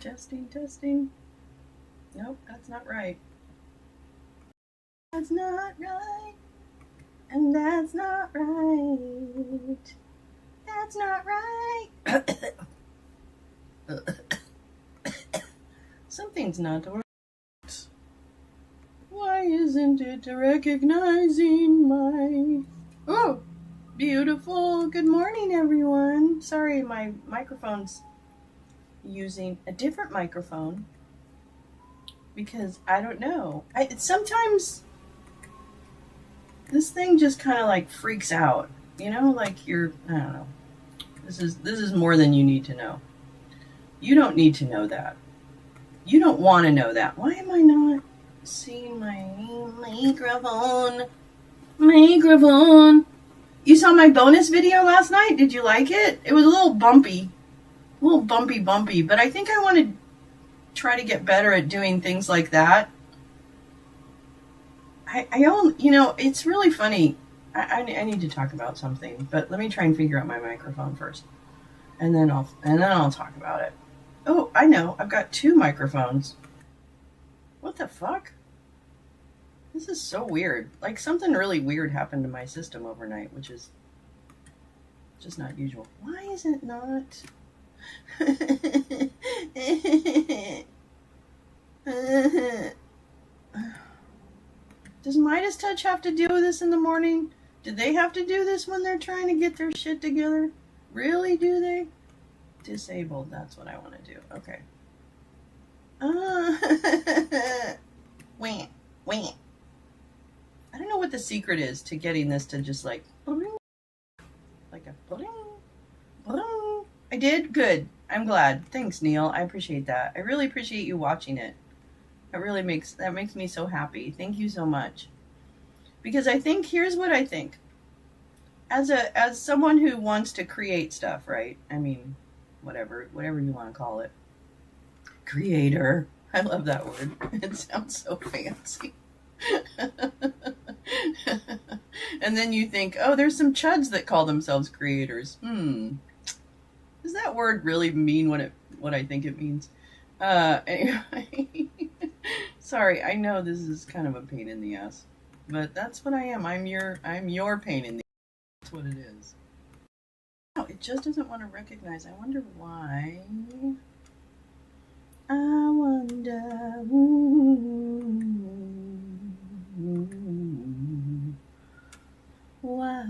Testing, testing. Nope, that's not right. That's not right. And that's not right. That's not right. Something's not right. Why isn't it recognizing my... Oh, beautiful. Good morning, everyone. Sorry, my microphone's using a different microphone because I don't know. Sometimes this thing just kind of like freaks out, you know, like I don't know. This is more than you need to know. You don't need to know that. You don't want to know that. Why am I not seeing my microphone? Microphone. You saw my bonus video last night? Did you like it? It was a little bumpy. A little bumpy, but I think I want to try to get better at doing things like that. It's really funny. I need to talk about something, but let me try and figure out my microphone first, and then I'll talk about it. Oh, I know. I've got two microphones. What the fuck? This is so weird. Like something really weird happened to my system overnight, which is just not usual. Why is it not? Does Midas Touch have to deal with this in the morning? Do they have to do this when they're trying to get their shit together? Really, do they? Disabled, that's what I want to do. Okay. Wah, wah. I don't know what the secret is to getting this to just like a I did? Good. I'm glad. Thanks, Neil. I appreciate that. I really appreciate you watching it. That makes me so happy. Thank you so much. Because I think here's what I think. As someone who wants to create stuff, right? I mean, whatever you want to call it. Creator. I love that word. It sounds so fancy. And then you think, oh, there's some chuds that call themselves creators. Does that word really mean what I think it means? Anyway, sorry, I know this is kind of a pain in the ass, but that's what I am. I'm your pain in the ass. That's what it is. No, it just doesn't want to recognize. I wonder why. I wonder why.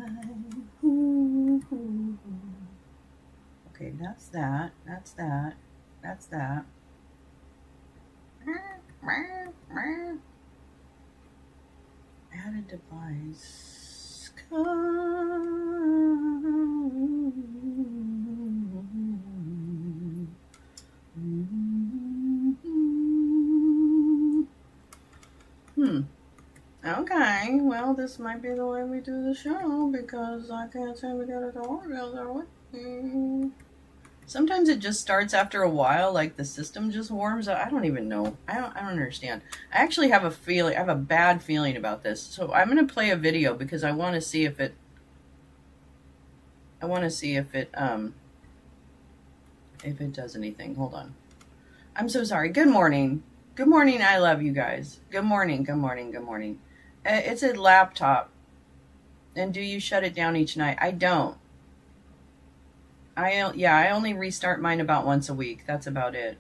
Okay, that's that. Add a device. Okay, well, this might be the way we do the show because I can't seem to get it to work as they're with me. Sometimes it just starts after a while, like the system just warms up. I don't even know. I don't understand. I actually have I have a bad feeling about this. So I'm going to play a video because I want to see if it does anything. Hold on. I'm so sorry. Good morning. Good morning. I love you guys. Good morning. It's a laptop. And do you shut it down each night? I don't. I only restart mine about once a week. That's about it.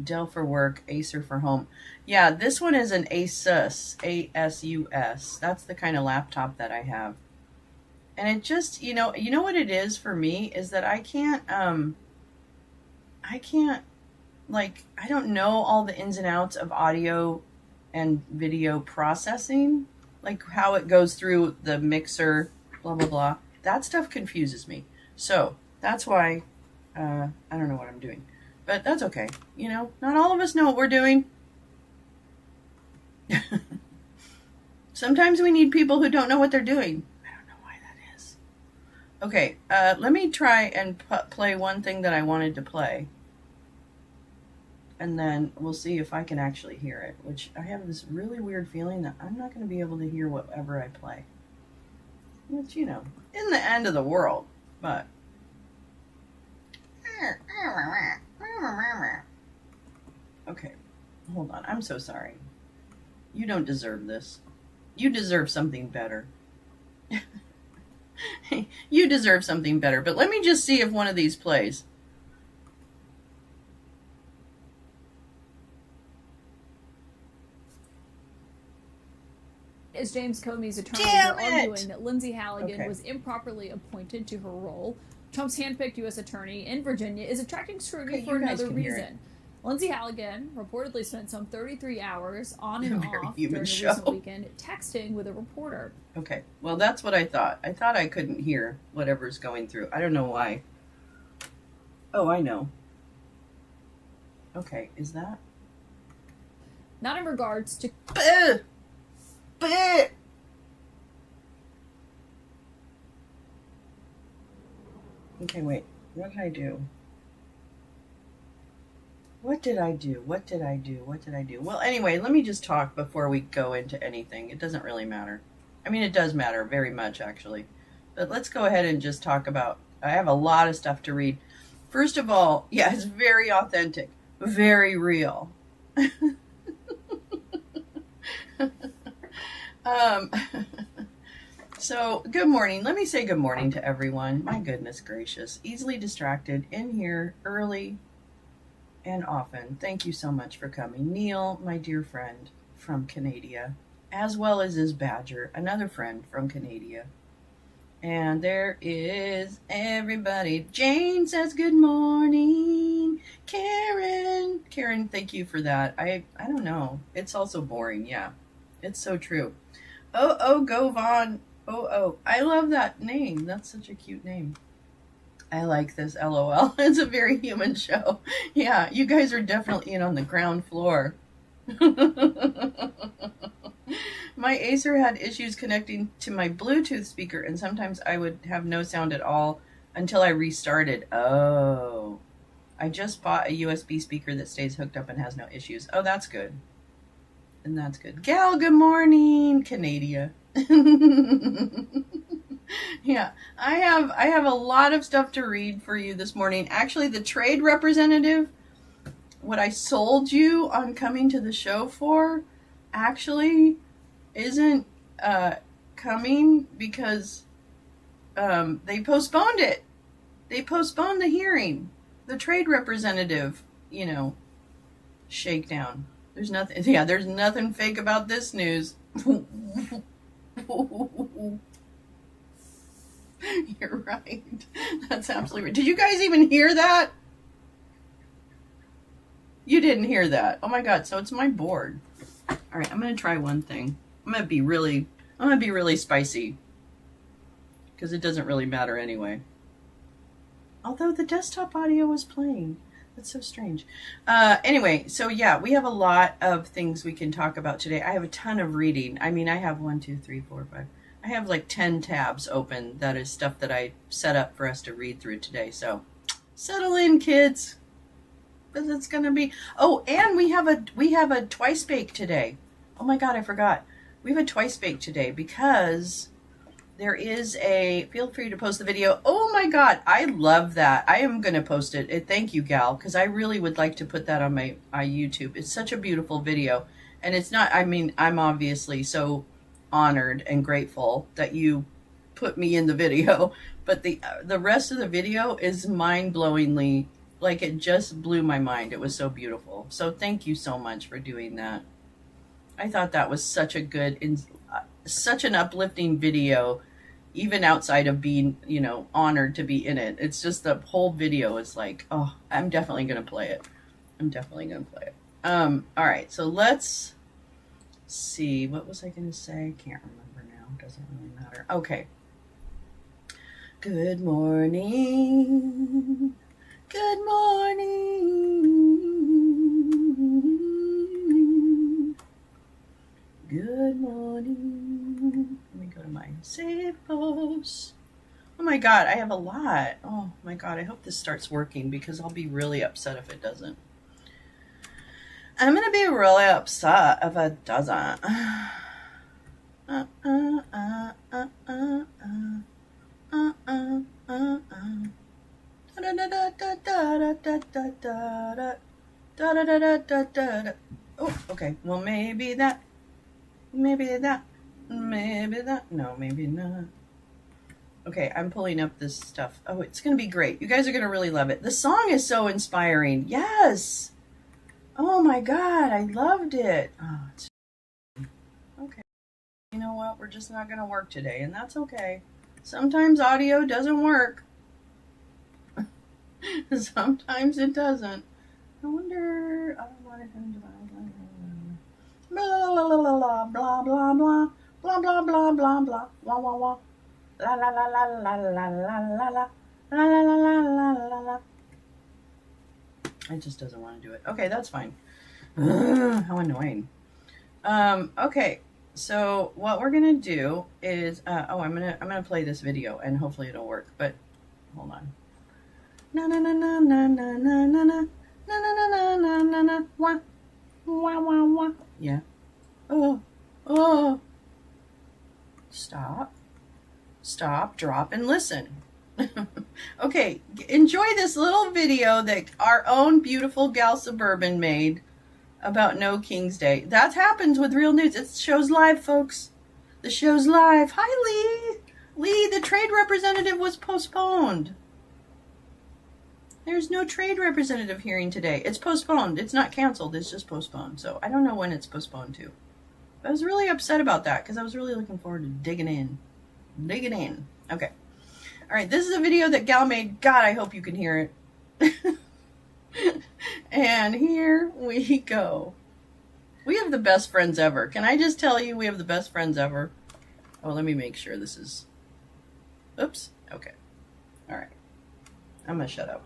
Dell for work, Acer for home. Yeah, this one is an Asus, A-S-U-S. That's the kind of laptop that I have. And it just, you know what it is for me is that I can't, like, I don't know all the ins and outs of audio and video processing, like how it goes through the mixer, blah, blah, blah. That stuff confuses me. So that's why I don't know what I'm doing. But that's okay. Not all of us know what we're doing. Sometimes we need people who don't know what they're doing. I don't know why that is. Okay, let me try and play one thing that I wanted to play. And then we'll see if I can actually hear it, which I have this really weird feeling that I'm not going to be able to hear whatever I play. Which, in the end of the world, but... Okay, hold on. I'm so sorry. You don't deserve this. You deserve something better. You deserve something better. But let me just see if one of these plays. As James Comey's attorneys are arguing that Lindsay Halligan was improperly appointed to her role, Trump's handpicked U.S. attorney in Virginia is attracting scrutiny for another reason. Lindsay Halligan reportedly spent some 33 hours on and off during a recent weekend texting with a reporter. Okay, well, that's what I thought. I thought I couldn't hear whatever's going through. I don't know why. Oh, I know. Okay, is that? Not in regards to... Okay, wait. What did I do? What did I do? Well, anyway, let me just talk before we go into anything. It doesn't really matter. I mean, it does matter very much, actually. But let's go ahead and just talk about... I have a lot of stuff to read. First of all, yeah, it's very authentic. Very real. So, good morning. Let me say good morning to everyone. My goodness gracious. Easily distracted in here early and often. Thank you so much for coming. Neil, my dear friend from Canada, as well as his badger, another friend from Canada. And there is everybody. Jane says good morning. Karen, thank you for that. I don't know. It's also boring. Yeah, it's so true. Oh, go Vaughn. Oh, I love that name. That's such a cute name. I like this, LOL. It's a very human show. Yeah, you guys are definitely in on the ground floor. My Acer had issues connecting to my Bluetooth speaker, and sometimes I would have no sound at all until I restarted. Oh, I just bought a USB speaker that stays hooked up and has no issues. Oh, that's good. And that's good. Gal, good morning, Canada. Yeah, I have a lot of stuff to read for you this morning. Actually, the trade representative, what I sold you on coming to the show for, actually isn't coming because they postponed it. They postponed the hearing. The trade representative, shakedown. There's nothing fake about this news. You're right. That's absolutely right. Did you guys even hear that? You didn't hear that. Oh my God. So it's my board. All right. I'm going to try one thing. I'm going to be really spicy because it doesn't really matter anyway. Although the desktop audio was playing. That's so strange. Anyway, so yeah, we have a lot of things we can talk about today. I have a ton of reading. I mean, I have 1, 2, 3, 4, 5. I have like 10 tabs open. That is stuff that I set up for us to read through today. So settle in, kids. Because it's going to be... Oh, and we have a twice bake today. Oh my God, I forgot. We have a twice bake today because there is a... Feel free to post the video. Oh my God, I love that. I am going to post it. Thank you, Gal, because I really would like to put that on my YouTube. It's such a beautiful video. And it's not... I mean, I'm obviously so honored and grateful that you put me in the video. But the rest of the video is mind-blowingly... Like, it just blew my mind. It was so beautiful. So thank you so much for doing that. I thought that was such a good, such an uplifting video even outside of being, you know, honored to be in it. It's just the whole video is like, oh, I'm definitely going to play it. I'm definitely going to play it. All right, so let's see. What was I going to say? Can't remember now. Doesn't really matter. Okay. Good morning. Good morning. Good morning. Let me go to my save posts. Oh my God, I have a lot. Oh my God, I hope this starts working because I'll be really upset if it doesn't. I'm going to be really upset if it doesn't. Oh, okay. Well, maybe that. Maybe that. Maybe that. No, maybe not. Okay, I'm pulling up this stuff. Oh, it's going to be great. You guys are going to really love it. The song is so inspiring. Yes. Oh my God, I loved it. Oh, it's okay. You know what? We're just not going to work today, and that's okay. Sometimes audio doesn't work. Sometimes it doesn't. I wonder. I don't want to blah blah blah blah blah blah blah blah blah blah blah blah wah wah wah la la la la la la la la la la la la la la. It just doesn't want to do it. Okay, that's fine. How annoying. Okay, so what we're gonna do is I'm gonna play this video and hopefully it'll work. But hold on. Na na na na na na na na na na na na na na na wah wah wah wah. Yeah. Oh. Stop. Drop, and listen. Okay, enjoy this little video that our own beautiful gal Suburban made about No King's Day. That happens with Real News. It show's live, folks. The show's live. Hi, Lee. Lee, the trade representative was postponed. There's no trade representative hearing today. It's postponed. It's not canceled. It's just postponed. So I don't know when it's postponed to. I was really upset about that because I was really looking forward to digging in. Okay. All right, this is a video that Gal made. God, I hope you can hear it. And here we go. We have the best friends ever. Can I just tell you, we have the best friends ever? Oh, let me make sure this is... Oops. Okay. All right. I'm going to shut up.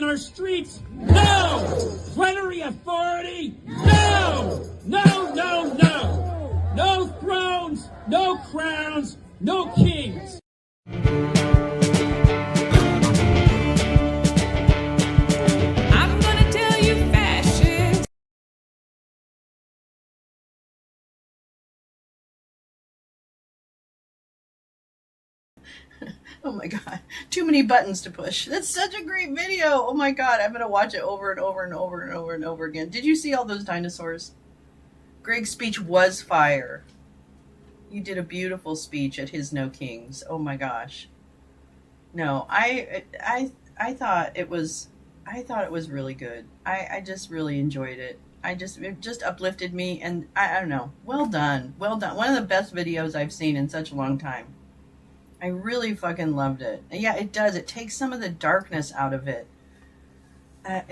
in our streets? No! Plenary authority? No! No, no, no! No thrones, no crowns, no kings! I'm gonna tell you fascist. Oh my god, too many buttons to push. That's such a great video. Oh my god, I'm gonna watch it over and over and over and over and over again. Did you see all those dinosaurs? Greg's speech was fire. You did a beautiful speech at his No Kings. Oh my gosh. No, I thought it was really good. I just really enjoyed it. It just uplifted me, and I don't know. Well done. Well done. One of the best videos I've seen in such a long time. I really fucking loved it. And yeah, it does. It takes some of the darkness out of it. It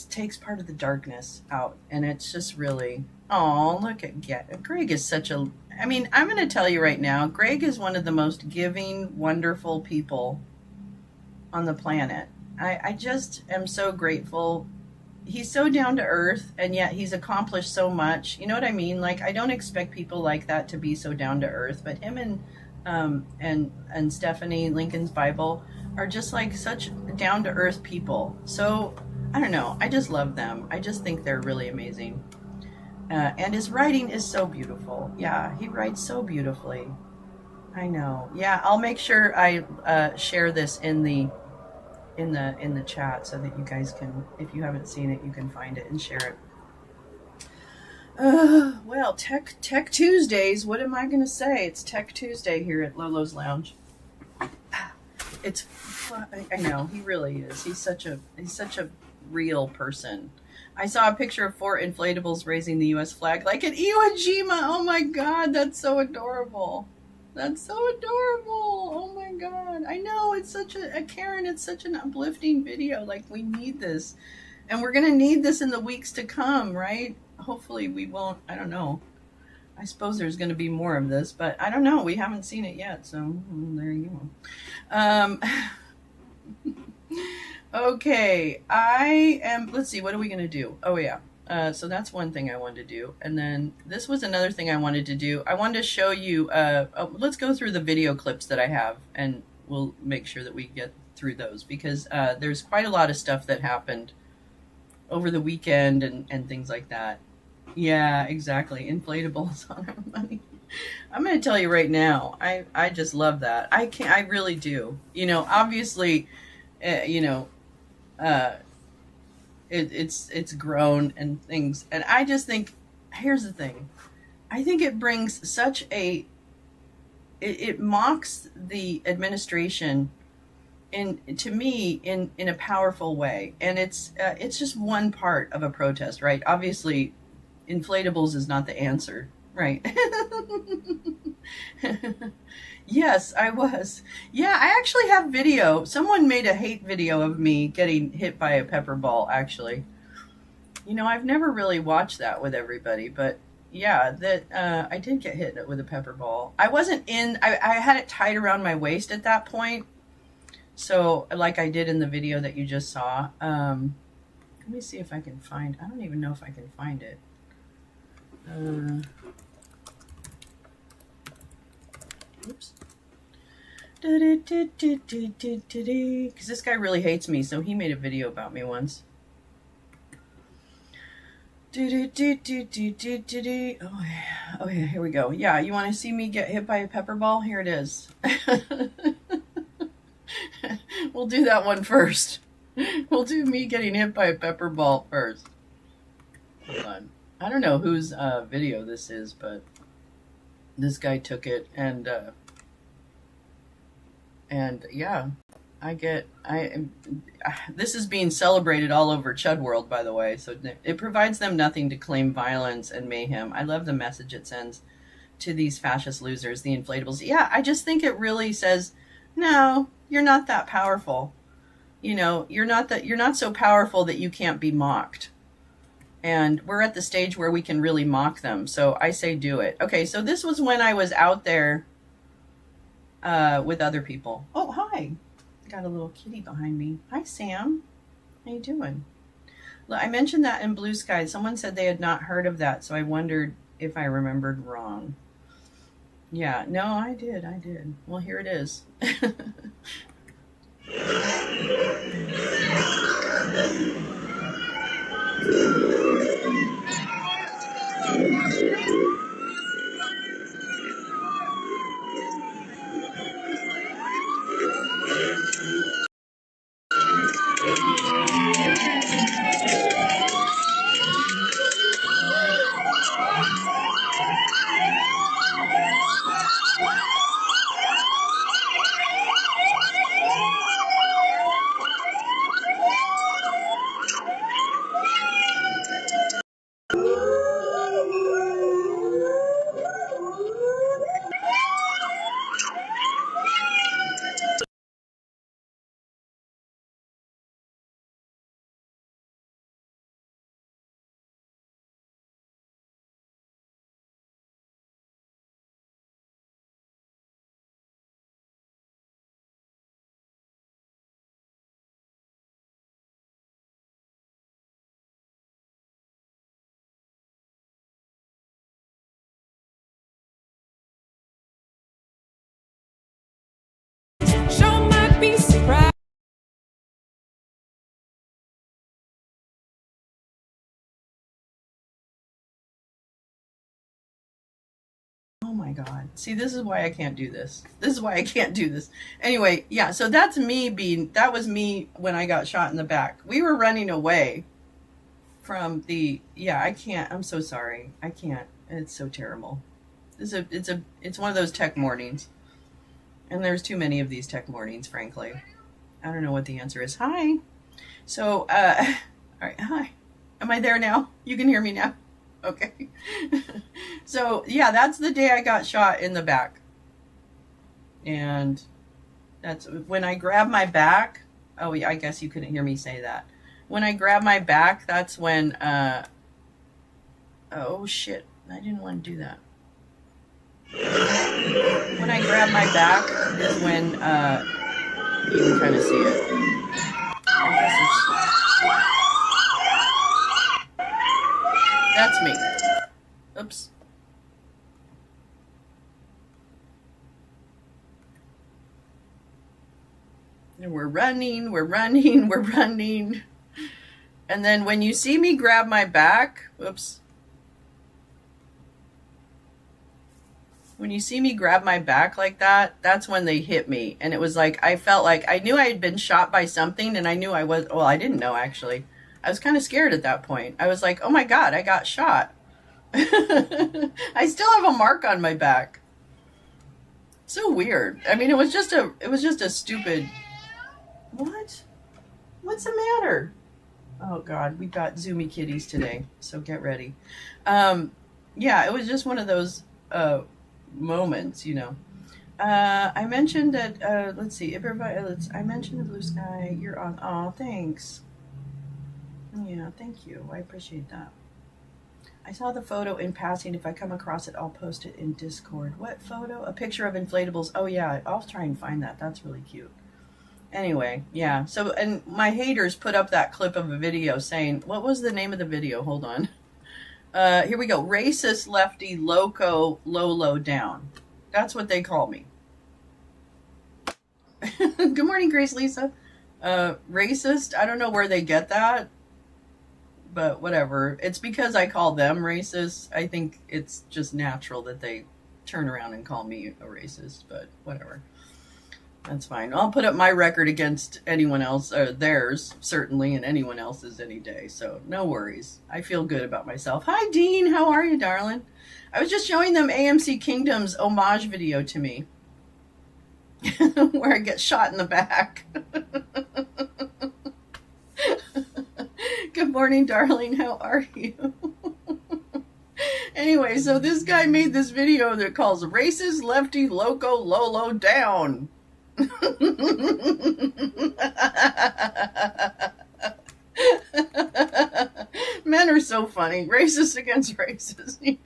takes part of the darkness out, and it's just really. Oh, look at Greg is such a. I mean, I'm going to tell you right now, Greg is one of the most giving, wonderful people on the planet. I just am so grateful. He's so down to earth, and yet he's accomplished so much. You know what I mean? Like, I don't expect people like that to be so down to earth, but him and Stephanie, Lincoln's Bible, are just like such down to earth people. So I don't know. I just love them. I just think they're really amazing. And his writing is so beautiful. Yeah, he writes so beautifully. I know. Yeah, I'll make sure I share this in the chat so that you guys can, if you haven't seen it, you can find it and share it. Well, Tech Tuesdays. What am I going to say? It's Tech Tuesday here at Lolo's Lounge. It's, I know, he really is. He's such a real person. I saw a picture of 4 inflatables raising the U.S. flag like at Iwo Jima. Oh my God, that's so adorable. That's so adorable. Oh my God. I know, it's such Karen, it's such an uplifting video. Like, we need this. And we're going to need this in the weeks to come, right? Hopefully we won't, I don't know. I suppose there's going to be more of this, but I don't know. We haven't seen it yet, so there you go. Okay, let's see, what are we going to do? Oh yeah. So that's one thing I wanted to do. And then this was another thing I wanted to do. I wanted to show you, let's go through the video clips that I have, and we'll make sure that we get through those, because there's quite a lot of stuff that happened over the weekend and things like that. Yeah, exactly. Inflatables on our money. I'm going to tell you right now, I just love that. I really do. You know, obviously, it's grown and things. And I just think, here's the thing. I think it brings it mocks the administration in a powerful way. And it's just one part of a protest, right? Obviously, inflatables is not the answer, right? Yes, I was. Yeah, I actually have video. Someone made a hate video of me getting hit by a pepper ball, actually. You know, I've never really watched that with everybody, but yeah, I did get hit with a pepper ball. I wasn't I had it tied around my waist at that point. So, like I did in the video that you just saw. Let me see if I can find, I don't even know if I can find it. Oops. Because this guy really hates me, so he made a video about me once. Oh yeah, here we go. Yeah, you want to see me get hit by a pepper ball? Here it is. We'll do that one first. We'll do me getting hit by a pepper ball first. Hold on. I don't know whose video this is, but this guy took it, and yeah, this is being celebrated all over Chud World, by the way, so it provides them nothing to claim violence and mayhem. I love the message it sends to these fascist losers, the inflatables. Yeah, I just think it really says, no, you're not that powerful. You know, you're not so powerful that you can't be mocked. And we're at the stage where we can really mock them. So I say do it. Okay, so this was when I was out there with other people. Oh, hi. got a little kitty behind me. Hi, Sam. How you doing? I mentioned that in Blue Sky. Someone said they had not heard of that, so I wondered if I remembered wrong. Yeah, no, I did. Well, here it is. Show might be surprised. Oh my God. See, this is why I can't do this. Anyway, yeah, so that was me when I got shot in the back. We were running away from I'm so sorry. I can't. It's so terrible. It's one of those tech mornings. And there's too many of these tech mornings, frankly. I don't know what the answer is. Hi. So, all right, hi. Am I there now? You can hear me now? Okay. So, yeah, that's the day I got shot in the back. And that's when I grabbed my back. Oh, yeah, I guess you couldn't hear me say that. When I grabbed my back, that's when, oh, shit. I didn't want to do that. When I grab my back is when you can kind of see it. I guess that's me. Oops. And we're running. And then when you see me grab my back, oops. When you see me grab my back like that, that's when they hit me. And it was like, I felt like I knew I had been shot by something, and I knew I didn't know actually. I was kind of scared at that point. I was like, oh my God, I got shot. I still have a mark on my back. So weird. I mean, it was just a stupid, what? What's the matter? Oh God, we got Zoomy kitties today, so get ready. Yeah, it was just one of those, moments, you know. I mentioned that, let's see, I mentioned the Blue Sky, you're on, oh, thanks. Yeah, thank you, I appreciate that. I saw the photo in passing. If I come across it, I'll post it in Discord. What photo? A picture of inflatables. Oh yeah, I'll try and find that. That's really cute. Anyway, yeah, so, and my haters put up that clip of a video saying, what was the name of the video? Hold on. Here we go. Racist lefty loco Lolo down. That's what they call me. Good morning, Grace Lisa. Racist. I don't know where they get that, but whatever. It's because I call them racist. I think it's just natural that they turn around and call me a racist, but whatever. That's fine. I'll put up my record against anyone else, or theirs, certainly, and anyone else's any day. So no worries. I feel good about myself. Hi, Dean. How are you, darling? I was just showing them AMC Kingdom's homage video to me, where I get shot in the back. Good morning, darling. How are you? Anyway, so this guy made this video that calls Racist Lefty Loco Lolo Down. Men are so funny. Racist against racist.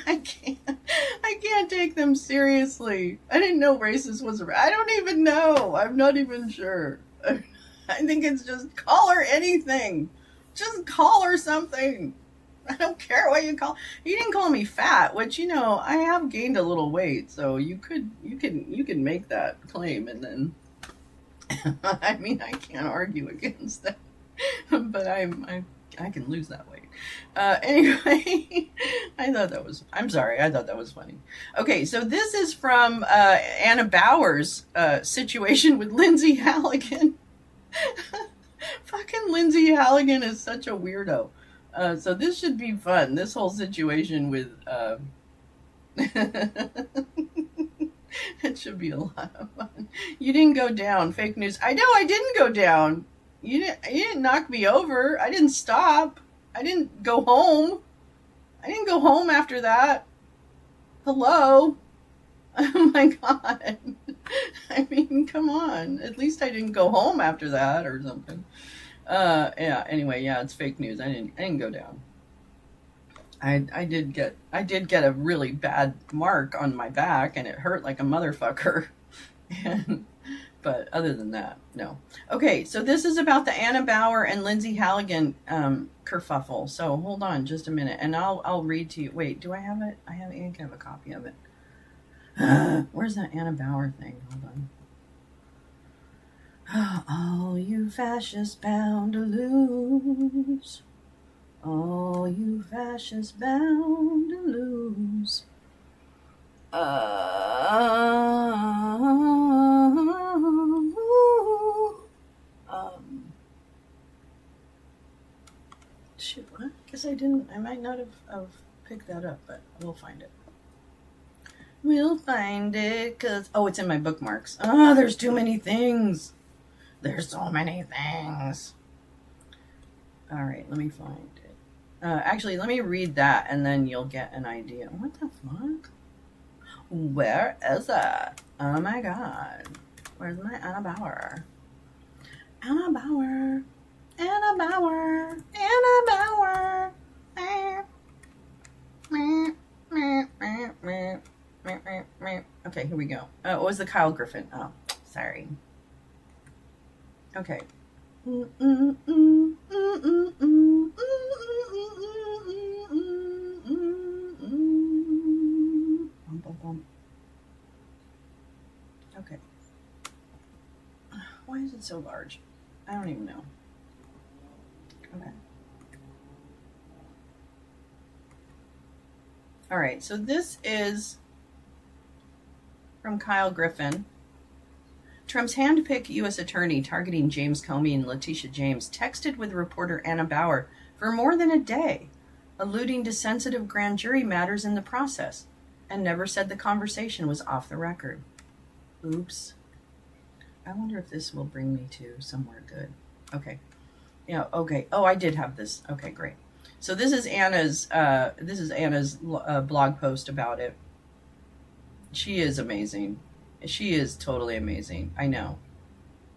I can't can't take them seriously. I didn't know racist was I don't even know. I'm not even sure. I think it's just call her anything. Just call her something. I don't care what you call. You didn't call me fat, which, you know, I have gained a little weight, so you can make that claim, and then I mean, I can't argue against that. But I can lose that weight. Anyway, I thought that was funny. Okay, so this is from Anna Bauer's situation with Lindsay Halligan. Fucking Lindsay Halligan is such a weirdo. So this should be fun. This whole situation with it should be a lot of fun. You didn't go down. Fake news. I know I didn't go down. You didn't knock me over. I didn't stop. I didn't go home. I didn't go home after that. Hello? Oh my God. I mean, come on. At least I didn't go home after that or something. Yeah, anyway, yeah, it's fake news. I didn't go down. I did get a really bad mark on my back, and it hurt like a motherfucker. But other than that, no. Okay, so this is about the Anna Bauer and Lindsay Halligan kerfuffle. So hold on just a minute, and I'll read to you. Wait, do I have it? I think I have a copy of it. Where's that Anna Bauer thing? Hold on. All you fascists bound to lose. All you fascists bound to lose. Shit, what? Guess I didn't. I might not have picked that up, but we'll find it. We'll find it, because... Oh, it's in my bookmarks. Oh, there's too many things. There's so many things. All right, let me find it. Actually, let me read that, and then you'll get an idea. What the fuck? Where is it? Oh my God. Where's my Anna Bauer? Anna Bauer. Anna Bauer. Anna Bauer. Okay, here we go. It was the Kyle Griffin. Oh, sorry. Okay. Okay. Why is it so large? I don't even know. Okay. All right, so this is from Kyle Griffin. Trump's hand-picked U.S. attorney targeting James Comey and Letitia James texted with reporter Anna Bauer for more than a day, alluding to sensitive grand jury matters in the process, and never said the conversation was off the record. Oops. I wonder if this will bring me to somewhere good. Okay. Yeah, okay. Oh, I did have this. Okay, great. So this is Anna's blog post about it. She is amazing. She is totally amazing. I know.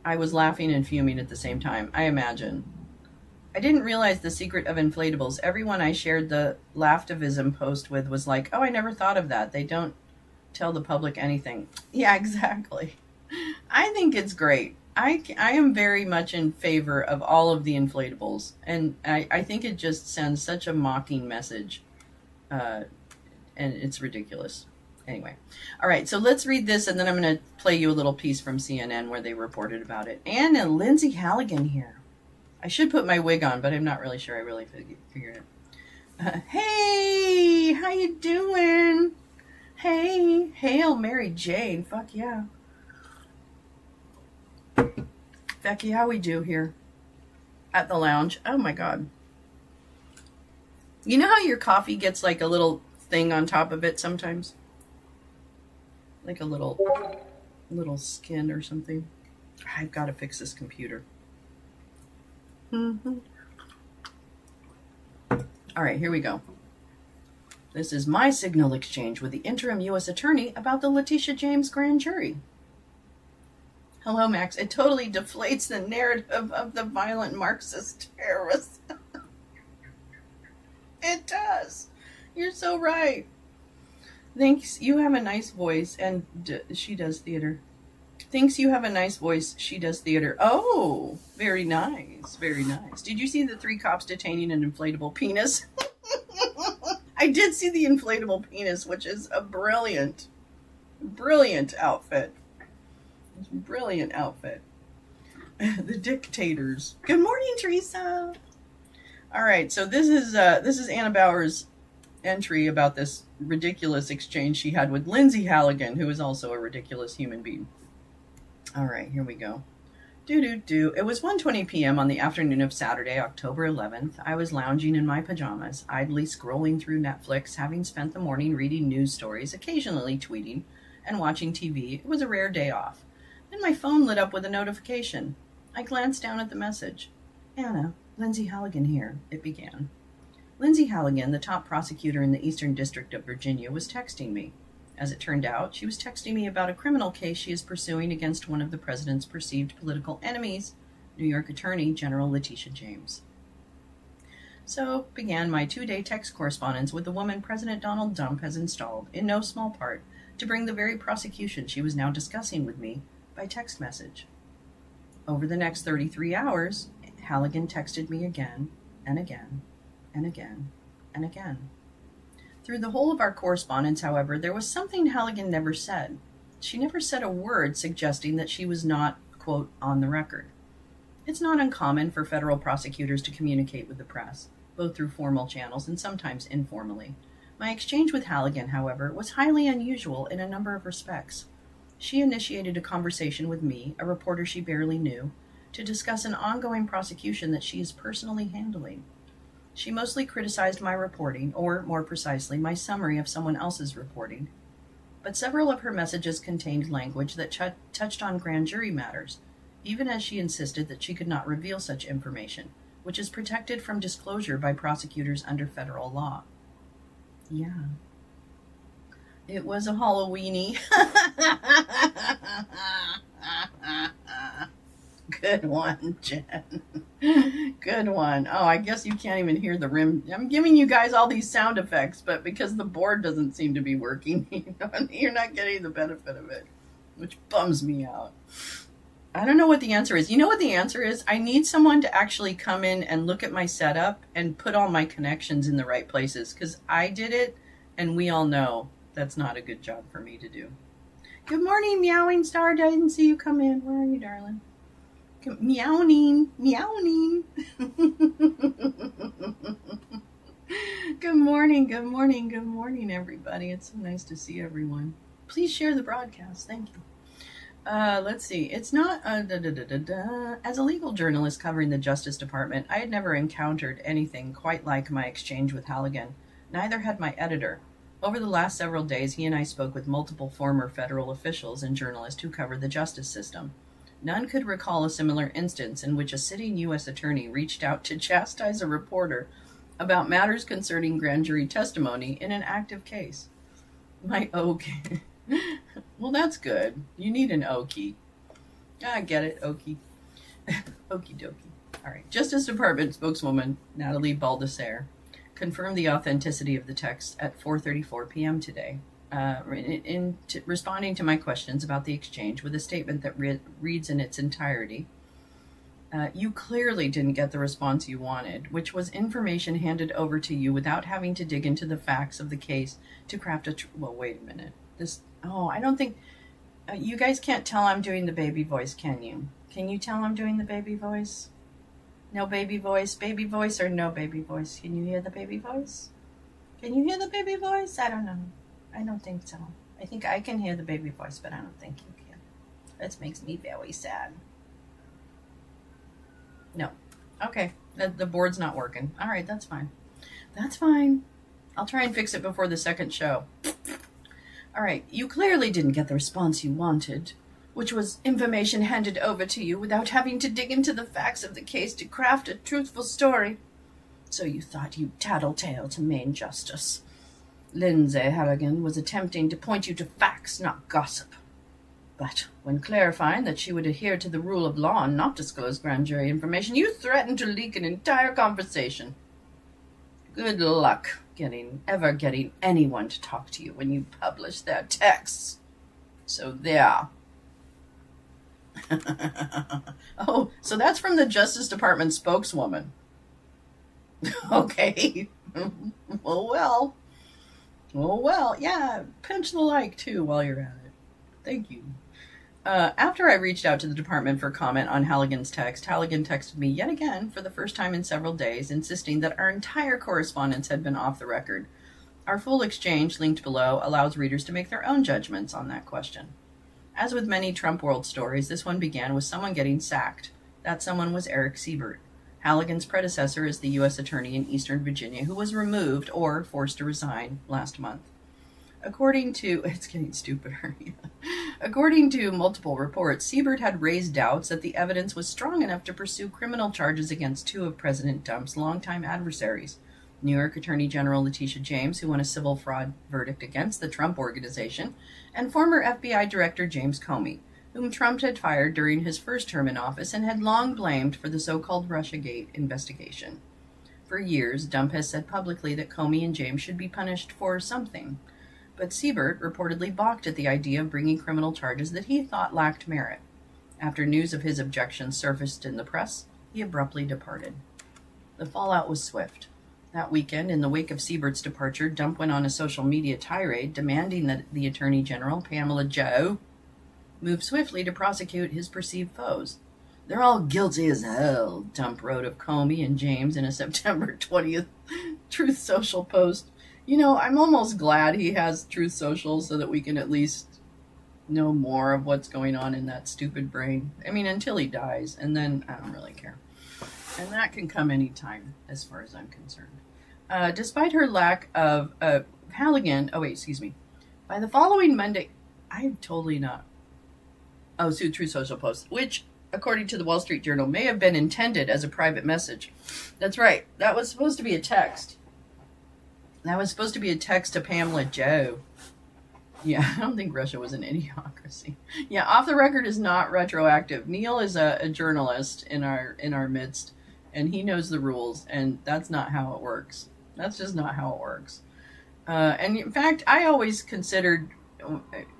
I was laughing and fuming at the same time. I imagine. I didn't realize the secret of inflatables. Everyone I shared the Laftivism post with was like, oh, I never thought of that. They don't tell the public anything. Yeah, exactly. I think it's great. I am very much in favor of all of the inflatables. And I think it just sends such a mocking message. And it's ridiculous. Anyway, all right, so let's read this, and then I'm going to play you a little piece from CNN where they reported about it. And Lindsay Halligan here. I should put my wig on, but I'm not really sure I really figured it. Hey, how you doing? Hey, hail Mary Jane. Fuck yeah. Becky, how we do here at the lounge? Oh my God. You know how your coffee gets like a little thing on top of it sometimes? Like a little skin or something. I've got to fix this computer. Mm-hmm. All right, here we go. This is my signal exchange with the interim U.S. attorney about the Letitia James grand jury. Hello, Max. It totally deflates the narrative of the violent Marxist terrorists. It does. You're so right. Thinks you have a nice voice, and she does theater. Thinks you have a nice voice, she does theater. Oh, very nice, very nice. Did you see the 3 cops detaining an inflatable penis? I did see the inflatable penis, which is a brilliant outfit. Brilliant outfit. The dictators. Good morning, Teresa. All right, so this is Anna Bauer's entry about this ridiculous exchange she had with Lindsay Halligan, who is also a ridiculous human being. All right, here we go. It was 1:20 p.m. on the afternoon of Saturday, October 11th. I was lounging in my pajamas, idly scrolling through Netflix, having spent the morning reading news stories, occasionally tweeting, and watching TV. It was a rare day off. Then my phone lit up with a notification. I glanced down at the message. Anna, Lindsay Halligan here, it began. Lindsay Halligan, the top prosecutor in the Eastern District of Virginia, was texting me. As it turned out, she was texting me about a criminal case she is pursuing against one of the president's perceived political enemies, New York Attorney General Letitia James. So began my 2-day text correspondence with the woman President Donald Trump has installed, in no small part, to bring the very prosecution she was now discussing with me by text message. Over the next 33 hours, Halligan texted me again and again and again and again. Through the whole of our correspondence, however, there was something Halligan never said. She never said a word suggesting that she was not, quote, on the record. It's not uncommon for federal prosecutors to communicate with the press, both through formal channels and sometimes informally. My exchange with Halligan, however, was highly unusual in a number of respects. She initiated a conversation with me, a reporter she barely knew, to discuss an ongoing prosecution that she is personally handling. She mostly criticized my reporting, or more precisely, my summary of someone else's reporting. But several of her messages contained language that touched on grand jury matters, even as she insisted that she could not reveal such information, which is protected from disclosure by prosecutors under federal law. Yeah. It was a Halloweeny. Good one, Jen. Good one. Oh, I guess you can't even hear the rim. I'm giving you guys all these sound effects, but because the board doesn't seem to be working, you're not getting the benefit of it, which bums me out. I don't know what the answer is. You know what the answer is? I need someone to actually come in and look at my setup and put all my connections in the right places, because I did it, and we all know that's not a good job for me to do. Good morning, Meowing Star. I didn't see you come in. Where are you, darling? Meowing. Good morning, everybody. It's so nice to see everyone. Please share the broadcast. Thank you. Let's see. It's not... As a legal journalist covering the Justice Department, I had never encountered anything quite like my exchange with Halligan. Neither had my editor. Over the last several days, he and I spoke with multiple former federal officials and journalists who cover the justice system. None could recall a similar instance in which a sitting U.S. attorney reached out to chastise a reporter about matters concerning grand jury testimony in an active case. My okie. Well, that's good. You need an okie. I get it, okie. Okie dokie. All right. Justice Department spokeswoman Natalie Baldesser confirmed the authenticity of the text at 4:34 p.m. today. Responding to my questions about the exchange with a statement that reads in its entirety, you clearly didn't get the response you wanted, which was information handed over to you without having to dig into the facts of the case to craft well, wait a minute. I don't think, you guys can't tell I'm doing the baby voice, can you? Can you tell I'm doing the baby voice? No baby voice or no baby voice? Can you hear the baby voice? Can you hear the baby voice? I don't know. I don't think so. I think I can hear the baby voice, but I don't think you can. That makes me very sad. No. Okay. The board's not working. All right, that's fine. That's fine. I'll try and fix it before the second show. All right. You clearly didn't get the response you wanted, which was information handed over to you without having to dig into the facts of the case to craft a truthful story. So you thought you'd tattletale to Maine Justice. Lindsay Halligan was attempting to point you to facts, not gossip. But when clarifying that she would adhere to the rule of law and not disclose grand jury information, you threatened to leak an entire conversation. Good luck ever getting anyone to talk to you when you publish their texts. So there. Oh, so that's from the Justice Department spokeswoman. Okay. Well. Yeah, pinch the like, too, while you're at it. Thank you. After I reached out to the department for comment on Halligan's text, Halligan texted me yet again for the first time in several days, insisting that our entire correspondence had been off the record. Our full exchange, linked below, allows readers to make their own judgments on that question. As with many Trump world stories, this one began with someone getting sacked. That someone was Eric Siebert, Halligan's predecessor as the U.S. Attorney in Eastern Virginia, who was removed or forced to resign last month. According to multiple reports, Siebert had raised doubts that the evidence was strong enough to pursue criminal charges against two of President Trump's longtime adversaries, New York Attorney General Letitia James, who won a civil fraud verdict against the Trump Organization, and former FBI Director James Comey, whom Trump had fired during his first term in office and had long blamed for the so-called Russiagate investigation. For years, Trump has said publicly that Comey and James should be punished for something. But Siebert reportedly balked at the idea of bringing criminal charges that he thought lacked merit. After news of his objections surfaced in the press, he abruptly departed. The fallout was swift. That weekend, in the wake of Siebert's departure, Trump went on a social media tirade demanding that the Attorney General, Pamela Joe, move swiftly to prosecute his perceived foes. They're all guilty as hell, Trump wrote of Comey and James in a September 20th Truth Social post. You know, I'm almost glad he has Truth Social so that we can at least know more of what's going on in that stupid brain. I mean, until he dies, and then I don't really care. And that can come anytime, as far as I'm concerned. Despite her lack of Halligan, by the following Monday, I'm totally not. Oh, so Truth Social post, which, according to the Wall Street Journal, may have been intended as a private message. That's right. That was supposed to be a text. That was supposed to be a text to Pamela Joe. Yeah, I don't think Russia was an idiocracy. Yeah, off the record is not retroactive. Neil is a journalist in our midst, and he knows the rules, and that's not how it works. That's just not how it works. And in fact, I always considered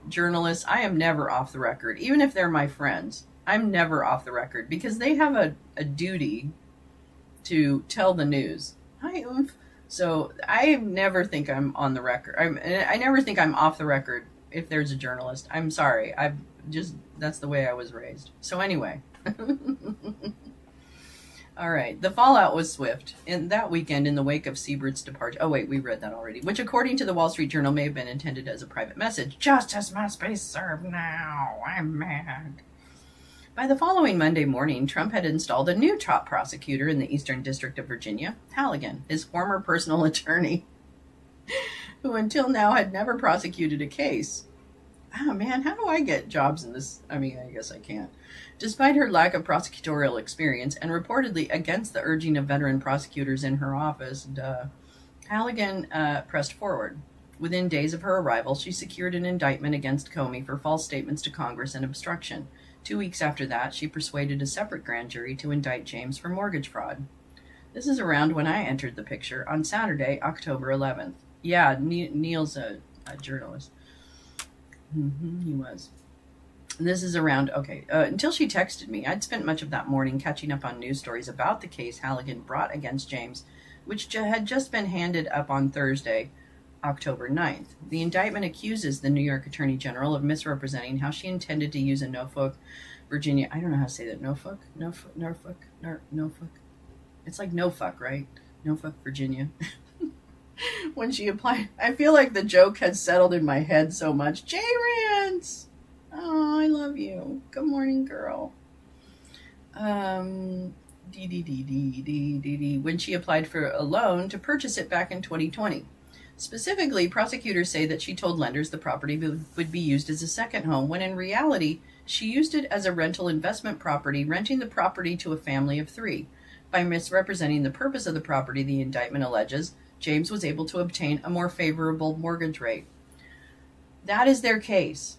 journalists, I am never off the record, even if they're my friends. I'm never off the record because they have a duty to tell the news. Hi, Oomph. So I never think I'm on the record. I never think I'm off the record if there's a journalist. I'm sorry. That's the way I was raised. So anyway. All right. The fallout was swift. In that weekend, in the wake of Siebert's departure. Oh, wait, we read that already. Which, according to the Wall Street Journal, may have been intended as a private message. Justice must be served now. I'm mad. By the following Monday morning, Trump had installed a new top prosecutor in the Eastern District of Virginia, Halligan, his former personal attorney, who until now had never prosecuted a case. Oh man, how do I get jobs in this? I mean, I guess I can't. Despite her lack of prosecutorial experience and reportedly against the urging of veteran prosecutors in her office, Halligan pressed forward. Within days of her arrival, she secured an indictment against Comey for false statements to Congress and obstruction. 2 weeks after that, she persuaded a separate grand jury to indict James for mortgage fraud. This is around when I entered the picture on Saturday, October 11th. Yeah, Neil's a journalist. He was. This is around, until she texted me, I'd spent much of that morning catching up on news stories about the case Halligan brought against James, which had just been handed up on Thursday, October 9th. The indictment accuses the New York Attorney General of misrepresenting how she intended to use a Norfolk, Virginia. I don't know how to say that. Norfolk. It's like Norfolk, right? Norfolk, Virginia. When she applied, I feel like the joke has settled in my head so much. J Rance! Oh, I love you. Good morning, girl. When she applied for a loan to purchase it back in 2020. Specifically, prosecutors say that she told lenders the property would be used as a second home, when in reality, she used it as a rental investment property, renting the property to a family of 3. By misrepresenting the purpose of the property, the indictment alleges, James was able to obtain a more favorable mortgage rate. That is their case.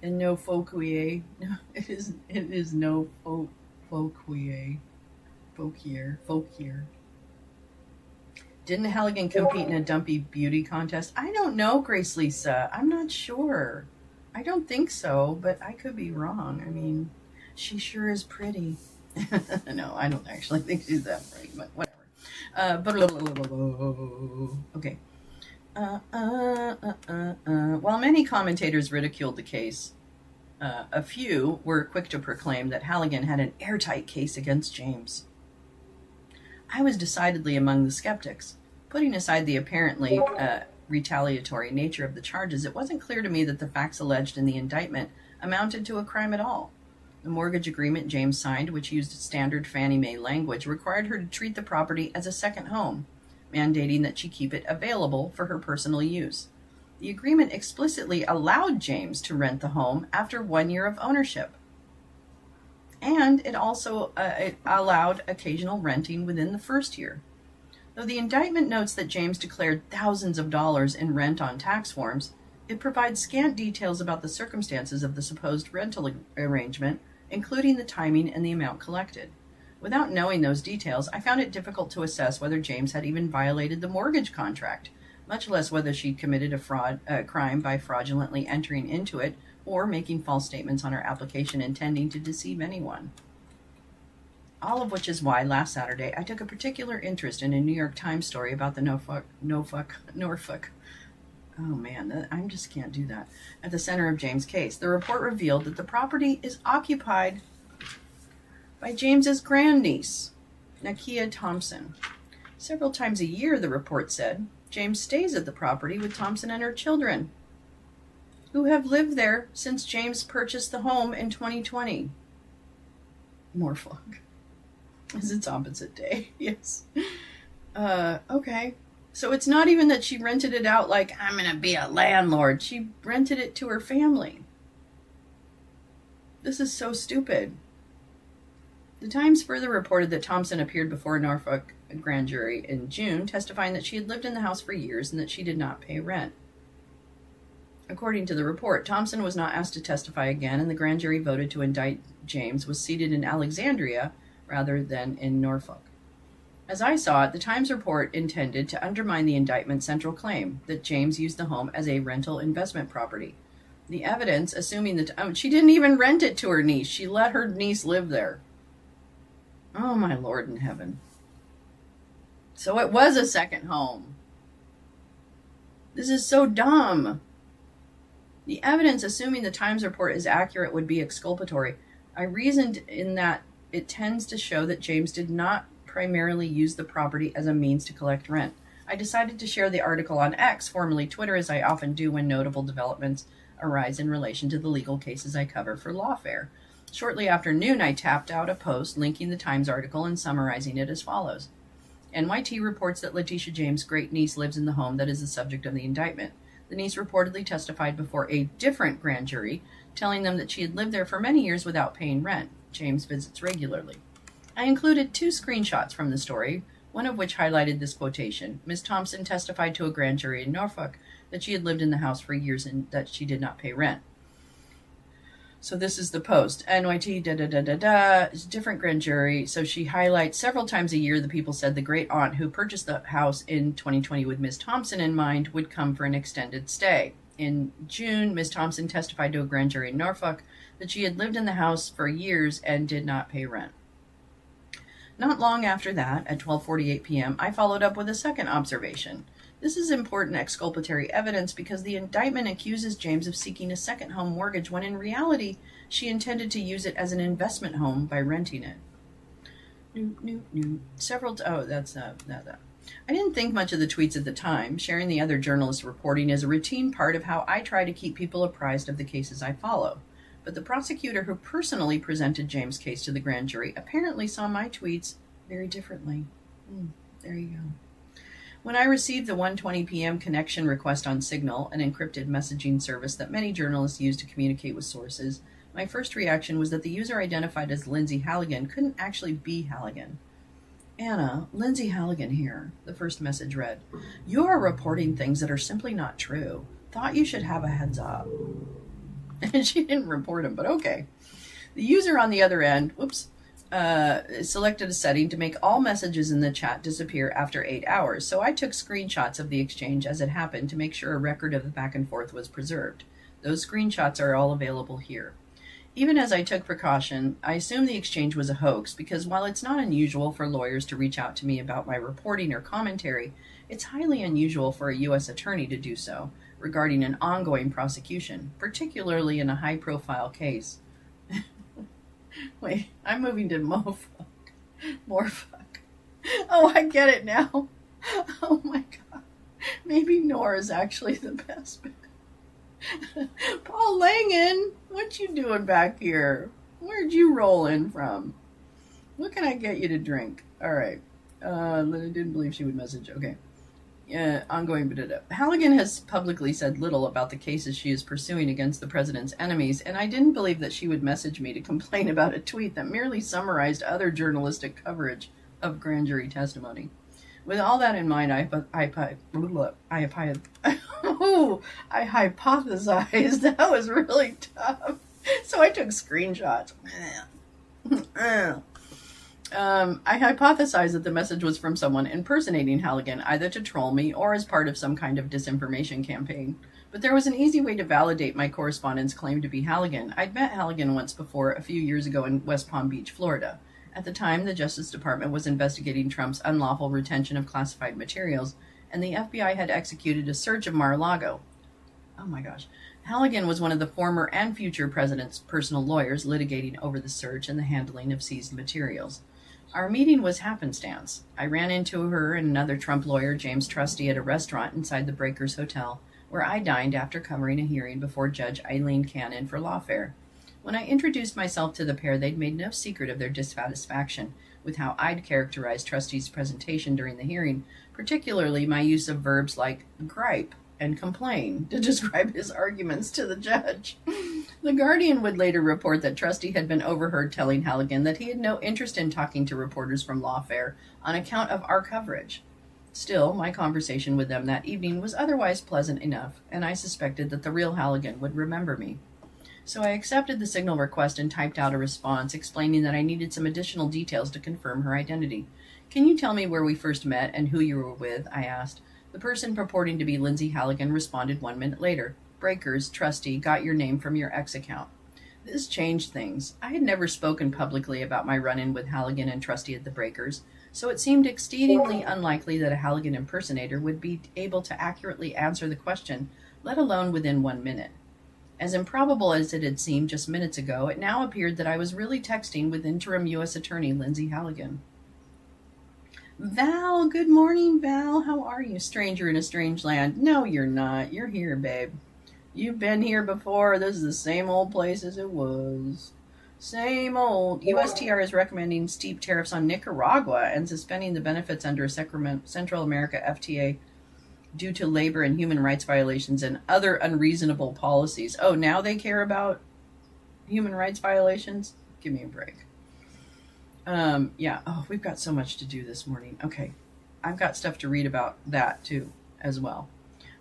And no Fauquier. No, it is no Fauquier. Fauquier. Didn't Halligan compete in a dumpy beauty contest? I don't know, Grace Lisa. I'm not sure. I don't think so, but I could be wrong. I mean, she sure is pretty. No, I don't actually think she's that pretty, but whatever. Okay. While many commentators ridiculed the case, a few were quick to proclaim that Halligan had an airtight case against James. I was decidedly among the skeptics. Putting aside the apparently retaliatory nature of the charges, it wasn't clear to me that the facts alleged in the indictment amounted to a crime at all. The mortgage agreement James signed, which used standard Fannie Mae language, required her to treat the property as a second home, mandating that she keep it available for her personal use. The agreement explicitly allowed James to rent the home after 1 year of ownership. And it also it allowed occasional renting within the first year. Though the indictment notes that James declared thousands of dollars in rent on tax forms, it provides scant details about the circumstances of the supposed rental arrangement, including the timing and the amount collected. Without knowing those details, I found it difficult to assess whether James had even violated the mortgage contract, much less whether she committed a crime by fraudulently entering into it or making false statements on her application intending to deceive anyone. All of which is why last Saturday I took a particular interest in a New York Times story about the Norfolk. Oh man, I just can't do that. At the center of James' case. The report revealed that the property is occupied by James's grandniece, Nakia Thompson. Several times a year, the report said, James stays at the property with Thompson and her children, who have lived there since James purchased the home in 2020. Norfolk. Is its opposite day. Yes. Okay. So it's not even that she rented it out like, I'm going to be a landlord. She rented it to her family. This is so stupid. The Times further reported that Thompson appeared before a Norfolk grand jury in June, testifying that she had lived in the house for years and that she did not pay rent. According to the report, Thompson was not asked to testify again, and the grand jury voted to indict James was seated in Alexandria rather than in Norfolk. As I saw it, the Times report intended to undermine the indictment's central claim that James used the home as a rental investment property. The evidence, assuming that she didn't even rent it to her niece, she let her niece live there. Oh, my Lord in heaven. So it was a second home. This is so dumb. The evidence, assuming the Times report is accurate, would be exculpatory. I reasoned in that it tends to show that James did not primarily use the property as a means to collect rent. I decided to share the article on X, formerly Twitter, as I often do when notable developments arise in relation to the legal cases I cover for Lawfare. Shortly after noon, I tapped out a post linking the Times article and summarizing it as follows. NYT reports that Letitia James' great-niece lives in the home that is the subject of the indictment. The niece reportedly testified before a different grand jury, telling them that she had lived there for many years without paying rent. James visits regularly. I included 2 screenshots from the story, one of which highlighted this quotation. Ms. Thompson testified to a grand jury in Norfolk that she had lived in the house for years and that she did not pay rent. So this is the post. NYT, It's a different grand jury. So she highlights several times a year the people said the great aunt who purchased the house in 2020 with Ms. Thompson in mind would come for an extended stay. In June, Ms. Thompson testified to a grand jury in Norfolk that she had lived in the house for years and did not pay rent. Not long after that, at 12:48 p.m., I followed up with a second observation. This is important exculpatory evidence because the indictment accuses James of seeking a second home mortgage when in reality she intended to use it as an investment home by renting it. I didn't think much of the tweets at the time. Sharing the other journalists' reporting is a routine part of how I try to keep people apprised of the cases I follow. But the prosecutor who personally presented James' case to the grand jury apparently saw my tweets very differently. There you go. When I received the 1:20 p.m. connection request on Signal, an encrypted messaging service that many journalists use to communicate with sources, my first reaction was that the user identified as Lindsay Halligan couldn't actually be Halligan. Anna, Lindsay Halligan here, the first message read. You are reporting things that are simply not true. Thought you should have a heads up. And she didn't report him, but okay. The user on the other end, selected a setting to make all messages in the chat disappear after 8 hours. So I took screenshots of the exchange as it happened to make sure a record of the back and forth was preserved. Those screenshots are all available here. Even as I took precaution, I assumed the exchange was a hoax because while it's not unusual for lawyers to reach out to me about my reporting or commentary, it's highly unusual for a U.S. attorney to do so regarding an ongoing prosecution, particularly in a high-profile case. Wait, I'm moving to mofuck. More fuck. Oh, I get it now. Oh my god. Maybe Nor is actually the best. Paul Langen, what you doing back here? Where'd you roll in from? What can I get you to drink? All right. I didn't believe she would message. Okay. Ongoing. Halligan has publicly said little about the cases she is pursuing against the president's enemies, and I didn't believe that she would message me to complain about a tweet that merely summarized other journalistic coverage of grand jury testimony. With all that in mind, I hypothesized. That was really tough. So I took screenshots. I hypothesized that the message was from someone impersonating Halligan, either to troll me or as part of some kind of disinformation campaign. But there was an easy way to validate my correspondent's claim to be Halligan. I'd met Halligan once before, a few years ago in West Palm Beach, Florida. At the time, the Justice Department was investigating Trump's unlawful retention of classified materials, and the FBI had executed a search of Mar-a-Lago. Oh my gosh. Halligan was one of the former and future president's personal lawyers litigating over the search and the handling of seized materials. Our meeting was happenstance. I ran into her and another Trump lawyer, James Trusty, at a restaurant inside the Breakers Hotel, where I dined after covering a hearing before Judge Eileen Cannon for Lawfare. When I introduced myself to the pair, they'd made no secret of their dissatisfaction with how I'd characterized Trustee's presentation during the hearing, particularly my use of verbs like gripe and complain to describe his arguments to the judge. The Guardian would later report that Trustee had been overheard telling Halligan that he had no interest in talking to reporters from Lawfare on account of our coverage. Still, my conversation with them that evening was otherwise pleasant enough, and I suspected that the real Halligan would remember me. So I accepted the signal request and typed out a response explaining that I needed some additional details to confirm her identity. "Can you tell me where we first met and who you were with?" I asked. The person purporting to be Lindsay Halligan responded 1 minute later. "Breakers, Trustee, got your name from your ex account." This changed things. I had never spoken publicly about my run-in with Halligan and Trustee at the Breakers, so it seemed exceedingly unlikely that a Halligan impersonator would be able to accurately answer the question, let alone within 1 minute. As improbable as it had seemed just minutes ago, it now appeared that I was really texting with interim U.S. Attorney Lindsay Halligan. "Val, good morning, Val. How are you, stranger in a strange land?" "No, you're not. You're here, babe. You've been here before. This is the same old place as it was. Same old. USTR is recommending steep tariffs on Nicaragua and suspending the benefits under a Central America FTA due to labor and human rights violations and other unreasonable policies." Oh, now they care about human rights violations? Give me a break. Yeah. Oh, we've got so much to do this morning. Okay. I've got stuff to read about that too, as well.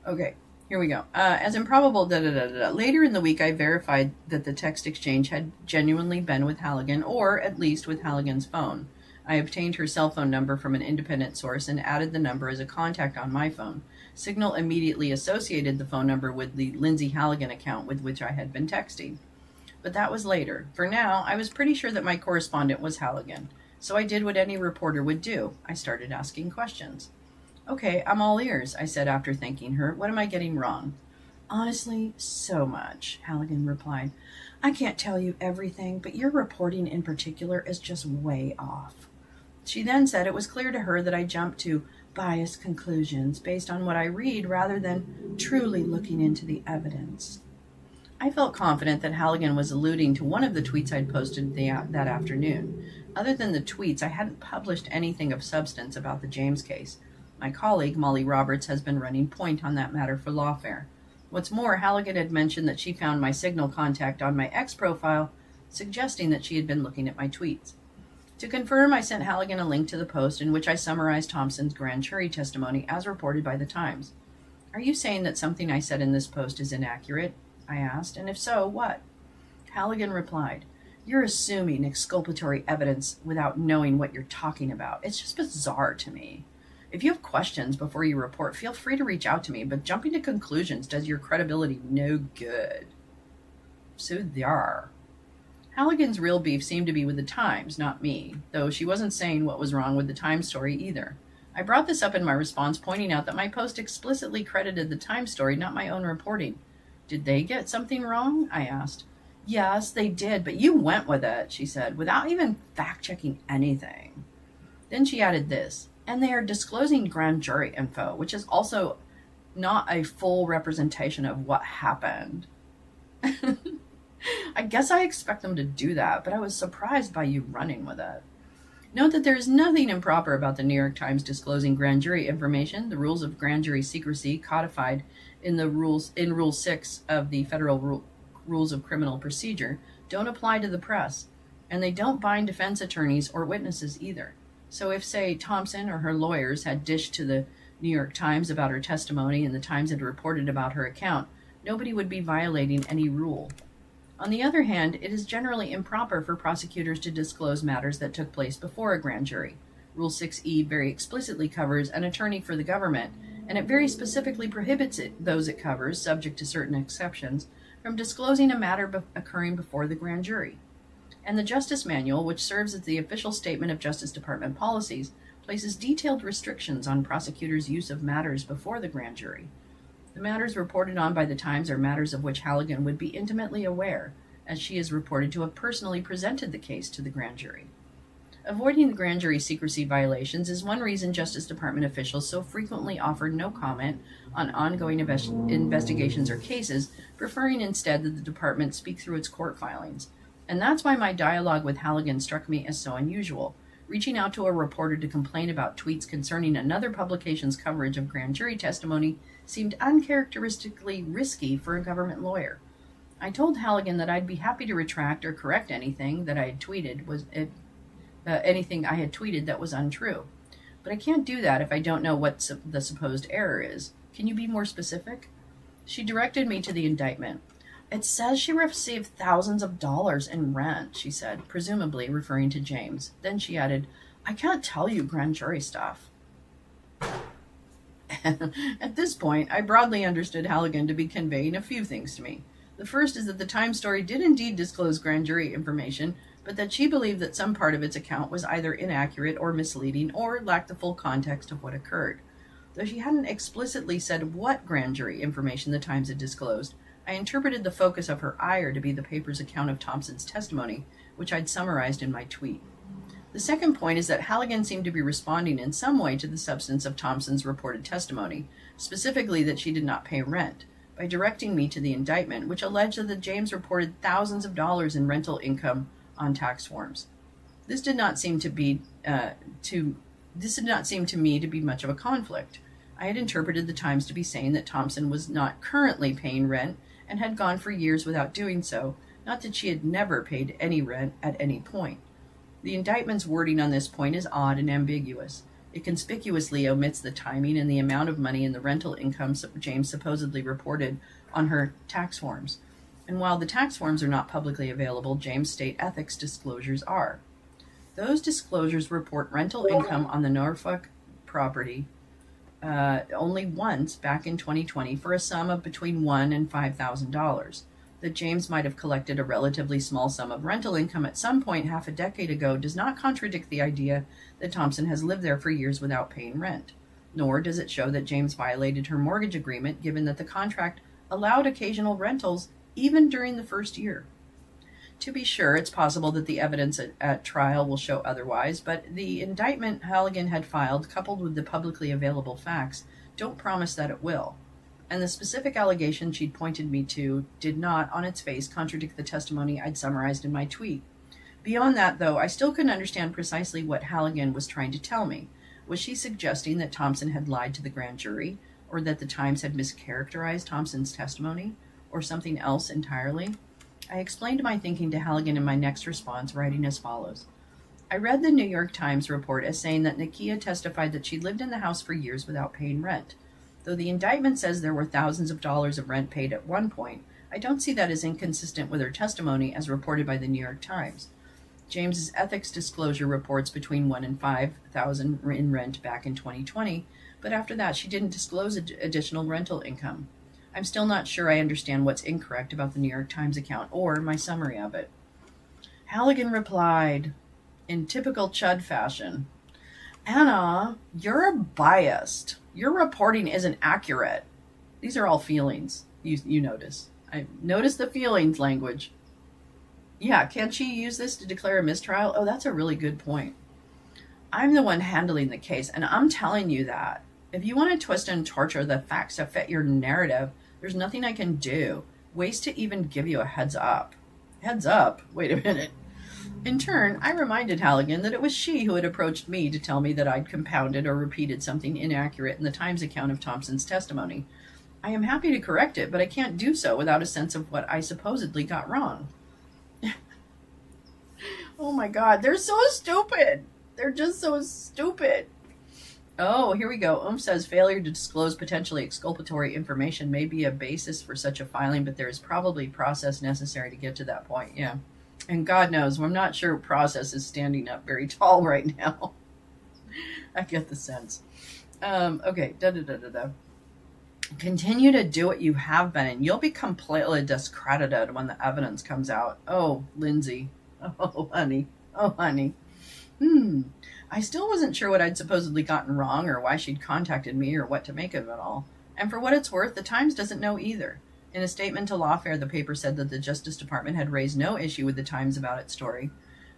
Okay. Here we go. As improbable, Later in the week, I verified that the text exchange had genuinely been with Halligan, or at least with Halligan's phone. I obtained her cell phone number from an independent source and added the number as a contact on my phone. Signal immediately associated the phone number with the Lindsay Halligan account with which I had been texting. But that was later. For now, I was pretty sure that my correspondent was Halligan. So I did what any reporter would do. I started asking questions. "Okay, I'm all ears," I said after thanking her. "What am I getting wrong?" "Honestly, so much," Halligan replied. "I can't tell you everything, but your reporting in particular is just way off." She then said it was clear to her that I jumped to biased conclusions based on what I read rather than truly looking into the evidence. I felt confident that Halligan was alluding to one of the tweets I'd posted that afternoon. Other than the tweets, I hadn't published anything of substance about the James case. My colleague, Molly Roberts, has been running point on that matter for Lawfare. What's more, Halligan had mentioned that she found my Signal contact on my X profile, suggesting that she had been looking at my tweets. To confirm, I sent Halligan a link to the post in which I summarized Thompson's grand jury testimony as reported by the Times. "Are you saying that something I said in this post is inaccurate?" I asked, and if so, what? Halligan replied, "You're assuming exculpatory evidence without knowing what you're talking about. It's just bizarre to me. If you have questions before you report, feel free to reach out to me, but jumping to conclusions does your credibility no good." So there. Halligan's real beef seemed to be with the Times, not me, though she wasn't saying what was wrong with the Times story either. I brought this up in my response, pointing out that my post explicitly credited the Times story, not my own reporting. "Did they get something wrong?" I asked. "Yes, they did, but you went with it," she said, without even fact-checking anything. Then she added this, "And they are disclosing grand jury info, which is also not a full representation of what happened." I guess I expect them to do that, but I was surprised by you running with it. Note that there is nothing improper about the New York Times disclosing grand jury information. The rules of grand jury secrecy codified in Rule 6 of the Federal Rules of Criminal Procedure don't apply to the press, and they don't bind defense attorneys or witnesses either. So if, say, Thompson or her lawyers had dished to the New York Times about her testimony and the Times had reported about her account, nobody would be violating any rule. On the other hand, it is generally improper for prosecutors to disclose matters that took place before a grand jury. Rule 6E very explicitly covers an attorney for the government, and it very specifically prohibits those it covers, subject to certain exceptions, from disclosing a matter occurring before the grand jury. And the Justice Manual, which serves as the official statement of Justice Department policies, places detailed restrictions on prosecutors' use of matters before the grand jury. The matters reported on by the Times are matters of which Halligan would be intimately aware, as she is reported to have personally presented the case to the grand jury. Avoiding the grand jury secrecy violations is one reason Justice Department officials so frequently offer no comment on ongoing investigations or cases, preferring instead that the department speak through its court filings. And that's why my dialogue with Halligan struck me as so unusual. Reaching out to a reporter to complain about tweets concerning another publication's coverage of grand jury testimony seemed uncharacteristically risky for a government lawyer. I told Halligan that I'd be happy to retract or correct anything that I had tweeted anything I had tweeted that was untrue. But I can't do that if I don't know what the supposed error is. Can you be more specific? She directed me to the indictment. "It says she received thousands of dollars in rent," she said, presumably referring to James. Then she added, "I can't tell you grand jury stuff." At this point, I broadly understood Halligan to be conveying a few things to me. The first is that the Times story did indeed disclose grand jury information, but that she believed that some part of its account was either inaccurate or misleading or lacked the full context of what occurred. Though she hadn't explicitly said what grand jury information the Times had disclosed, I interpreted the focus of her ire to be the paper's account of Thompson's testimony, which I'd summarized in my tweet. The second point is that Halligan seemed to be responding in some way to the substance of Thompson's reported testimony, specifically that she did not pay rent, by directing me to the indictment, which alleged that James reported thousands of dollars in rental income on tax forms. This did not seem to me to be much of a conflict. I had interpreted the Times to be saying that Thompson was not currently paying rent and had gone for years without doing so, not that she had never paid any rent at any point. The indictment's wording on this point is odd and ambiguous. It conspicuously omits the timing and the amount of money in the rental income James supposedly reported on her tax forms. And while the tax forms are not publicly available, James' state ethics disclosures are. Those disclosures report rental income on the Norfolk property only once back in 2020 for a sum of between $1,000 and $5,000. That James might have collected a relatively small sum of rental income at some point half a decade ago does not contradict the idea that Thompson has lived there for years without paying rent. Nor does it show that James violated her mortgage agreement, given that the contract allowed occasional rentals even during the first year. To be sure, it's possible that the evidence at trial will show otherwise, but the indictment Halligan had filed, coupled with the publicly available facts, don't promise that it will. And the specific allegation she'd pointed me to did not, on its face, contradict the testimony I'd summarized in my tweet. Beyond that, though, I still couldn't understand precisely what Halligan was trying to tell me. Was she suggesting that Thompson had lied to the grand jury, or that the Times had mischaracterized Thompson's testimony, or something else entirely? I explained my thinking to Halligan in my next response, writing as follows. I read the New York Times report as saying that Nakia testified that she lived in the house for years without paying rent. Though the indictment says there were thousands of dollars of rent paid at one point, I don't see that as inconsistent with her testimony as reported by the New York Times. James's ethics disclosure reports between 1 and 5,000 in rent back in 2020, but after that she didn't disclose additional rental income. I'm still not sure I understand what's incorrect about the New York Times account or my summary of it. Halligan replied, in typical Chud fashion, Anna, you're biased. Your reporting isn't accurate. These are all feelings, you notice. I noticed the feelings language. Yeah, can't she use this to declare a mistrial? Oh, that's a really good point. I'm the one handling the case, and I'm telling you that. If you want to twist and torture the facts to fit your narrative, there's nothing I can do. Waste to even give you a heads up. Heads up? Wait a minute. In turn, I reminded Halligan that it was she who had approached me to tell me that I'd compounded or repeated something inaccurate in the Times account of Thompson's testimony. I am happy to correct it, but I can't do so without a sense of what I supposedly got wrong. Oh my God, they're so stupid. They're just so stupid. Oh, here we go. Says failure to disclose potentially exculpatory information may be a basis for such a filing, but there is probably process necessary to get to that point. Yeah. And God knows, I'm not sure process is standing up very tall right now. I get the sense. Okay. Continue to do what you have been, and you'll be completely discredited when the evidence comes out. Oh, Lindsay. Oh, honey. Oh, honey. I still wasn't sure what I'd supposedly gotten wrong or why she'd contacted me or what to make of it all. And for what it's worth, the Times doesn't know either. In a statement to Lawfare, the paper said that the Justice Department had raised no issue with the Times about its story.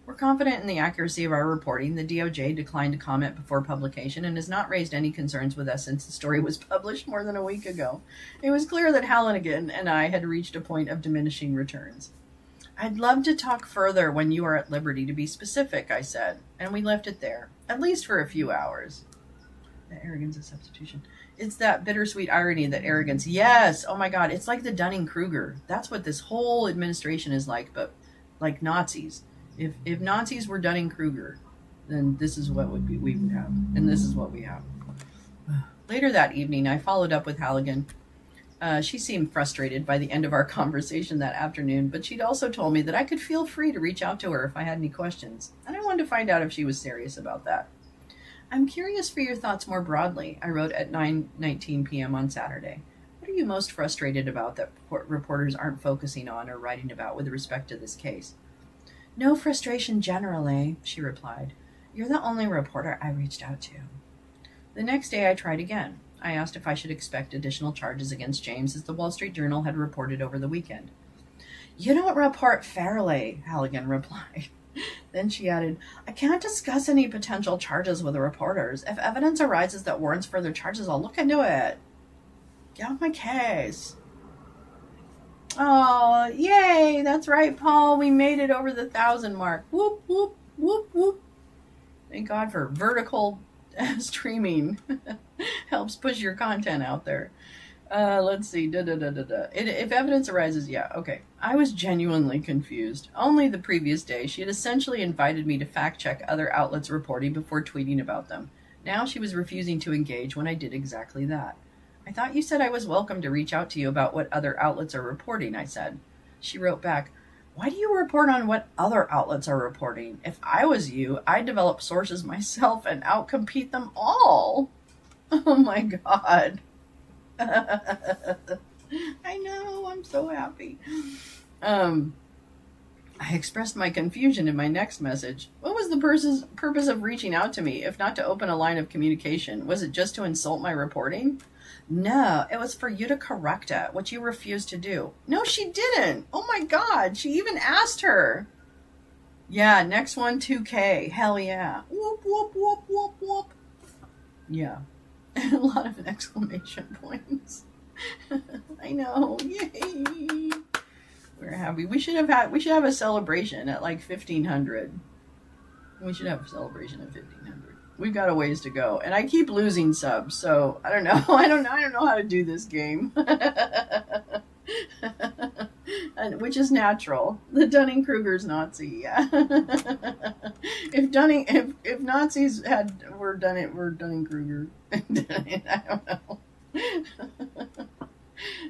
We're confident in the accuracy of our reporting. The DOJ declined to comment before publication and has not raised any concerns with us since the story was published more than a week ago. It was clear that Halligan and I had reached a point of diminishing returns. I'd love to talk further when you are at liberty to be specific, I said, and we left it there, at least for a few hours. The arrogance of substitution. It's that bittersweet irony that arrogance, yes, oh my God, it's like the Dunning-Kruger. That's what this whole administration is like, but like Nazis. If Nazis were Dunning-Kruger, then this is what we would have, and this is what we have. Later that evening, I followed up with Halligan. She seemed frustrated by the end of our conversation that afternoon, but she'd also told me that I could feel free to reach out to her if I had any questions, and I wanted to find out if she was serious about that. I'm curious for your thoughts more broadly, I wrote at 9:19 p.m. on Saturday. What are you most frustrated about that reporters aren't focusing on or writing about with respect to this case? No frustration generally, she replied. You're the only reporter I reached out to. The next day I tried again. I asked if I should expect additional charges against James, as the Wall Street Journal had reported over the weekend. You don't report fairly, Halligan replied. Then she added, I can't discuss any potential charges with the reporters. If evidence arises that warrants further charges, I'll look into it. Get off my case. Oh, yay, that's right, Paul. We made it over the 1,000 mark. Whoop, whoop, whoop, whoop. Thank God for vertical streaming. Helps push your content out there. Let's see. If evidence arises, yeah, okay. I was genuinely confused. Only the previous day, she had essentially invited me to fact-check other outlets' reporting before tweeting about them. Now she was refusing to engage when I did exactly that. I thought you said I was welcome to reach out to you about what other outlets are reporting, I said. She wrote back, why do you report on what other outlets are reporting? If I was you, I'd develop sources myself and outcompete them all. Oh my God. I know, I'm so happy. I expressed my confusion in my next message. What was the purpose of reaching out to me, if not to open a line of communication? Was it just to insult my reporting? No, it was for you to correct it, which you refused to do. No, she didn't. Oh my God, she even asked her. Yeah, next one, 2K. Hell yeah. Whoop, whoop, whoop, whoop, whoop. Yeah. A lot of exclamation points. I know. Yay. We're happy. We should have a celebration at like 1,500. We should have a celebration at 1,500. We've got a ways to go. And I keep losing subs, so I don't know. I don't know how to do this game. Which is natural. The Dunning-Kruger's Nazi, yeah. If Nazis were Dunning-Kruger. I don't know.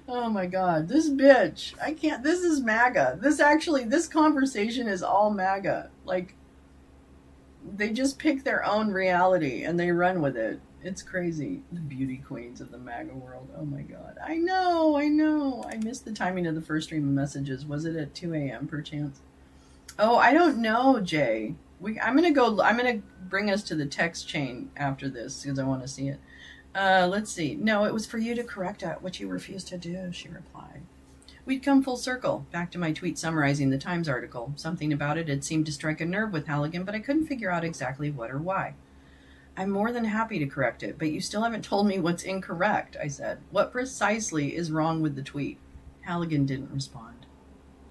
Oh Oh my God, this bitch. I can't, this is MAGA. This conversation is all MAGA. Like, they just pick their own reality and they run with it. It's crazy. The beauty queens of the MAGA world. Oh my God. I know. I missed the timing of the first stream of messages. Was it at 2 a.m. perchance? Oh, I don't know, Jay. I'm going to bring us to the text chain after this because I want to see it. Let's see. No, it was for you to correct what you refused to do, she replied. We'd come full circle, back to my tweet summarizing the Times article. Something about it had seemed to strike a nerve with Halligan, but I couldn't figure out exactly what or why. I'm more than happy to correct it, but you still haven't told me what's incorrect, I said. What precisely is wrong with the tweet? Halligan didn't respond.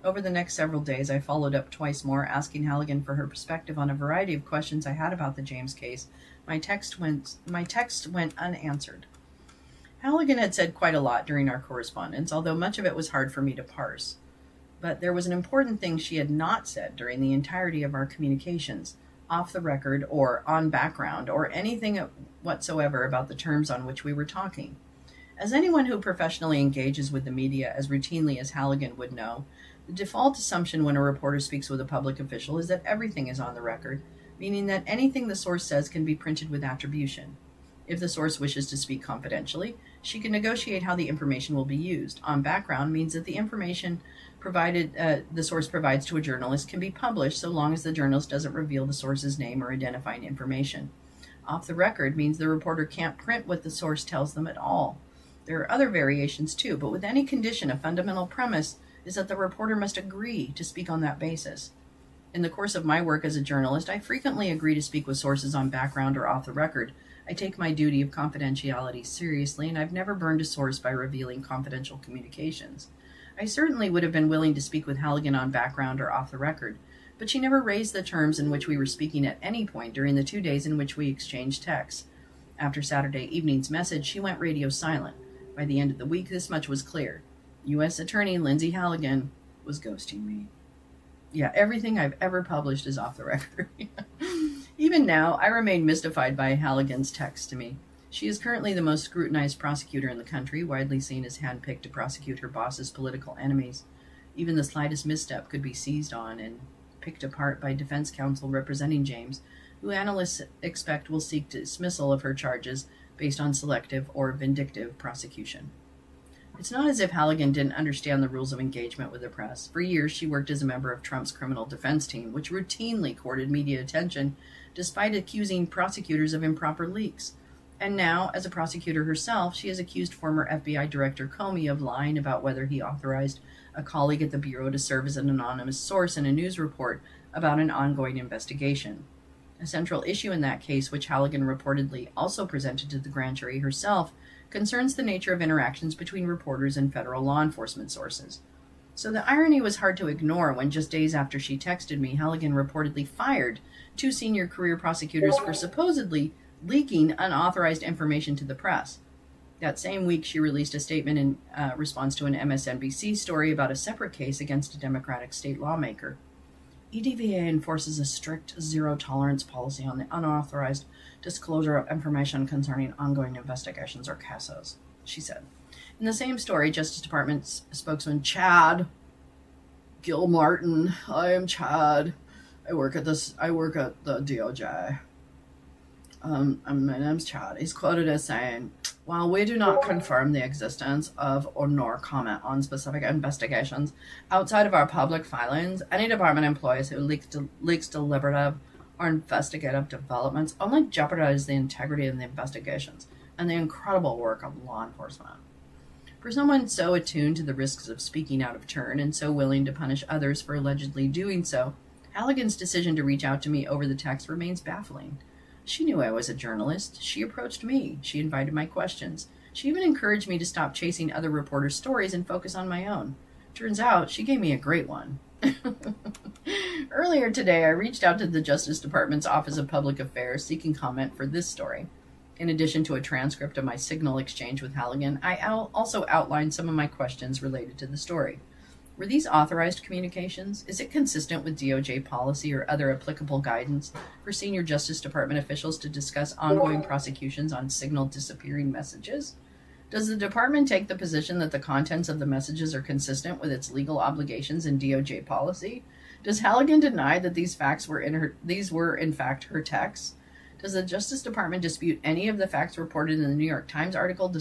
Over the next several days, I followed up twice more, asking Halligan for her perspective on a variety of questions I had about the James case. My text went unanswered. Halligan had said quite a lot during our correspondence, although much of it was hard for me to parse. But there was an important thing she had not said during the entirety of our communications, off the record or on background or anything whatsoever about the terms on which we were talking. As anyone who professionally engages with the media as routinely as Halligan would know, the default assumption when a reporter speaks with a public official is that everything is on the record, meaning that anything the source says can be printed with attribution. If the source wishes to speak confidentially, she can negotiate how the information will be used. On background means that the information the source provides to a journalist can be published so long as the journalist doesn't reveal the source's name or identifying information. Off the record means the reporter can't print what the source tells them at all. There are other variations too, but with any condition, a fundamental premise is that the reporter must agree to speak on that basis. In the course of my work as a journalist, I frequently agree to speak with sources on background or off the record. I take my duty of confidentiality seriously, and I've never burned a source by revealing confidential communications. I certainly would have been willing to speak with Halligan on background or off the record, but she never raised the terms in which we were speaking at any point during the 2 days in which we exchanged texts. After Saturday evening's message, she went radio silent. By the end of the week, this much was clear. U.S. Attorney Lindsay Halligan was ghosting me. Yeah, everything I've ever published is off the record. Even now, I remain mystified by Halligan's text to me. She is currently the most scrutinized prosecutor in the country, widely seen as handpicked to prosecute her boss's political enemies. Even the slightest misstep could be seized on and picked apart by defense counsel representing James, who analysts expect will seek dismissal of her charges based on selective or vindictive prosecution. It's not as if Halligan didn't understand the rules of engagement with the press. For years, she worked as a member of Trump's criminal defense team, which routinely courted media attention despite accusing prosecutors of improper leaks. And now, as a prosecutor herself, she has accused former FBI Director Comey of lying about whether he authorized a colleague at the Bureau to serve as an anonymous source in a news report about an ongoing investigation. A central issue in that case, which Halligan reportedly also presented to the grand jury herself, concerns the nature of interactions between reporters and federal law enforcement sources. So the irony was hard to ignore when just days after she texted me, Halligan reportedly fired 2 senior career prosecutors for supposedly leaking unauthorized information to the press. That same week, she released a statement in response to an MSNBC story about a separate case against a Democratic state lawmaker. EDVA enforces a strict zero-tolerance policy on the unauthorized disclosure of information concerning ongoing investigations or cases, she said. In the same story, Justice Department spokesman Chad Gilmartin, I am Chad. I work at the DOJ. My name's Chad. He's quoted as saying, "While we do not confirm the existence of or nor comment on specific investigations outside of our public filings, any department employees who leaks deliberative or investigative developments only jeopardize the integrity of the investigations and the incredible work of law enforcement." For someone so attuned to the risks of speaking out of turn and so willing to punish others for allegedly doing so, Halligan's decision to reach out to me over the text remains baffling. She knew I was a journalist. She approached me. She invited my questions. She even encouraged me to stop chasing other reporters' stories and focus on my own. Turns out, she gave me a great one. Earlier today, I reached out to the Justice Department's Office of Public Affairs seeking comment for this story. In addition to a transcript of my Signal exchange with Halligan, I also outlined some of my questions related to the story. Were these authorized communications? Is it consistent with DOJ policy or other applicable guidance for senior Justice Department officials to discuss ongoing prosecutions on Signal disappearing messages? Does the department take the position that the contents of the messages are consistent with its legal obligations and DOJ policy? Does Halligan deny that these were in fact her texts? Does the Justice Department dispute any of the facts reported in the New York Times article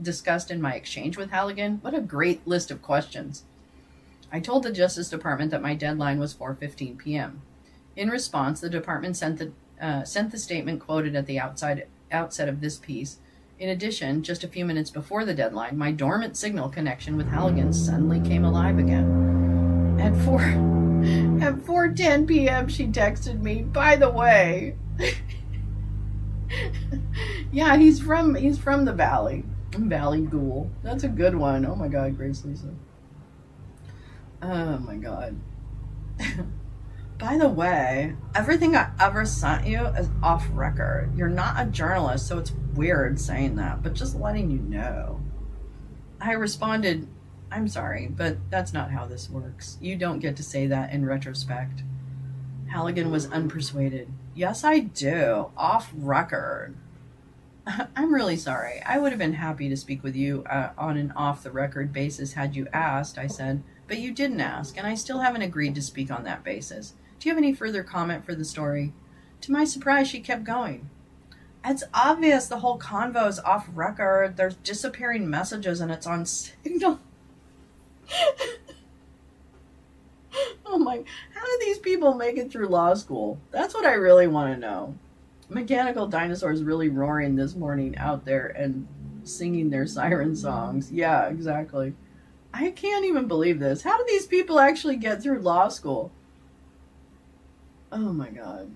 discussed in my exchange with Halligan? What a great list of questions. I told the Justice Department that my deadline was 4:15 p.m. In response, the department sent the statement quoted at the outset of this piece. In addition, just a few minutes before the deadline, my dormant signal connection with Halligan suddenly came alive again. At 4:10 p.m., she texted me, "By the way," yeah, he's from the Valley Ghoul. That's a good one. Oh my God, Grace Lisa. Oh my God. By the way, everything I ever sent you is off record. You're not a journalist, so it's weird saying that, but just letting you know. I responded, "I'm sorry, but that's not how this works. You don't get to say that in retrospect." Halligan was unpersuaded. "Yes, I do. Off record." "I'm really sorry. I would have been happy to speak with you on an off-the-record basis had you asked," I said. "But you didn't ask, and I still haven't agreed to speak on that basis. Do you have any further comment for the story?" To my surprise, she kept going. "It's obvious the whole convo is off record. There's disappearing messages and it's on Signal." Oh my, how do these people make it through law school? That's what I really want to know. Mechanical dinosaurs really roaring this morning out there and singing their siren songs. Yeah, exactly. I can't even believe this. How do these people actually get through law school? Oh my God.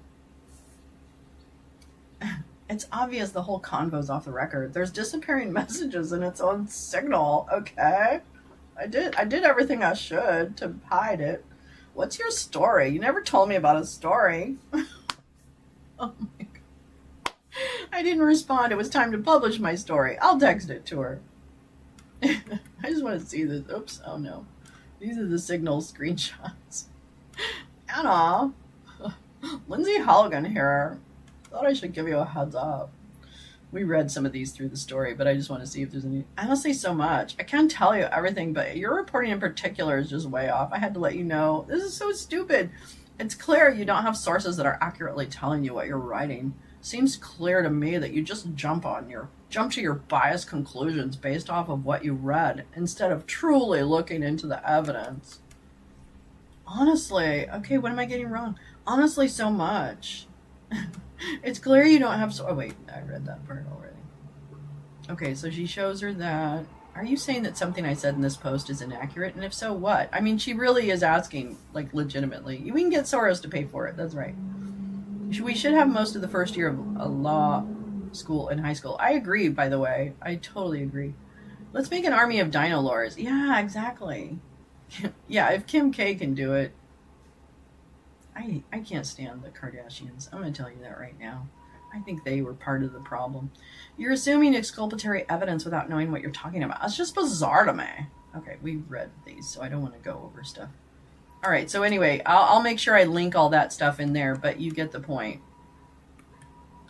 It's obvious the whole convo's off the record. There's disappearing messages and it's on Signal. Okay. I did everything I should to hide it. What's your story? You never told me about a story. Oh my God. I didn't respond. It was time to publish my story. I'll text it to her. I just want to see this. Oops. Oh no. These are the Signal screenshots. Anna. Lindsay Halligan here. Thought I should give you a heads up. We read some of these through the story, but I just want to see if there's any. Honestly, so much. I can't tell you everything, but your reporting in particular is just way off. I had to let you know. This is so stupid. It's clear you don't have sources that are accurately telling you what you're writing. Seems clear to me that you just jump to your biased conclusions based off of what you read instead of truly looking into the evidence. Honestly, okay, what am I getting wrong? Honestly, so much. It's clear you don't have. Oh wait, I read that part already. Okay, so she shows her that. Are you saying that something I said in this post is inaccurate? And if so, what? I mean, she really is asking, like, legitimately. We can get Soros to pay for it. That's right. We should have most of the first year of a law school in high school. I agree, by the way. I totally agree. Let's make an army of dino lords. Yeah, exactly. Yeah, if Kim K can do it. I can't stand the Kardashians. I'm going to tell you that right now. I think they were part of the problem. You're assuming exculpatory evidence without knowing what you're talking about. It's just bizarre to me. Okay, we read these, so I don't want to go over stuff. All right, so anyway, I'll make sure I link all that stuff in there, but you get the point.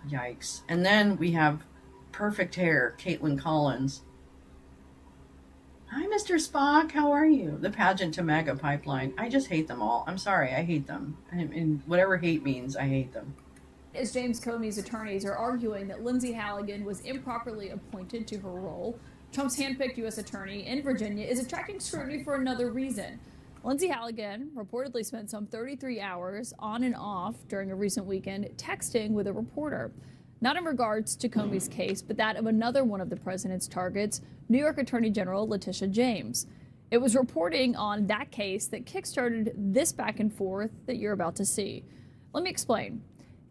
Yikes. And then we have perfect hair, Caitlin Collins. Hi, Mr. Spock. How are you? The pageant to MAGA pipeline. I just hate them all. I'm sorry. I hate them. And whatever hate means, I hate them. As James Comey's attorneys are arguing that Lindsay Halligan was improperly appointed to her role, Trump's handpicked U.S. attorney in Virginia is attracting scrutiny for another reason. Lindsay Halligan reportedly spent some 33 hours on and off during a recent weekend texting with a reporter. Not in regards to Comey's case, but that of another one of the president's targets, New York Attorney General Letitia James. It was reporting on that case that kickstarted this back and forth that you're about to see. Let me explain.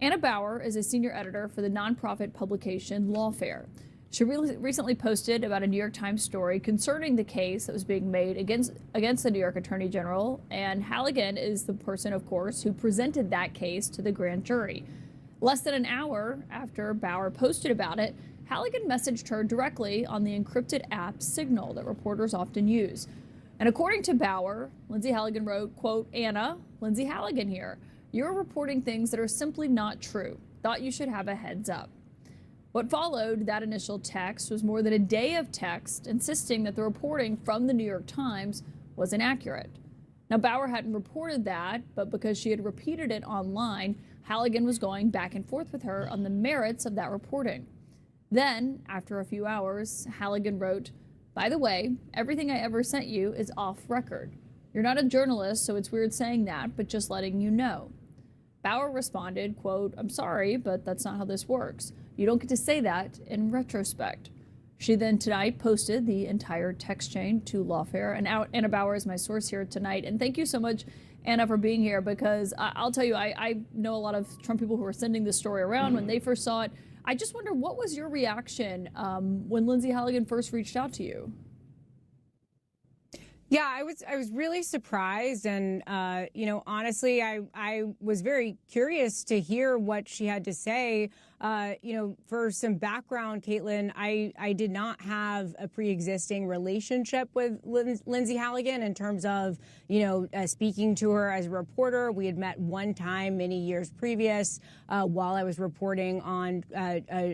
Anna Bauer is a senior editor for the nonprofit publication Lawfare. She recently posted about a New York Times story concerning the case that was being made against the New York Attorney General, and Halligan is the person, of course, who presented that case to the grand jury. Less than an hour after Bauer posted about it, Halligan messaged her directly on the encrypted app Signal that reporters often use. And according to Bauer, Lindsay Halligan wrote, quote, "Anna, Lindsay Halligan here. You're reporting things that are simply not true. Thought you should have a heads up." What followed that initial text was more than a day of text insisting that the reporting from the New York Times was inaccurate. Now, Bauer hadn't reported that, but because she had repeated it online, Halligan was going back and forth with her on the merits of that reporting. Then, after a few hours, Halligan wrote, "By the way, everything I ever sent you is off record. You're not a journalist, so it's weird saying that, but just letting you know." Bauer responded, quote, "I'm sorry, but that's not how this works. You don't get to say that in retrospect." She then tonight posted the entire text chain to Lawfare, and Anna Bauer is my source here tonight. And thank you so much, Anna, for being here, because I'll tell you, I know a lot of Trump people who are sending this story around when they first saw it. I just wonder, what was your reaction when Lindsay Halligan first reached out to you? Yeah, I was really surprised, and honestly, I was very curious to hear what she had to say. For some background, Caitlin, I did not have a pre-existing relationship with Lindsay Halligan in terms of speaking to her as a reporter. We had met one time many years previous while I was reporting on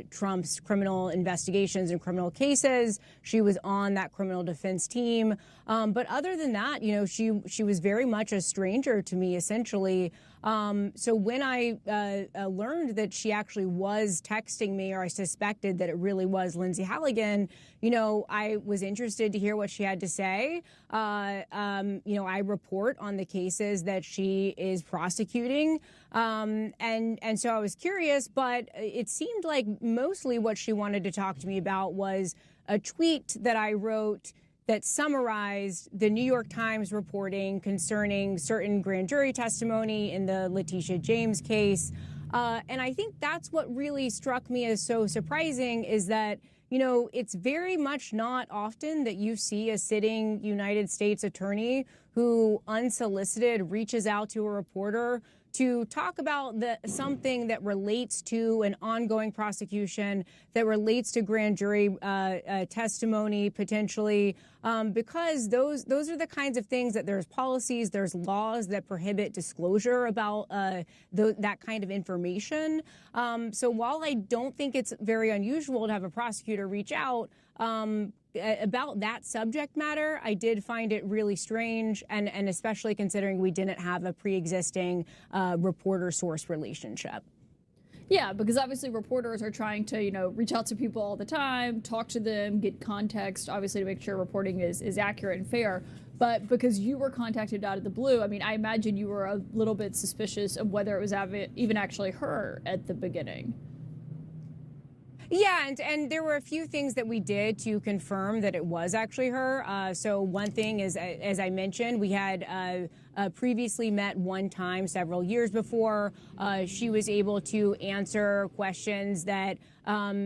Trump's criminal investigations and criminal cases. She was on that criminal defense team, but other than that, she was very much a stranger to me, essentially. So when I learned that she actually was texting me, or I suspected that it really was Lindsay Halligan, I was interested to hear what she had to say. I report on the cases that she is prosecuting, and so I was curious, but it seemed like mostly what she wanted to talk to me about was a tweet that I wrote that summarized the New York Times reporting concerning certain grand jury testimony in the Letitia James case. And I think that's what really struck me as so surprising, is that, it's very much not often that you see a sitting United States attorney who unsolicited reaches out to a reporter to talk about something that relates to an ongoing prosecution, that relates to grand jury testimony potentially, because those are the kinds of things that there's policies, there's laws that prohibit disclosure about that kind of information. So while I don't think it's very unusual to have a prosecutor reach out about that subject matter, I did find it really strange, and especially considering we didn't have a pre-existing reporter-source relationship. Yeah, because obviously reporters are trying to, reach out to people all the time, talk to them, get context, obviously to make sure reporting is accurate and fair. But because you were contacted out of the blue, I mean, I imagine you were a little bit suspicious of whether it was even actually her at the beginning. Yeah, and there were a few things that we did to confirm that it was actually her. So one thing is, as I mentioned, we had previously met one time several years before. She was able to answer questions that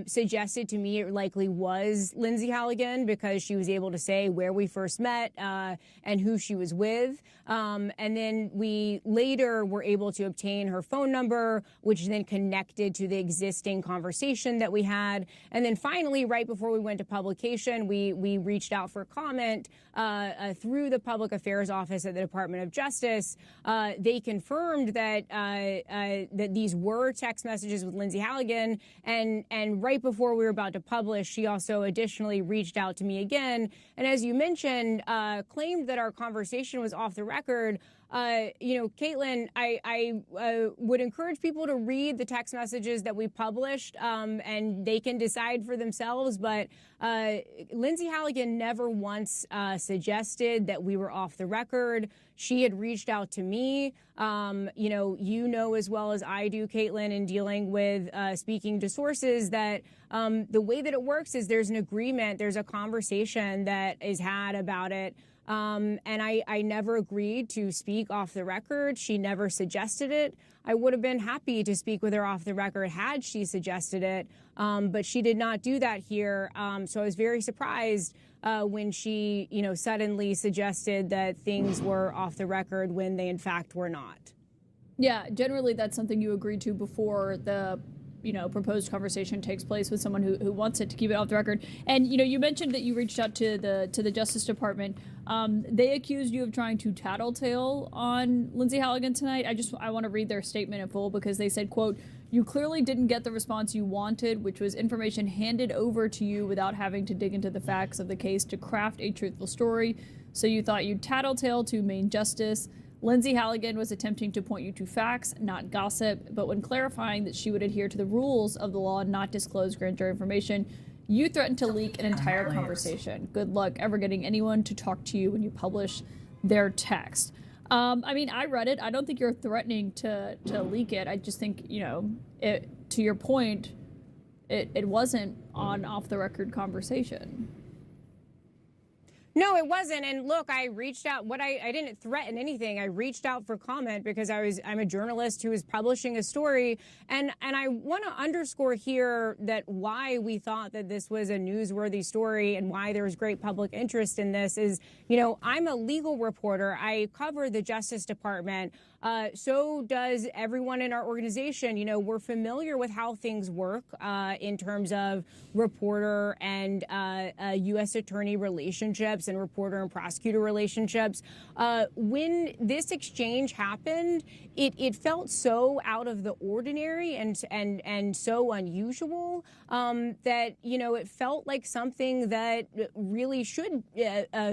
suggested to me it likely was Lindsay Halligan, because she was able to say where we first met and who she was with. And then we later were able to obtain her phone number, which then connected to the existing conversation that we had. And then finally, right before we went to publication, we reached out for comment through the Public Affairs Office at the Department of Justice. They confirmed that that these were text messages with Lindsay Halligan, and right before we were about to publish, she also additionally reached out to me again, and as you mentioned, claimed that our conversation was off the record. Caitlin, I would encourage people to read the text messages that we published, and they can decide for themselves. But Lindsay Halligan never once suggested that we were off the record. She had reached out to me. As well as I do, Caitlin, in dealing with speaking to sources, that the way that it works is there's an agreement, there's a conversation that is had about it. And I never agreed to speak off the record. She never suggested it. I would have been happy to speak with her off the record had she suggested it, but she did not do that here. So I was very surprised when she, suddenly suggested that things were off the record when they in fact were not. Yeah, generally that's something you agreed to before the proposed conversation takes place with someone who wants it to keep it off the record. And, you mentioned that you reached out to the Justice Department. They accused you of trying to tattletale on Lindsay Halligan tonight. I want to read their statement in full, because they said, quote, You clearly didn't get the response you wanted, which was information handed over to you without having to dig into the facts of the case to craft a truthful story. So you thought you'd tattletale to main justice. Lindsay Halligan was attempting to point you to facts, not gossip, but when clarifying that she would adhere to the rules of the law and not disclose grand jury information, you threatened to leak an entire conversation. Good luck ever getting anyone to talk to you when you publish their text. I mean, I read it. I don't think you're threatening to leak it. I just think, you know, to your point, it wasn't an off-the-record conversation. No, it wasn't. And look, I reached out. I didn't threaten anything. I reached out for comment because I'm a journalist who is publishing a story. And I want to underscore here that why we thought that this was a newsworthy story and why there was great public interest in this is, you know, I'm a legal reporter. I cover the Justice Department. So does everyone in our organization. You know, we're familiar with how things work in terms of reporter and U.S. attorney relationships and reporter and prosecutor relationships. When this exchange happened, it felt so out of the ordinary and so unusual that, you know, it felt like something that really should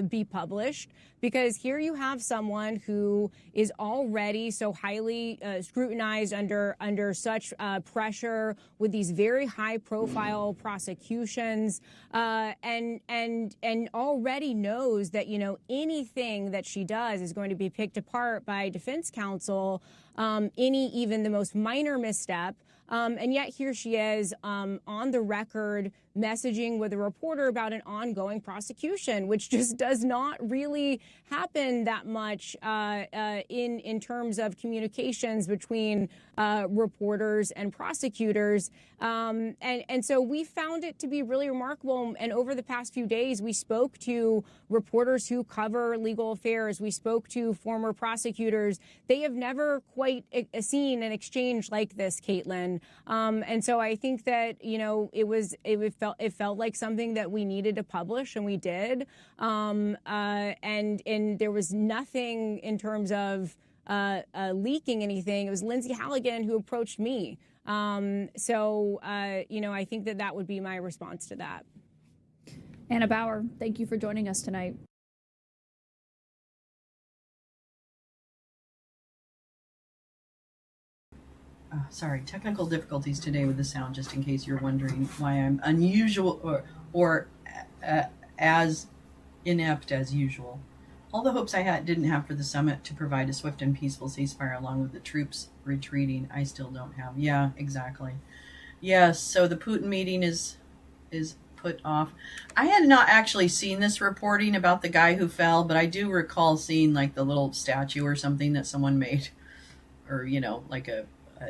be published, because here you have someone who is already so highly scrutinized under such pressure with these very high profile prosecutions and already knows that, you know, anything that she does is going to be picked apart by defense counsel, even the most minor misstep. And yet here she is on the record messaging with a reporter about an ongoing prosecution, which just does not really happen that much in terms of communications between reporters and prosecutors. And so we found it to be really remarkable. And over the past few days, we spoke to reporters who cover legal affairs. We spoke to former prosecutors. They have never quite seen an exchange like this, Caitlin. And so I think that, you know, it felt like something that we needed to publish, and we did. And there was nothing in terms of leaking anything. It was Lindsay Halligan who approached me. So you know, I think that would be my response to that. Anna Bauer, thank you for joining us tonight. Sorry, technical difficulties today with the sound, just in case you're wondering why I'm unusual or as inept as usual. All the hopes I didn't have for the summit to provide a swift and peaceful ceasefire along with the troops retreating, I still don't have. Yeah, exactly. Yes, so the Putin meeting is put off. I had not actually seen this reporting about the guy who fell, but I do recall seeing like the little statue or something that someone made, or, you know, like an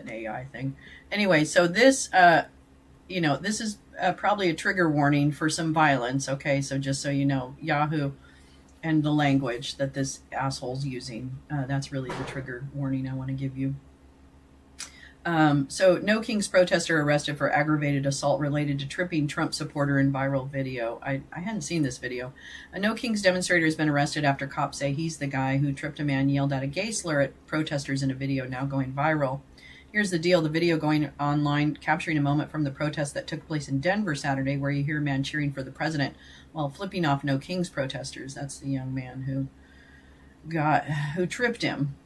AI thing. Anyway, so this, you know, this is probably a trigger warning for some violence. Okay, so just so you know, Yahoo and the language that this asshole's using, that's really the trigger warning I want to give you. So No Kings protester arrested for aggravated assault related to tripping Trump supporter in viral video. I hadn't seen this video. A No Kings demonstrator has been arrested after cops say he's the guy who tripped a man, yelled out a gay slur at protesters in a video now going viral. Here's the deal. The video going online capturing a moment from the protest that took place in Denver Saturday, where you hear a man cheering for the president while flipping off No Kings protesters. That's the young man who tripped him.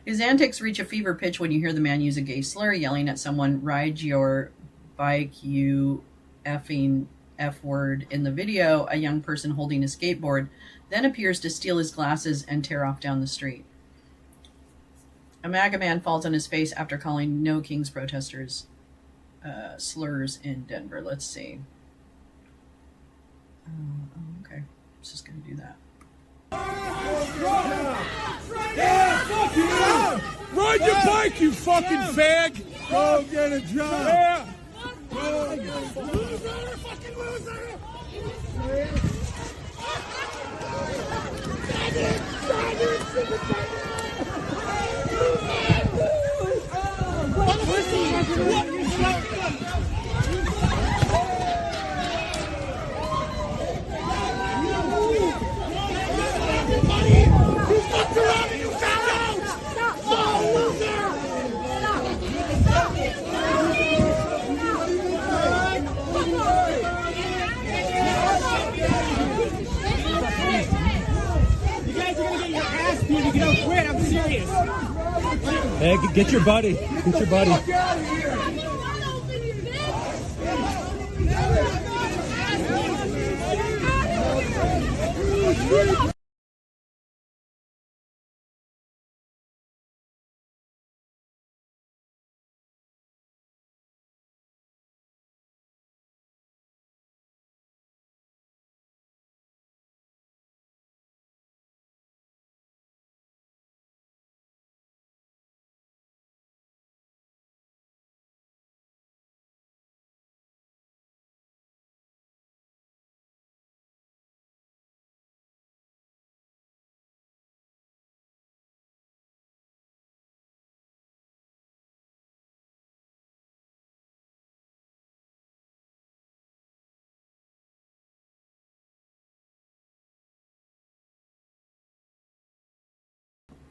His antics reach a fever pitch when you hear the man use a gay slur, yelling at someone, "Ride your bike, you effing F word." In the video, a young person holding a skateboard then appears to steal his glasses and tear off down the street. A MAGA man falls on his face after calling No Kings protesters slurs in Denver. Let's see. Okay, let's just going to do that. Yeah, fuck you! Ride your bike, you fucking fag! Go get a job! Yeah! Go get a job! Loser! Fucking loser! You fucked around and you found out! Stop! Oh, loser! Stop! Hey, get your buddy. Get your buddy.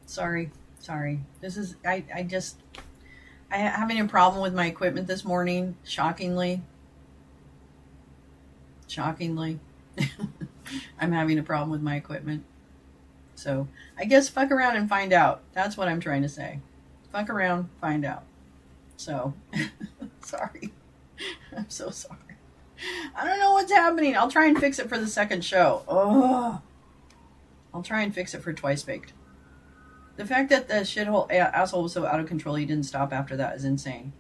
Sorry. This is, I having a problem with my equipment this morning. Shockingly. I'm having a problem with my equipment. So I guess fuck around and find out. That's what I'm trying to say. Fuck around, find out. So, sorry. I'm so sorry. I don't know what's happening. I'll try and fix it for the second show. Oh, I'll try and fix it for Twice Baked. The fact that the shithole asshole was so out of control he didn't stop after that is insane.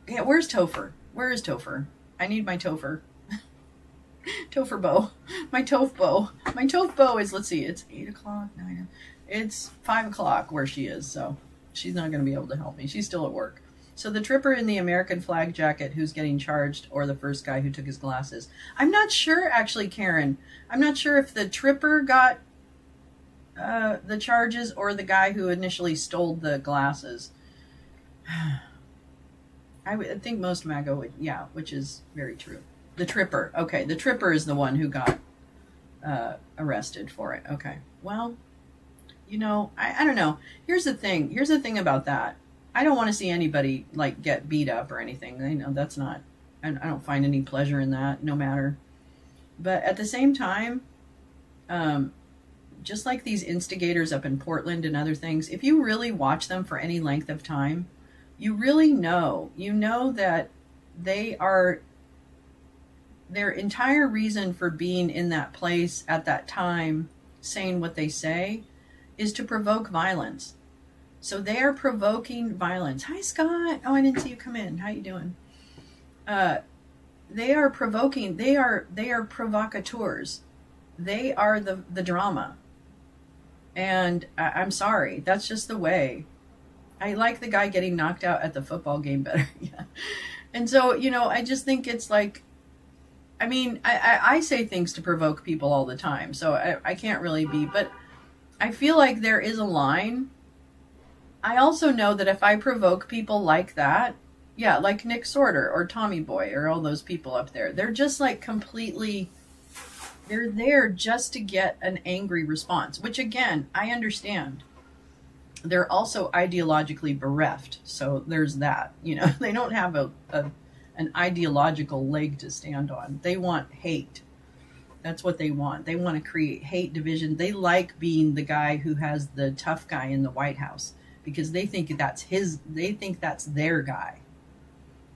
Yeah, where's Topher? Where is Topher? I need my Topher. Topher bow. My Toph bow. My Toph bow is, let's see, it's 8 o'clock, 9. It's 5 o'clock where she is, so she's not going to be able to help me. She's still at work. So the tripper in the American flag jacket who's getting charged, or the first guy who took his glasses. I'm not sure, actually, Karen. I'm not sure if the tripper got the charges or the guy who initially stole the glasses. I think most MAGA would, yeah, which is very true. The tripper. Okay, the tripper is the one who got arrested for it. Okay. Well, you know, I don't know. Here's the thing. Here's the thing about that. I don't want to see anybody, like, get beat up or anything. I know that's not, I don't find any pleasure in that, no matter. But at the same time, just like these instigators up in Portland and other things, if you really watch them for any length of time, you really know, that their entire reason for being in that place at that time, saying what they say, is to provoke violence. So they are provoking violence. Hi, Scott. Oh, I didn't see you come in. How you doing? They are provoking. They are provocateurs. They are the drama. And I'm sorry. That's just the way. I like the guy getting knocked out at the football game better. Yeah. And so, you know, I just think it's like, I mean, I say things to provoke people all the time. So I can't really be, but I feel like there is a line. I also know that if I provoke people like that, yeah, like Nick Sorter or Tommy Boy or all those people up there, they're just like completely, they're there just to get an angry response, which again, I understand. They're also ideologically bereft. So there's that, you know, they don't have an ideological leg to stand on. They want hate. That's what they want. They want to create hate, division. They like being the guy who has the tough guy in the White House because they think that's their guy,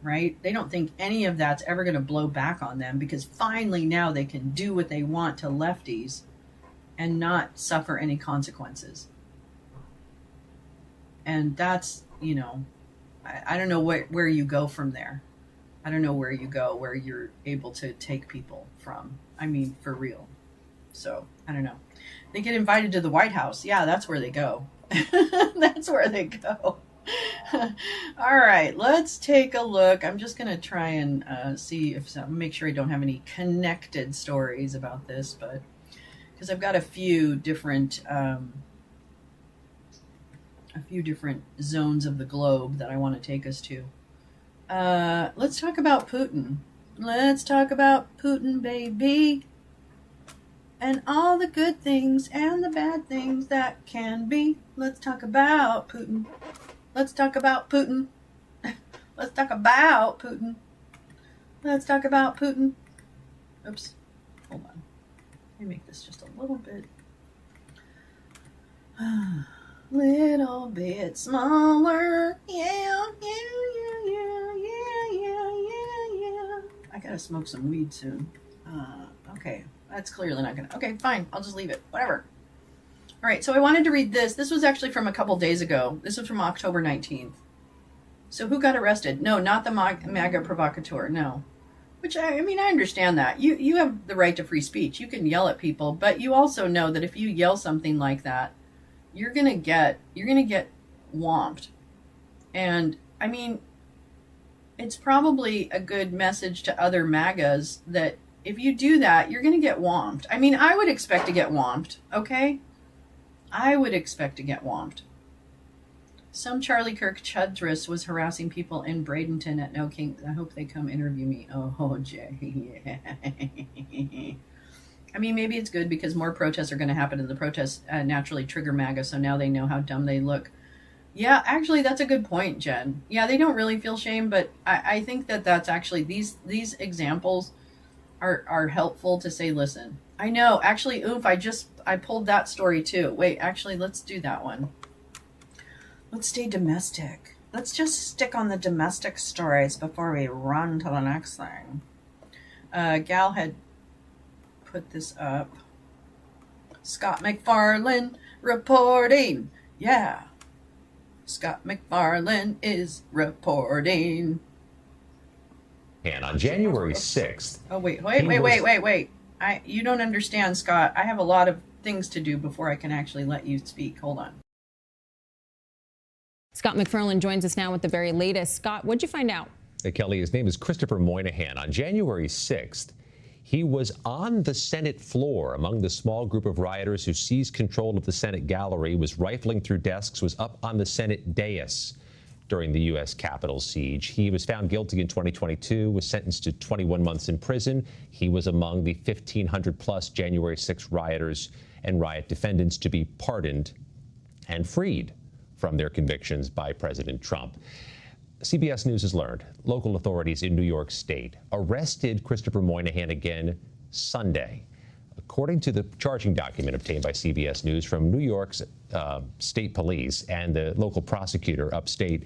right? They don't think any of that's ever going to blow back on them because finally now they can do what they want to lefties and not suffer any consequences. And that's, you know, I don't know where you go from there. I don't know where you go, where you're able to take people from. I mean, for real. So, I don't know. They get invited to the White House. Yeah, that's where they go. That's where they go. All right, let's take a look. I'm just going to try and see if make sure I don't have any connected stories about this, but because I've got a few different zones of the globe that I want to take us to. Let's talk about Putin. Let's talk about Putin, baby. And all the good things and the bad things that can be. Let's talk about Putin. Let's talk about Putin. Let's talk about Putin. Let's talk about Putin. Oops. Hold on. Let me make this just a little bit. Little bit smaller. Yeah, yeah, yeah, yeah, yeah, yeah, yeah. I gotta smoke some weed soon. Okay, that's clearly not gonna. Okay, fine. I'll just leave it. Whatever. All right, so I wanted to read this. This was actually from a couple days ago. This was from October 19th. So who got arrested? No, not the MAGA provocateur. No. Which, I mean, I understand that. You have the right to free speech. You can yell at people, but you also know that if you yell something like that, you're gonna get whomped. And I mean, it's probably a good message to other MAGAs that if you do that, you're gonna get whomped. I mean, I would expect to get whomped, okay? I would expect to get whomped. Some Charlie Kirk Chudress was harassing people in Bradenton at No King. I hope they come interview me. Oh, Jay. Yeah. I mean, maybe it's good because more protests are going to happen, and the protests naturally trigger MAGA, so now they know how dumb they look. Yeah, actually, that's a good point, Jen. Yeah, they don't really feel shame, but I think that's actually, these examples are helpful to say, listen, I know, actually, oof, I pulled that story too. Wait, actually, let's do that one. Let's stay domestic. Let's just stick on the domestic stories before we run to the next thing. Gal had put this up. Scott McFarlane reporting. Yeah. Scott McFarlane is reporting. And on January 6th. Oh, wait. You don't understand, Scott. I have a lot of things to do before I can actually let you speak. Hold on. Scott McFarlane joins us now with the very latest. Scott, what'd you find out? Hey, Kelly, his name is Christopher Moynihan. On January 6th, he was on the Senate floor among the small group of rioters who seized control of the Senate gallery, was rifling through desks, was up on the Senate dais during the U.S. Capitol siege. He was found guilty in 2022, was sentenced to 21 months in prison. He was among the 1,500-plus January 6 rioters and riot defendants to be pardoned and freed from their convictions by President Trump. CBS News has learned local authorities in New York State arrested Christopher Moynihan again Sunday. According to the charging document obtained by CBS News from New York's state police and the local prosecutor upstate,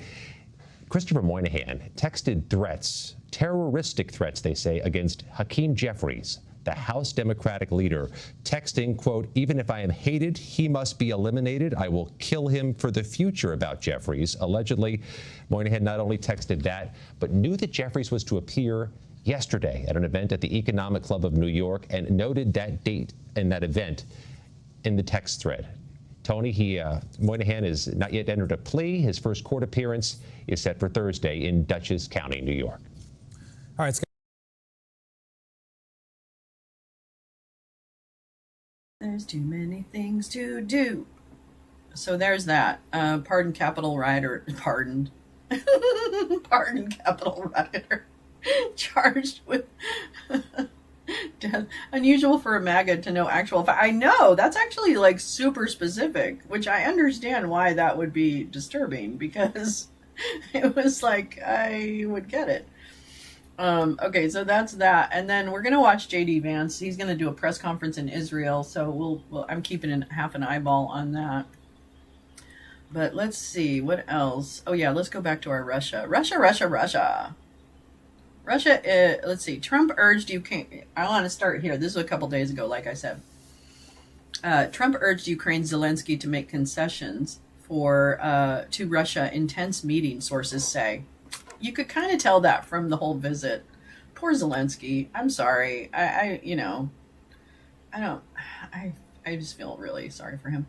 Christopher Moynihan texted threats, terroristic threats, they say, against Hakeem Jeffries, the House Democratic leader, texting, quote, "Even if I am hated, he must be eliminated. I will kill him for the future," about Jeffries. Allegedly, Moynihan not only texted that, but knew that Jeffries was to appear yesterday at an event at the Economic Club of New York and noted that date and that event in the text thread. Tony, Moynihan has not yet entered a plea. His first court appearance is set for Thursday in Dutchess County, New York. All right, Scott. There's too many things to do. So there's that. Pardon Capitol rioter. Pardoned. Pardon Capitol rioter. Charged with death. Unusual for a MAGA to know actual fact. I know, that's actually like super specific, which I understand why that would be disturbing, because it was like, I would get it. Okay, so that's that. And then we're going to watch JD Vance. He's going to do a press conference in Israel. So I'm keeping half an eyeball on that. But let's see what else. Oh yeah, let's go back to our Russia. Russia, let's see. Trump urged Ukraine. I want to start here. This was a couple days ago, like I said. Trump urged Ukraine's Zelensky to make concessions to Russia in tense meeting, sources say. You could kind of tell that from the whole visit. Poor Zelensky. I'm sorry. I just feel really sorry for him.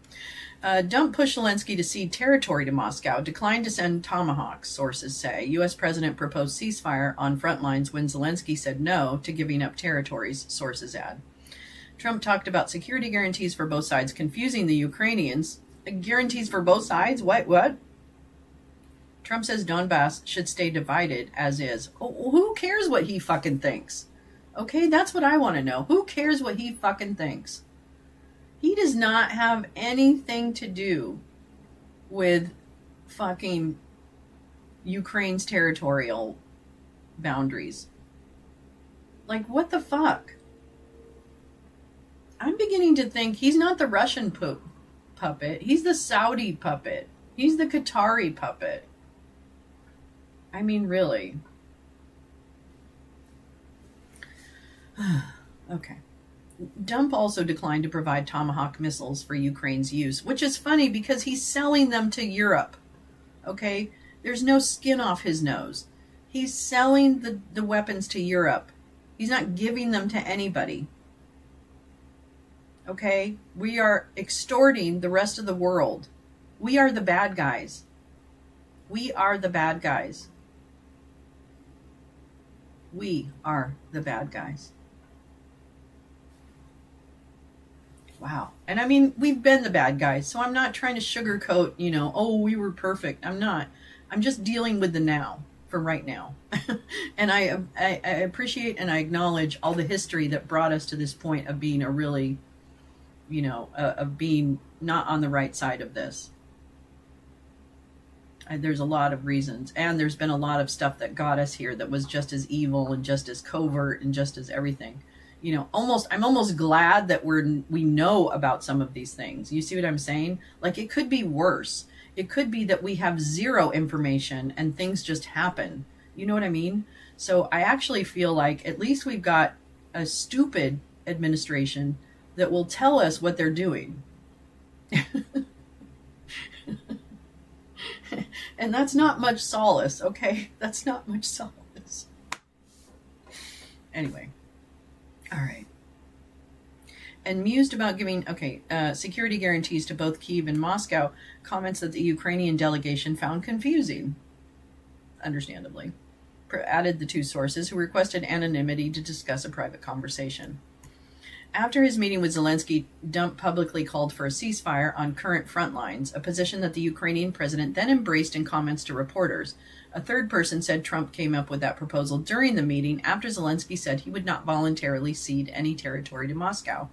Don't push Zelensky to cede territory to Moscow. Decline to send Tomahawks, sources say. U.S. President proposed ceasefire on front lines when Zelensky said no to giving up territories, sources add. Trump talked about security guarantees for both sides, confusing the Ukrainians. Guarantees for both sides? What? Trump says Donbass should stay divided as is. Oh, who cares what he fucking thinks? Okay, that's what I want to know. Who cares what he fucking thinks? He does not have anything to do with fucking Ukraine's territorial boundaries. Like, what the fuck? I'm beginning to think he's not the Russian Putin. puppet. He's the Saudi puppet. He's the Qatari puppet. I mean, really. Okay. Dump also declined to provide Tomahawk missiles for Ukraine's use, which is funny because he's selling them to Europe. Okay? There's no skin off his nose. He's selling the weapons to Europe. He's not giving them to anybody. Okay? We are extorting the rest of the world. We are the bad guys. We are the bad guys. We are the bad guys. Wow. And I mean, we've been the bad guys, so I'm not trying to sugarcoat, oh, we were perfect. I'm not. I'm just dealing with the now, for right now. And I appreciate and I acknowledge all the history that brought us to this point of being a really, of being not on the right side of this. There's a lot of reasons, and there's been a lot of stuff that got us here that was just as evil and just as covert and just as everything. I'm almost glad that we know about some of these things. You see what I'm saying? Like, it could be worse. It could be that we have zero information and things just happen. You know what I mean? So I actually feel like at least we've got a stupid administration that will tell us what they're doing. And that's not much solace, okay? That's not much solace. Anyway. All right. And mused about giving, security guarantees to both Kyiv and Moscow, comments that the Ukrainian delegation found confusing, understandably. Added the two sources who requested anonymity to discuss a private conversation. After his meeting with Zelensky, Dump publicly called for a ceasefire on current front lines, a position that the Ukrainian president then embraced in comments to reporters. A third person said Trump came up with that proposal during the meeting after Zelensky said he would not voluntarily cede any territory to Moscow.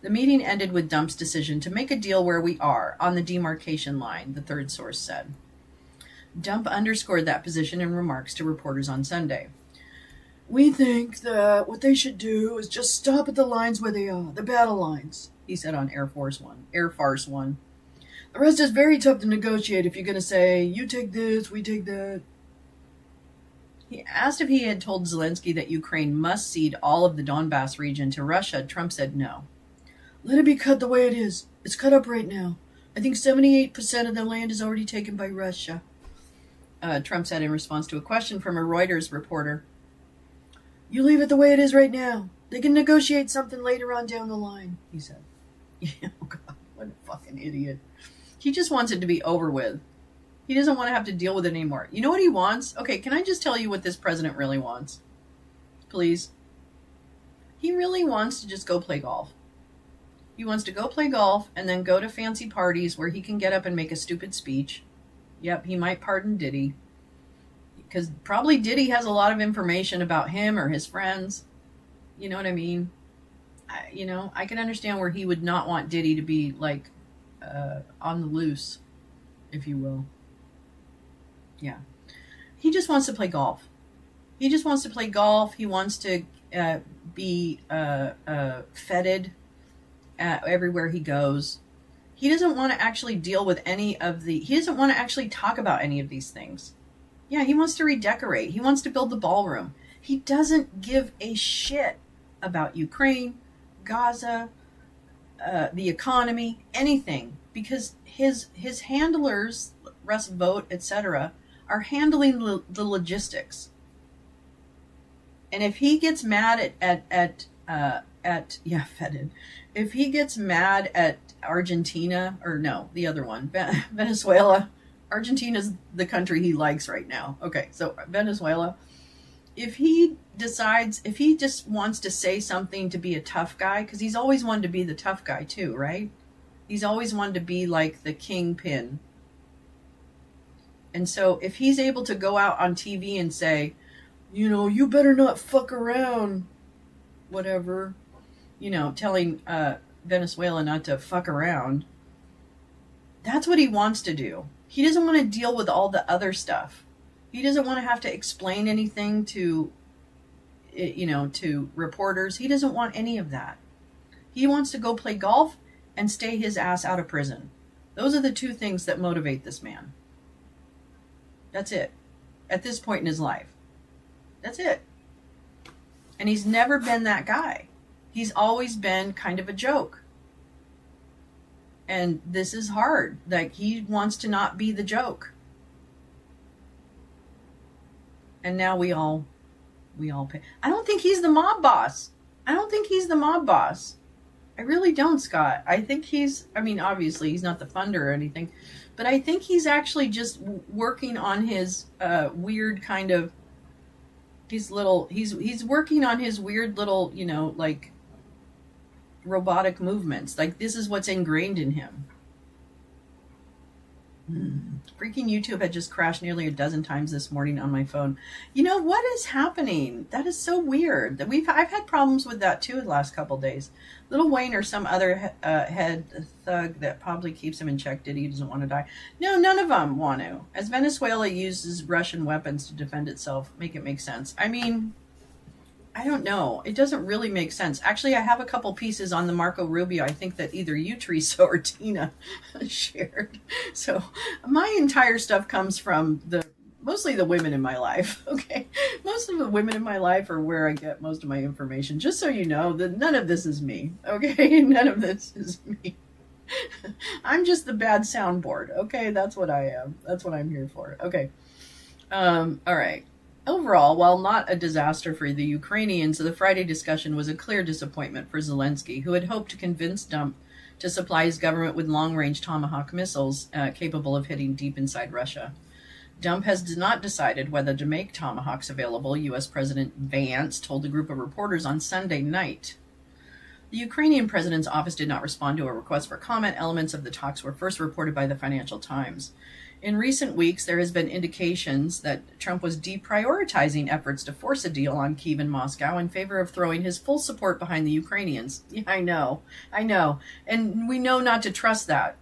The meeting ended with Dump's decision to make a deal where we are, on the demarcation line, the third source said. Dump underscored that position in remarks to reporters on Sunday. We think that what they should do is just stop at the lines where they are, the battle lines, he said on Air Farce One. The rest is very tough to negotiate if you're going to say, you take this, we take that. He asked if he had told Zelensky that Ukraine must cede all of the Donbass region to Russia. Trump said no. Let it be cut the way it is. It's cut up right now. I think 78% of the land is already taken by Russia, Trump said in response to a question from a Reuters reporter. You leave it the way it is right now. They can negotiate something later on down the line, he said. Oh, God, what a fucking idiot. He just wants it to be over with. He doesn't want to have to deal with it anymore. You know what he wants? Okay, can I just tell you what this president really wants? Please. He really wants to just go play golf. He wants to go play golf and then go to fancy parties where he can get up and make a stupid speech. Yep, he might pardon Diddy. Because probably Diddy has a lot of information about him or his friends. You know what I mean? I can understand where he would not want Diddy to be, like, on the loose, if you will. Yeah. He just wants to play golf. He just wants to play golf. He wants to be feted everywhere he goes. He doesn't want to actually deal with he doesn't want to actually talk about any of these things. Yeah, he wants to redecorate. He wants to build the ballroom. He doesn't give a shit about Ukraine, Gaza, the economy, anything, because his handlers, Russ Vought, etc., are handling the logistics. And if he gets mad if he gets mad at Argentina, or no, the other one, Venezuela. Argentina's the country he likes right now. Okay, so Venezuela. If he just wants to say something to be a tough guy, because he's always wanted to be the tough guy too, right? He's always wanted to be like the kingpin. And so if he's able to go out on TV and say, you better not fuck around, whatever, telling Venezuela not to fuck around, that's what he wants to do. He doesn't want to deal with all the other stuff. He doesn't want to have to explain anything to reporters. He doesn't want any of that. He wants to go play golf and stay his ass out of prison. Those are the two things that motivate this man. That's it. At this point in his life. That's it. And he's never been that guy. He's always been kind of a joke. And this is hard. Like, he wants to not be the joke. And now we all pay. I don't think he's the mob boss. I really don't, Scott. I think obviously he's not the funder or anything, but I think he's actually just working on his weird kind of, he's working on his weird little, like robotic movements. Like, this is what's ingrained in him. Freaking YouTube had just crashed nearly a dozen times this morning on my phone. What is happening? That is so weird. I've had problems with that too the last couple days. Lil Wayne or some other head thug that probably keeps him in check. He doesn't want to die. No, none of them want to. As Venezuela uses Russian weapons to defend itself, make it make sense. I don't know. It doesn't really make sense. Actually, I have a couple pieces on the Marco Rubio. I think that either you, Teresa, or Tina shared. So my entire stuff comes from mostly the women in my life. Okay. Most of the women in my life are where I get most of my information. Just so you know that none of this is me. Okay. None of this is me. I'm just the bad soundboard. Okay. That's what I am. That's what I'm here for. Okay. All right. Overall, while not a disaster for the Ukrainians, the Friday discussion was a clear disappointment for Zelensky, who had hoped to convince Dump to supply his government with long-range Tomahawk missiles capable of hitting deep inside Russia. Dump has not decided whether to make Tomahawks available, U.S. President Vance told a group of reporters on Sunday night. The Ukrainian president's office did not respond to a request for comment. Elements of the talks were first reported by the Financial Times. In recent weeks, there has been indications that Trump was deprioritizing efforts to force a deal on Kyiv and Moscow in favor of throwing his full support behind the Ukrainians. Yeah, I know. And we know not to trust that.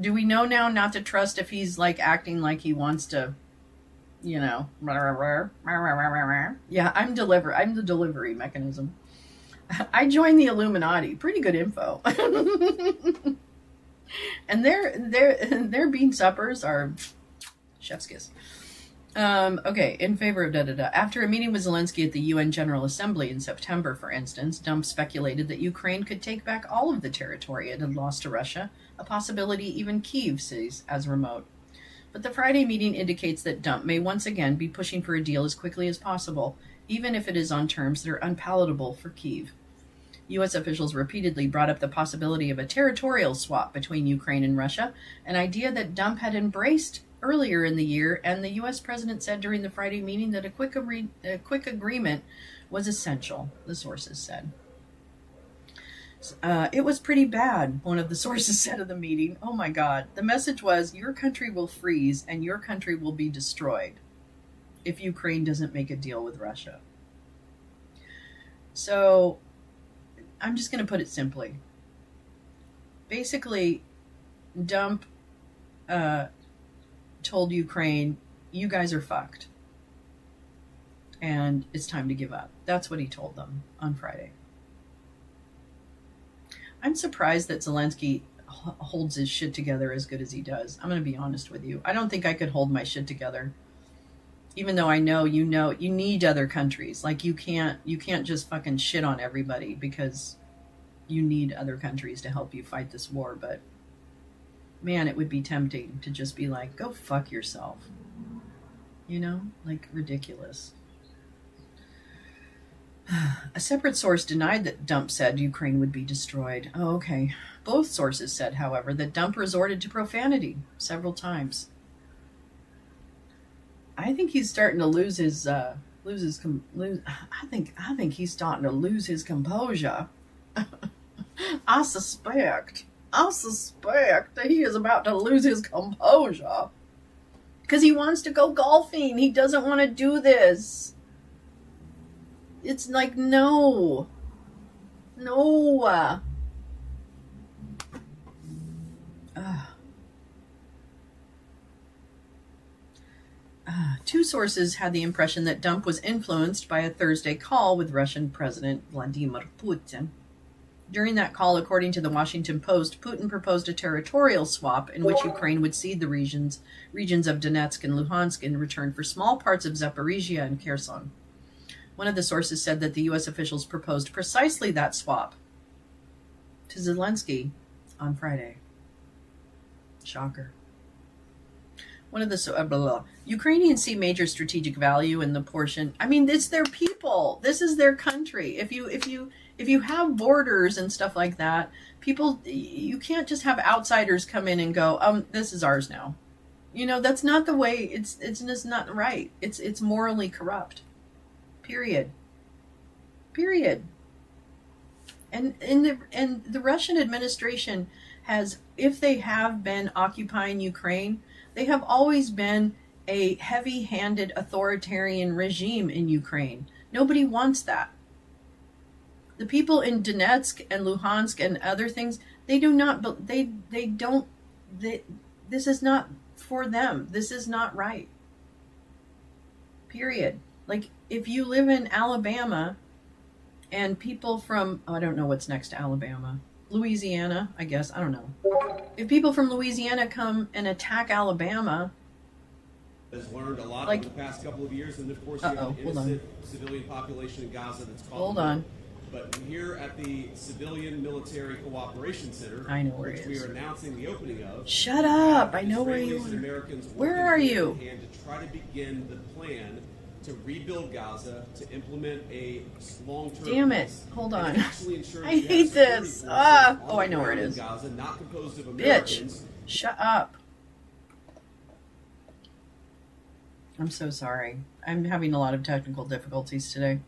Do we know now not to trust if he's like acting like he wants to, Yeah, I'm the delivery mechanism. I joined the Illuminati. Pretty good info. And their bean suppers are chef's kiss. Okay, in favor of After a meeting with Zelensky at the UN General Assembly in September, for instance, Dump speculated that Ukraine could take back all of the territory it had lost to Russia, a possibility even Kyiv sees as remote. But the Friday meeting indicates that Dump may once again be pushing for a deal as quickly as possible, even if it is on terms that are unpalatable for Kyiv. U.S. officials repeatedly brought up the possibility of a territorial swap between Ukraine and Russia, an idea that Dump had embraced earlier in the year, and the U.S. president said during the Friday meeting that a quick agreement was essential, the sources said. It was pretty bad, one of the sources said of the meeting. Oh my God. The message was, your country will freeze and your country will be destroyed if Ukraine doesn't make a deal with Russia. So I'm just going to put it simply. Basically, Dump told Ukraine, you guys are fucked. And it's time to give up. That's what he told them on Friday. I'm surprised that Zelensky holds his shit together as good as he does. I'm going to be honest with you. I don't think I could hold my shit together. Even though I know, you need other countries. Like, you can't just fucking shit on everybody because you need other countries to help you fight this war. But man, it would be tempting to just be like, go fuck yourself. Like, ridiculous. A separate source denied that Dump said Ukraine would be destroyed. Oh, okay. Both sources said, however, that Dump resorted to profanity several times. I think he's starting to lose his I think he's starting to lose his composure. I suspect that he is about to lose his composure because he wants to go golfing. He doesn't want to do this. It's like, no. Two sources had the impression that Dump was influenced by a Thursday call with Russian President Vladimir Putin. During that call, according to the Washington Post, Putin proposed a territorial swap in which Ukraine would cede the regions of Donetsk and Luhansk in return for small parts of Zaporizhia and Kherson. One of the sources said that the U.S. officials proposed precisely that swap to Zelensky on Friday. Shocker. One of the Ukrainians see major strategic value in the portion. I mean, it's their people. This is their country. If you have borders and stuff like that, people, you can't just have outsiders come in and go, this is ours now. You know, that's not the way. It's just not right. It's morally corrupt. Period. And the Russian administration has, if they have been occupying Ukraine, they have always been a heavy-handed authoritarian regime in Ukraine. Nobody wants that. The people in Donetsk and Luhansk and other things, they do not, this is not for them. This is not right. Period. Like, if you live in Alabama and people from, I don't know what's next to Alabama, Louisiana, I guess, I don't know. If people from Louisiana come and attack Alabama, has learned a lot over the past couple of years, and of course you have an innocent civilian population in Gaza that's called. Hold on. But here at the Civilian Military Cooperation Center, I know where which it we is. are announcing the opening of. Shut up! I know where you Israelis and Americans are. Where working are hand you? in hand to try to begin the plan to rebuild Gaza, to implement a long-term. Damn it! peace, Hold and on. actually ensure I that you have hate security this. forces Oh, on I know where it the ground is. in Gaza, not composed of Bitch! Americans. Shut up! I'm so sorry. I'm having a lot of technical difficulties today.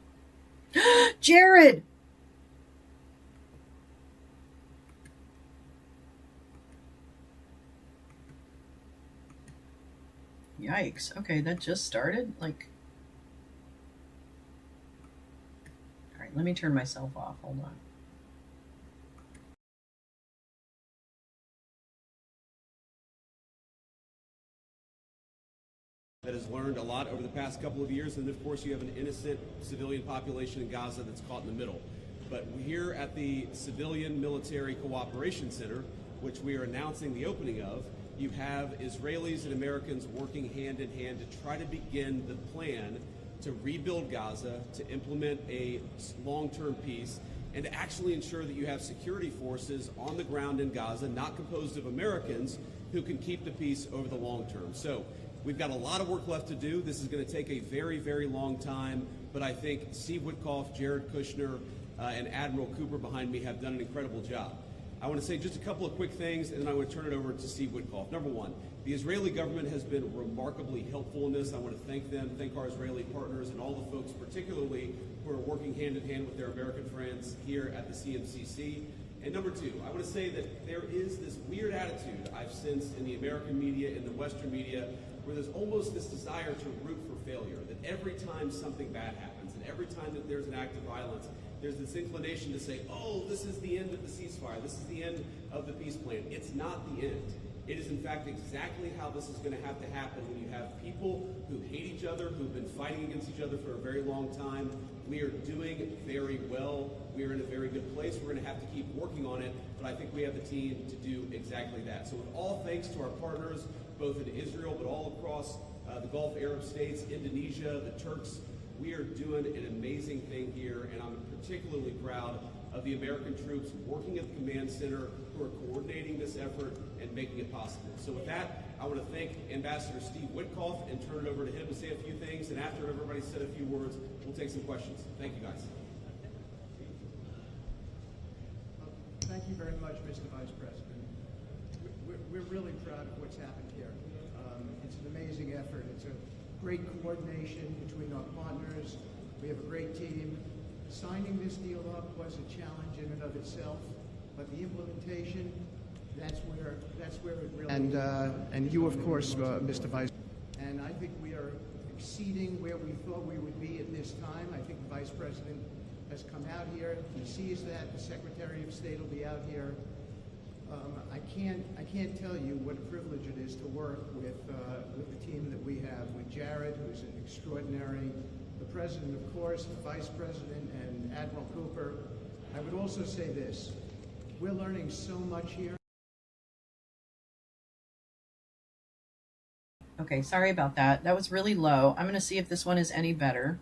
Jared! Yikes. Okay, that just started? Like... Alright, let me turn myself off. Hold on. That has learned a lot over the past couple of years, and of course you have an innocent civilian population in Gaza that's caught in the middle. But here at the Civilian Military Cooperation Center, which we are announcing the opening of, you have Israelis and Americans working hand in hand to try to begin the plan to rebuild Gaza, to implement a long-term peace, and to actually ensure that you have security forces on the ground in Gaza, not composed of Americans, who can keep the peace over the long term. So we've got a lot of work left to do. This is going to take a very, very long time, but I think Steve Witkoff, Jared Kushner, and Admiral Cooper behind me have done an incredible job. I want to say just a couple of quick things, and then I want to turn it over to Steve Witkoff. Number one, the Israeli government has been remarkably helpful in this. I want to thank them, thank our Israeli partners, and all the folks particularly who are working hand in hand with their American friends here at the CMCC. And number two, I want to say that there is this weird attitude I've sensed in the American media, in the Western media, where there's almost this desire to root for failure, that every time something bad happens, and every time that there's an act of violence, there's this inclination to say, oh, this is the end of the ceasefire, this is the end of the peace plan. It's not the end. It is, in fact, exactly how this is going to have to happen when you have people who hate each other, who've been fighting against each other for a very long time. We are doing very well. We are in a very good place. We're going to have to keep working on it, but I think we have the team to do exactly that. So with all thanks to our partners, both in Israel, but all across the Gulf Arab states, Indonesia, the Turks, we are doing an amazing thing here, and I'm particularly proud of the American troops working at the command center who are coordinating this effort and making it possible. So with that, I want to thank Ambassador Steve Witkoff and turn it over to him to say a few things, and after everybody's said a few words, we'll take some questions. Thank you, guys. Thank you very much, Mr. Vice President. We're really proud of what's happened here. It's an amazing effort. It's a great coordination between our partners. We have a great team. Signing this deal up was a challenge in and of itself, but the implementation, that's where it really and you, of course, Mr. Vice. And I think we are exceeding where we thought we would be at this time. I think the Vice President has come out here. He sees that. The Secretary of State will be out here. I can't tell you what a privilege it is to work with the team that we have, with Jared, who's an extraordinary, the President, of course, the Vice President, and Admiral Cooper. I would also say this. We're learning so much here. Okay, sorry about that. That was really low. I'm going to see if this one is any better.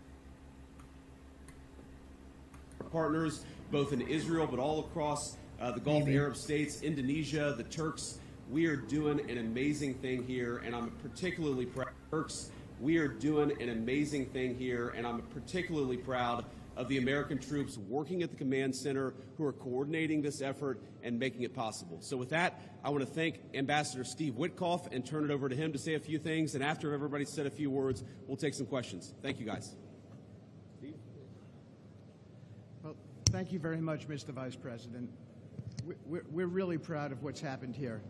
Partners, both in Israel, but all across the Gulf Arab states, Indonesia, the Turks. We are doing an amazing thing here, and I'm particularly proud. Turks, we are doing an amazing thing here, and I'm particularly proud of the American troops working at the command center who are coordinating this effort and making it possible. So with that, I want to thank Ambassador Steve Witkoff and turn it over to him to say a few things. And after everybody's said a few words, we'll take some questions. Thank you, guys. Steve? Well, thank you very much, Mr. Vice President. We're really proud of what's happened here.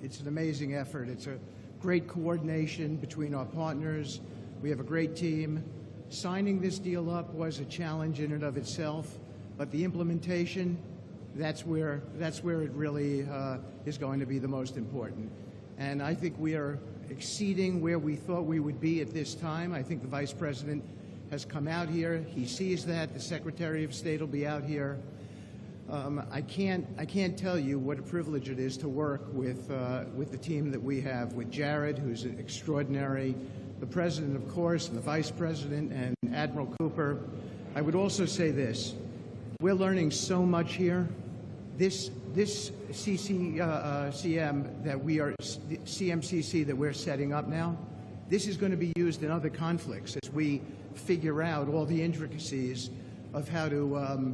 It's an amazing effort. It's a great coordination between our partners. We have a great team. Signing this deal up was a challenge in and of itself, but the implementation, that's where it really is going to be the most important. And I think we are exceeding where we thought we would be at this time. I think the Vice President has come out here. He sees that. The Secretary of State will be out here. I can't tell you what a privilege it is to work with the team that we have, with Jared, who's extraordinary, the President, of course, and the Vice President, and Admiral Cooper. I would also say this. We're learning so much here. This CMCC that we're setting up now, this is going to be used in other conflicts as we figure out all the intricacies of how to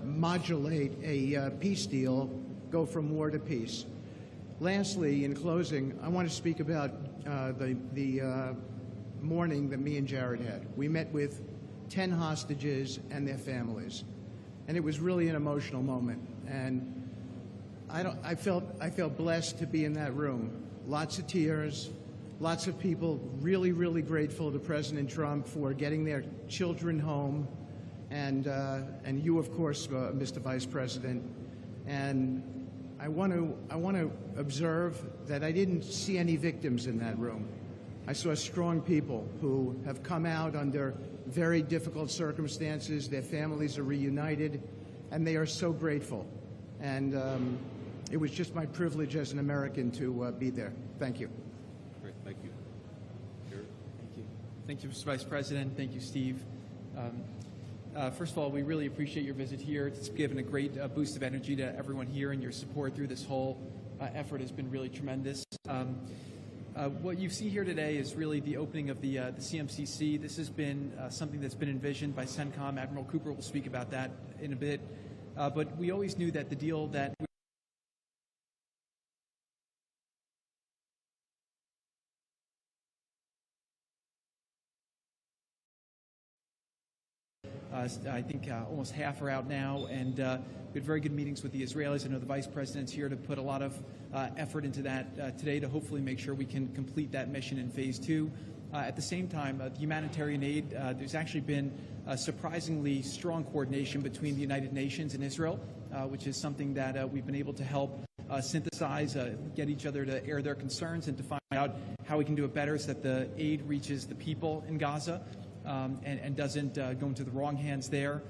modulate a peace deal, go from war to peace. Lastly, in closing, I want to speak about the morning that me and Jared had. We met with 10 hostages and their families, and it was really an emotional moment. And I felt blessed to be in that room. Lots of tears, lots of people really, really grateful to President Trump for getting their children home, and you, of course, Mr. Vice President. And I want to observe that I didn't see any victims in that room. I saw strong people who have come out under very difficult circumstances. Their families are reunited, and they are so grateful. And it was just my privilege as an American to be there. Thank you. Great, thank you. Jared? Thank you. Thank you, Mr. Vice President. Thank you, Steve. First of all, we really appreciate your visit here. It's given a great boost of energy to everyone here, and your support through this whole effort has been really tremendous. What you see here today is really the opening of the CMCC. This has been something that's been envisioned by CENTCOM. Admiral Cooper will speak about that in a bit. But we always knew that the deal that I think almost half are out now, and we had very good meetings with the Israelis. I know the Vice President's here to put a lot of effort into that today to hopefully make sure we can complete that mission in Phase 2. At the same time, the humanitarian aid, there's actually been surprisingly strong coordination between the United Nations and Israel, which is something that we've been able to help synthesize, get each other to air their concerns and to find out how we can do it better so that the aid reaches the people in Gaza. And doesn't go into the wrong hands there.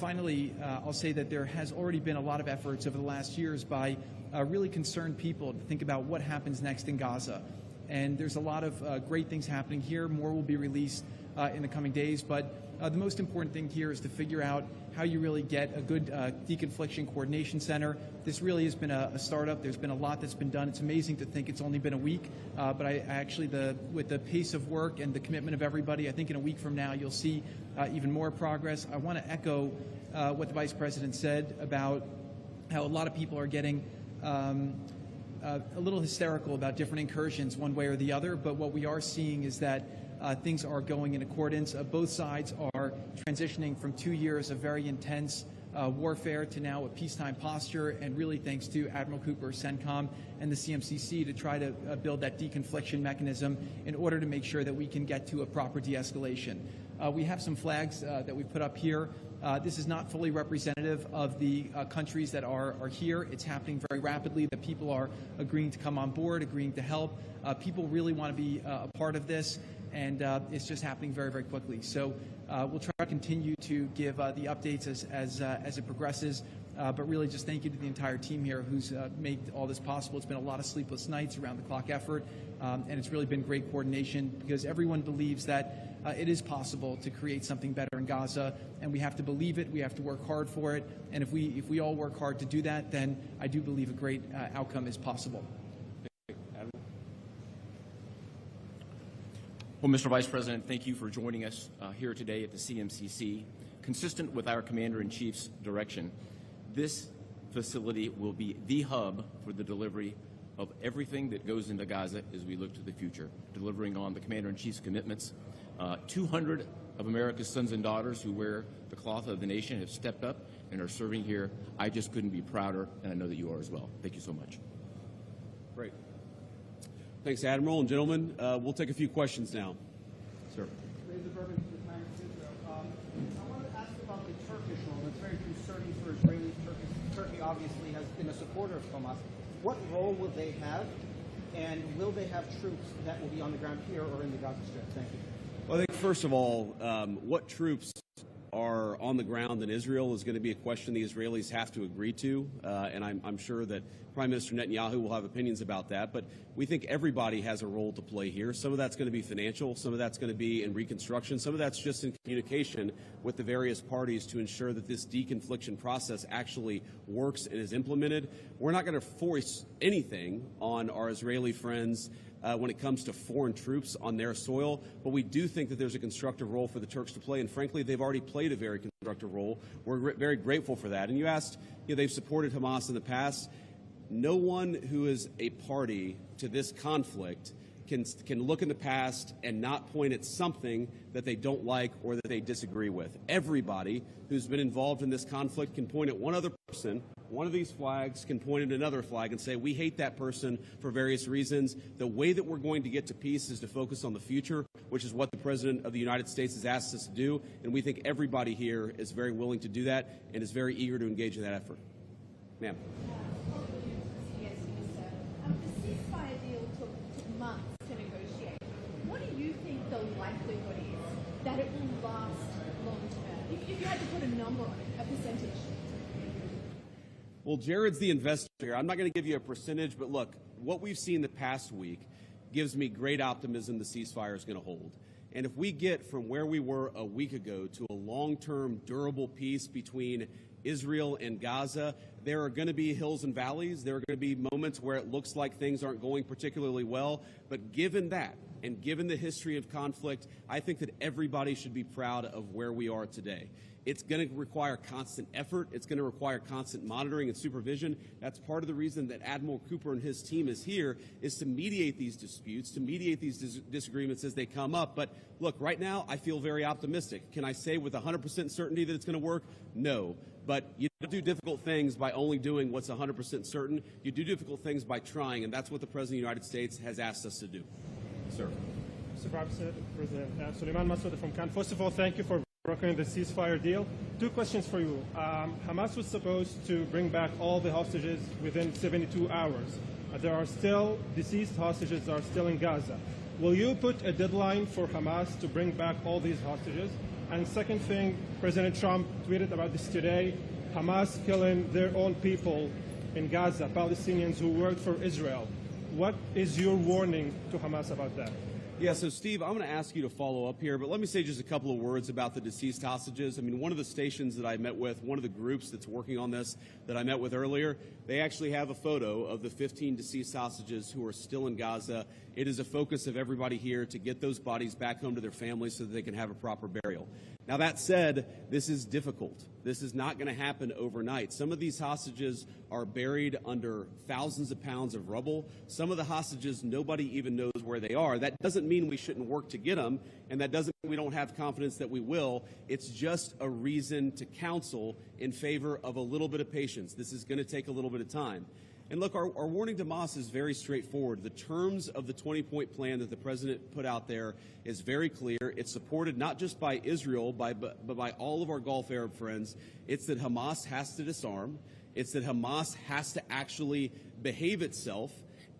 Finally, I'll say that there has already been a lot of efforts over the last years by really concerned people to think about what happens next in Gaza. And there's a lot of great things happening here. More will be released in the coming days. But the most important thing here is to figure out how you really get a good deconfliction coordination center. This really has been a startup. There's been a lot that's been done. It's amazing to think it's only been a week, but I actually, with the pace of work and the commitment of everybody, I think in a week from now you'll see even more progress. I want to echo what the Vice President said about how a lot of people are getting a little hysterical about different incursions one way or the other, but what we are seeing is that things are going in accordance. Both sides are transitioning from 2 years of very intense warfare to now a peacetime posture, and really thanks to Admiral Cooper, CENTCOM, and the CMCC to try to build that deconfliction mechanism in order to make sure that we can get to a proper de-escalation. We have some flags that we put up here. This is not fully representative of the countries that are here. It's happening very rapidly. The people are agreeing to come on board, agreeing to help. People really want to be a part of this. and it's just happening very, very quickly. So we'll try to continue to give the updates as it progresses. But really just thank you to the entire team here who's made all this possible. It's been a lot of sleepless nights, around the clock effort, and it's really been great coordination because everyone believes that it is possible to create something better in Gaza, and we have to believe it, we have to work hard for it, and if we all work hard to do that, then I do believe a great outcome is possible. Well, Mr. Vice President, thank you for joining us here today at the CMCC. Consistent with our Commander-in-Chief's direction, this facility will be the hub for the delivery of everything that goes into Gaza as we look to the future, delivering on the Commander-in-Chief's commitments. 200 of America's sons and daughters who wear the cloth of the nation have stepped up and are serving here. I just couldn't be prouder, and I know that you are as well. Thank you so much. Great. Thanks, Admiral. And gentlemen, we'll take a few questions now. Sir. I wanted to ask about the Turkish role. It's very concerning for Israelis. Turkey obviously has been a supporter of Hamas. What role will they have, and will they have troops that will be on the ground here or in the Gaza Strip? Thank you. Well, I think, first of all, what troops are on the ground in Israel is going to be a question the Israelis have to agree to, and I'm sure that Prime Minister Netanyahu will have opinions about that, but we think everybody has a role to play here. Some of that's going to be financial, some of that's going to be in reconstruction, some of that's just in communication with the various parties to ensure that this deconfliction process actually works and is implemented. We're not going to force anything on our Israeli friends when it comes to foreign troops on their soil, but we do think that there's a constructive role for the Turks to play, and frankly, they've already played a very constructive role. We're very grateful for that. And you asked, they've supported Hamas in the past. No one who is a party to this conflict can look in the past and not point at something that they don't like or that they disagree with. Everybody who's been involved in this conflict can point at one other person. One of these flags can point at another flag and say, we hate that person for various reasons. The way that we're going to get to peace is to focus on the future, which is what the President of the United States has asked us to do. And we think everybody here is very willing to do that and is very eager to engage in that effort. Ma'am. The ceasefire deal took months to negotiate. What do you think the likelihood is that it will last long term? If you had to put a number on it, a percentage. Well, Jared's the investor here. I'm not going to give you a percentage, but look, what we've seen the past week gives me great optimism the ceasefire is going to hold. And if we get from where we were a week ago to a long-term, durable peace between Israel and Gaza, there are going to be hills and valleys. There are going to be moments where it looks like things aren't going particularly well. But given that, and given the history of conflict, I think that everybody should be proud of where we are today. It's going to require constant effort. It's going to require constant monitoring and supervision. That's part of the reason that Admiral Cooper and his team is here, is to mediate these disputes, to mediate these disagreements as they come up. But look, right now, I feel very optimistic. Can I say with 100% certainty that it's going to work? No. But you don't do difficult things by only doing what's 100% certain. You do difficult things by trying, and that's what the President of the United States has asked us to do. Sir. Mr. President, Suleiman Masoud from Cannes. First of all, thank you for brokering the ceasefire deal. Two questions for you. Hamas was supposed to bring back all the hostages within 72 hours. There are still deceased hostages that are still in Gaza. Will you put a deadline for Hamas to bring back all these hostages? And second thing, President Trump tweeted about this today, Hamas killing their own people in Gaza, Palestinians who worked for Israel. What is your warning to Hamas about that? Yeah, so Steve, I'm going to ask you to follow up here, but let me say just a couple of words about the deceased hostages. I mean, one of the stations that I met with, one of the groups that's working on this that I met with earlier, they actually have a photo of the 15 deceased hostages who are still in Gaza. It is a focus of everybody here to get those bodies back home to their families so that they can have a proper burial. Now, that said, this is difficult. This is not going to happen overnight. Some of these hostages are buried under thousands of pounds of rubble. Some of the hostages, nobody even knows where they are. That doesn't mean we shouldn't work to get them, and that doesn't mean we don't have confidence that we will. It's just a reason to counsel in favor of a little bit of patience. This is going to take a little bit of time. And look, our warning to Hamas is very straightforward. The terms of the 20-point plan that the president put out there is very clear. It's supported not just by Israel, but by all of our Gulf Arab friends. It's that Hamas has to disarm. It's that Hamas has to actually behave itself,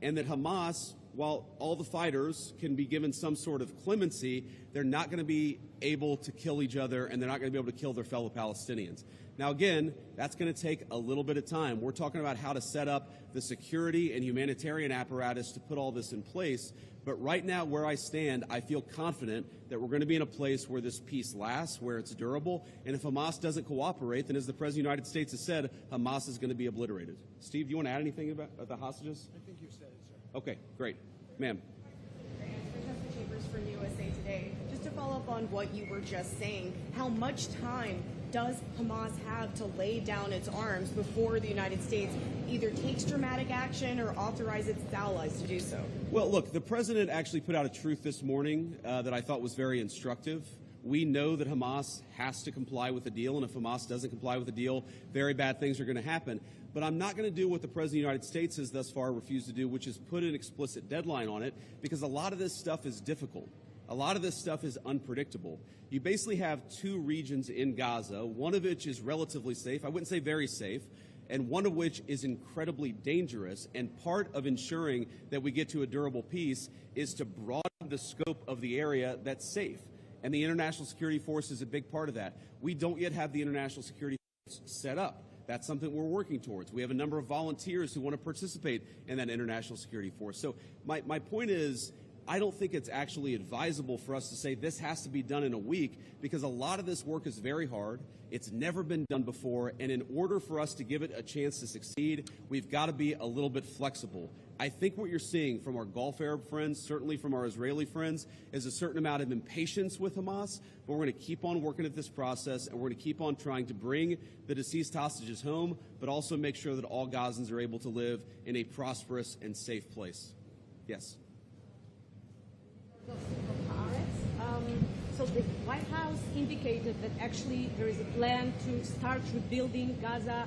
and that Hamas while all the fighters can be given some sort of clemency, they're not going to be able to kill each other, and they're not going to be able to kill their fellow Palestinians. Now, again, that's going to take a little bit of time. We're talking about how to set up the security and humanitarian apparatus to put all this in place. But right now, where I stand, I feel confident that we're going to be in a place where this peace lasts, where it's durable. And if Hamas doesn't cooperate, then as the President of the United States has said, Hamas is going to be obliterated. Steve, do you want to add anything about the hostages? I think you said it, sir. Okay, great. Ma'am. For USA Today. Just to follow up on what you were just saying, how much time does Hamas have to lay down its arms before the United States either takes dramatic action or authorizes its allies to do so? Well, look, the president actually put out a truth this morning that I thought was very instructive. We know that Hamas has to comply with the deal, and if Hamas doesn't comply with the deal, very bad things are going to happen. But I'm not going to do what the President of the United States has thus far refused to do, which is put an explicit deadline on it, because a lot of this stuff is difficult. A lot of this stuff is unpredictable. You basically have two regions in Gaza, one of which is relatively safe, I wouldn't say very safe, and one of which is incredibly dangerous. And part of ensuring that we get to a durable peace is to broaden the scope of the area that's safe. And the International Security Force is a big part of that. We don't yet have the International Security Force set up. That's something we're working towards. We have a number of volunteers who want to participate in that International Security Force. So my point is, I don't think it's actually advisable for us to say this has to be done in a week, because a lot of this work is very hard. It's never been done before. And in order for us to give it a chance to succeed, we've got to be a little bit flexible. I think what you're seeing from our Gulf Arab friends, certainly from our Israeli friends, is a certain amount of impatience with Hamas. But we're going to keep on working at this process, and we're going to keep on trying to bring the deceased hostages home, but also make sure that all Gazans are able to live in a prosperous and safe place. Yes. So the White House indicated that actually there is a plan to start rebuilding Gaza,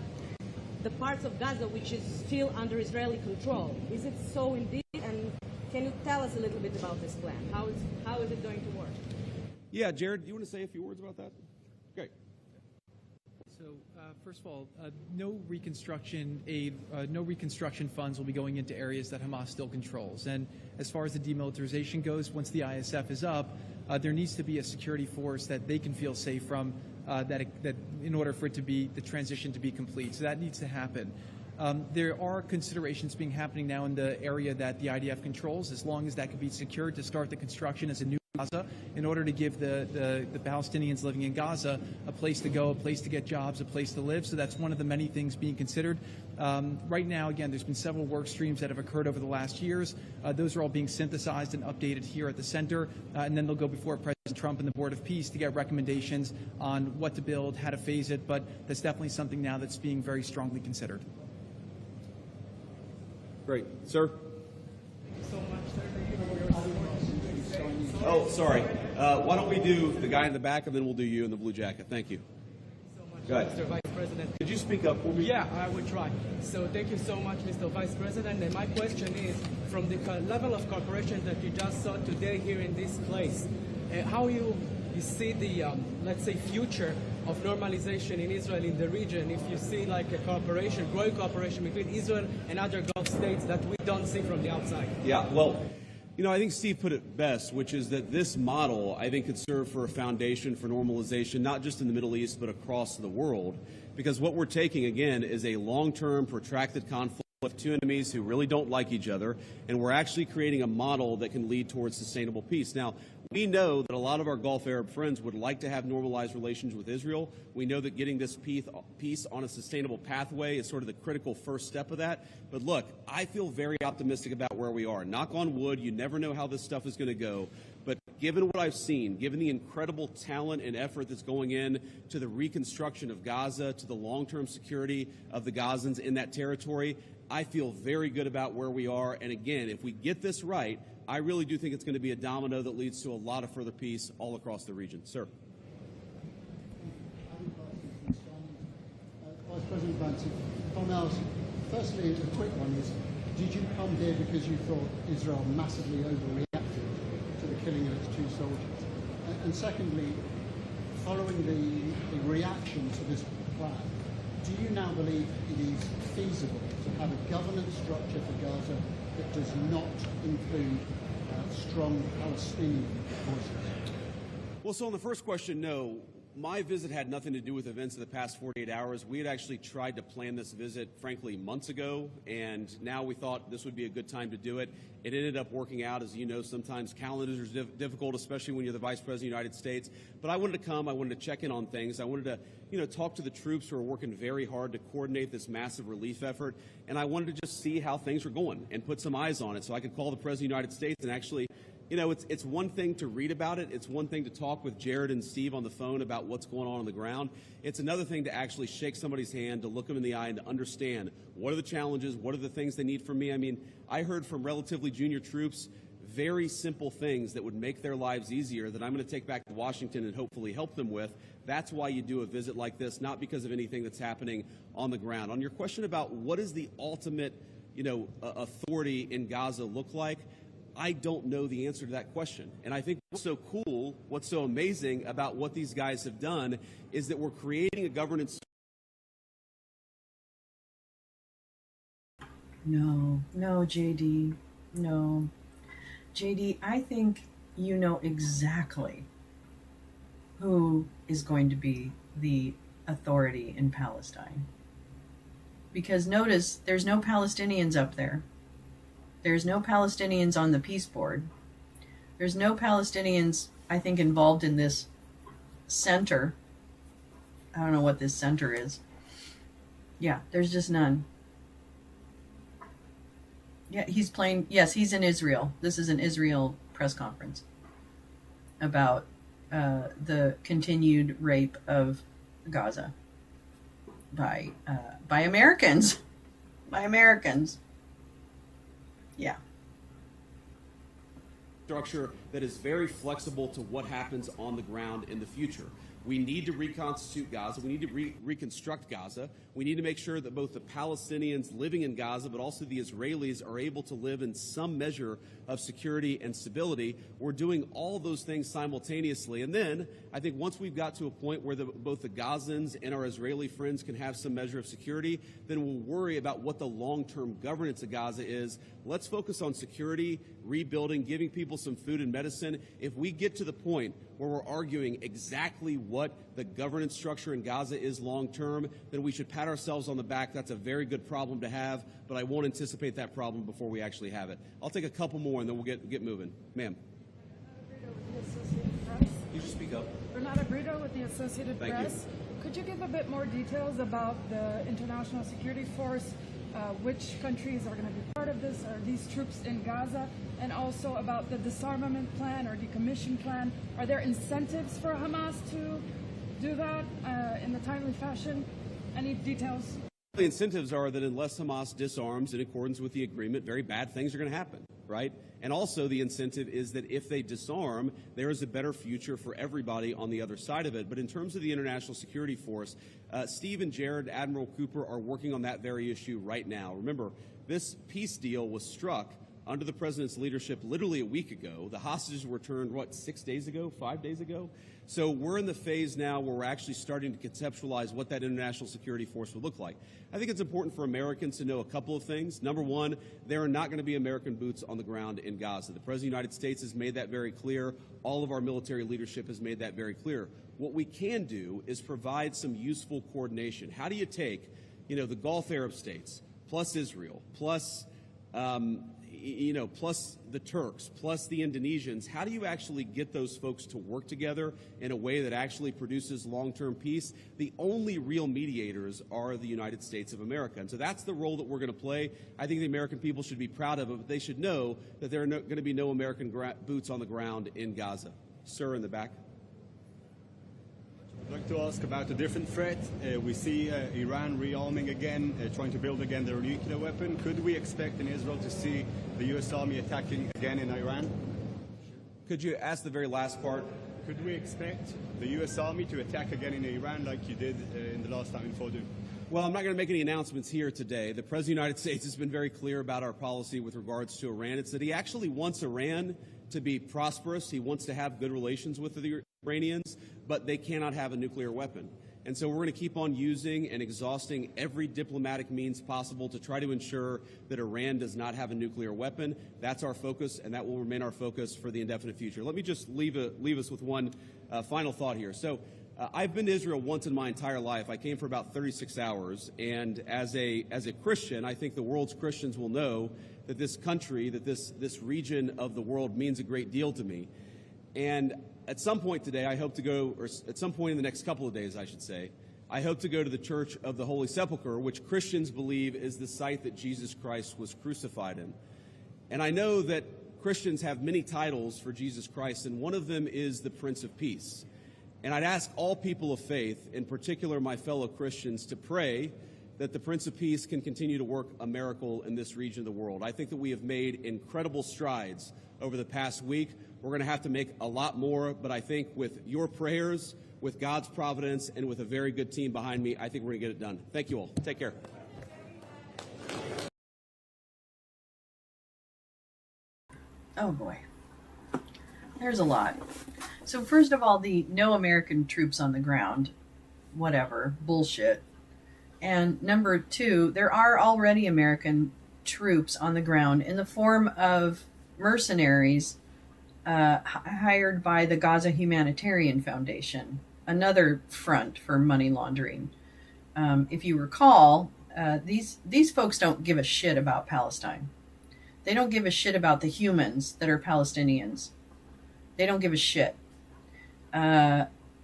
the parts of Gaza which is still under Israeli control. Is it so indeed? And can you tell us a little bit about this plan? How is it going to work? Yeah, Jared, do you want to say a few words about that? Great. So, first of all, no reconstruction aid, no reconstruction funds will be going into areas that Hamas still controls. And as far as the demilitarization goes, once the ISF is up, there needs to be a security force that they can feel safe from, that in order for it to be the transition to be complete. So that needs to happen. There are considerations being happening now in the area that the IDF controls, as long as that can be secured to start the construction as a new Gaza, in order to give the Palestinians living in Gaza a place to go, a place to get jobs, a place to live. So that's one of the many things being considered. Right now, again, there's been several work streams that have occurred over the last years. Those are all being synthesized and updated here at the center, and then they'll go before President Trump and the Board of Peace to get recommendations on what to build, how to phase it, but that's definitely something now that's being very strongly considered. Great. Sir? Thank you so much, sir. Oh, sorry. Why don't we do the guy in the back, and then we'll do you in the blue jacket. Thank you. So much, Go ahead. Mr. Vice President. Could you speak up for me? Yeah, I will try. So thank you so much, Mr. Vice President. And my question is, from the level of cooperation that you just saw today here in this place, how you see the, let's say, future of normalization in Israel in the region, if you see like a cooperation, growing cooperation between Israel and other Gulf states that we don't see from the outside? Yeah, well, you know, I think Steve put it best, which is that this model, I think, could serve for a foundation for normalization, not just in the Middle East, but across the world. Because what we're taking, again, is a long-term, protracted conflict with two enemies who really don't like each other, and we're actually creating a model that can lead towards sustainable peace. Now, we know that a lot of our Gulf Arab friends would like to have normalized relations with Israel. We know that getting this peace on a sustainable pathway is sort of the critical first step of that. But look, I feel very optimistic about where we are. Knock on wood, you never know how this stuff is going to go. But given what I've seen, given the incredible talent and effort that's going in to the reconstruction of Gaza, to the long-term security of the Gazans in that territory, I feel very good about where we are. And again, if we get this right, I really do think it's going to be a domino that leads to a lot of further peace all across the region. Sir. Vice President Vance, if I may ask, firstly, a quick one is, did you come here because you thought Israel massively overreacted to the killing of its two soldiers? And secondly, following the reaction to this plan, do you now believe it is feasible to to have a governance structure for Gaza that does not include strong Palestinian voices? Well, so on the first question, no. My visit had nothing to do with events of the past 48 hours. We had actually tried to plan this visit, frankly, months ago, and now we thought this would be a good time to do it. It ended up working out. As you know, sometimes calendars are difficult, especially when you're the Vice President of the United States. But I wanted to come. I wanted to check in on things. I wanted to, talk to the troops who are working very hard to coordinate this massive relief effort. And I wanted to just see how things were going and put some eyes on it so I could call the President of the United States and actually, it's one thing to read about it. It's one thing to talk with Jared and Steve on the phone about what's going on the ground. It's another thing to actually shake somebody's hand, to look them in the eye, and to understand what are the challenges, what are the things they need from me. I mean, I heard from relatively junior troops very simple things that would make their lives easier that I'm going to take back to Washington and hopefully help them with. That's why you do a visit like this, not because of anything that's happening on the ground. On your question about what is the ultimate, authority in Gaza look like, I don't know the answer to that question. And I think what's so cool, what's so amazing about what these guys have done is that we're creating a governance. No, JD, no. JD, I think you know exactly who is going to be the authority in Palestine. Because notice, there's no Palestinians up there. There's no Palestinians on the peace board. There's no Palestinians, I think, involved in this center. I don't know what this center is. Yeah, there's just none. Yeah, he's in Israel. This is an Israel press conference about the continued rape of Gaza by Americans. By Americans. Yeah. Structure that is very flexible to what happens on the ground in the future. We need to reconstitute Gaza. We need to reconstruct Gaza. We need to make sure that both the Palestinians living in Gaza, but also the Israelis, are able to live in some measure of security and stability. We're doing all those things simultaneously. And then I think once we've got to a point where both the Gazans and our Israeli friends can have some measure of security, then we'll worry about what the long-term governance of Gaza is. Let's focus on security, rebuilding, giving people some food and medicine. If we get to the point where we're arguing exactly what the governance structure in Gaza is long-term, then we should pat ourselves on the back. That's a very good problem to have, but I won't anticipate that problem before we actually have it. I'll take a couple more, and then we'll get moving. Ma'am. You should speak up. Renata Brito with the Associated Press. Could you give a bit more details about the International Security Force? Which countries are going to be part of this? Are these troops in Gaza? And also about the disarmament plan or decommission plan. Are there incentives for Hamas to do that in a timely fashion? Any details? The incentives are that unless Hamas disarms in accordance with the agreement, very bad things are going to happen, right? And also the incentive is that if they disarm, there is a better future for everybody on the other side of it. But in terms of the International Security Force, Steve and Jared, Admiral Cooper, are working on that very issue right now. Remember, this peace deal was struck under the president's leadership literally a week ago. The hostages were returned, 6 days ago, 5 days ago? So we're in the phase now where we're actually starting to conceptualize what that international security force would look like. I think it's important for Americans to know a couple of things. Number one, there are not going to be American boots on the ground in Gaza. The President of the United States has made that very clear. All of our military leadership has made that very clear. What we can do is provide some useful coordination. How do you take, the Gulf Arab states, plus Israel, plus plus the Turks, plus the Indonesians? How do you actually get those folks to work together in a way that actually produces long-term peace? The only real mediators are the United States of America. And so that's the role that we're going to play. I think the American people should be proud of it, but they should know that there are going to be no American boots on the ground in Gaza. Sir, in the back. I'd like to ask about a different threat. We see Iran rearming again, trying to build again their nuclear weapon. Could we expect in Israel to see the U.S. Army attacking again in Iran? Could you ask the very last part? Could we expect the U.S. Army to attack again in Iran like you did in the last time in Fordow? Well, I'm not going to make any announcements here today. The President of the United States has been very clear about our policy with regards to Iran. It's that he actually wants Iran to be prosperous. He wants to have good relations with the Iranians, but they cannot have a nuclear weapon. And so we're going to keep on using and exhausting every diplomatic means possible to try to ensure that Iran does not have a nuclear weapon. That's our focus, and that will remain our focus for the indefinite future. Let me just leave us with one final thought here. So I've been to Israel once in my entire life. I came for about 36 hours, and as a Christian, I think the world's Christians will know that this country, that this region of the world means a great deal to me. And at some point today, I hope to go, or at some point in the next couple of days, I should say, I hope to go to the Church of the Holy Sepulchre, which Christians believe is the site that Jesus Christ was crucified in. And I know that Christians have many titles for Jesus Christ, and one of them is the Prince of Peace. And I'd ask all people of faith, in particular my fellow Christians, to pray that the Prince of Peace can continue to work a miracle in this region of the world. I think that we have made incredible strides over the past week. We're going to have to make a lot more, but I think with your prayers, with God's providence, and with a very good team behind me, I think we're going to get it done. Thank you all. Take care. Oh, boy. There's a lot. So first of all, the no American troops on the ground, whatever, bullshit. And number two, there are already American troops on the ground in the form of mercenaries hired by the Gaza Humanitarian Foundation, another front for money laundering. If you recall, these folks don't give a shit about Palestine. They don't give a shit about the humans that are Palestinians. They don't give a shit.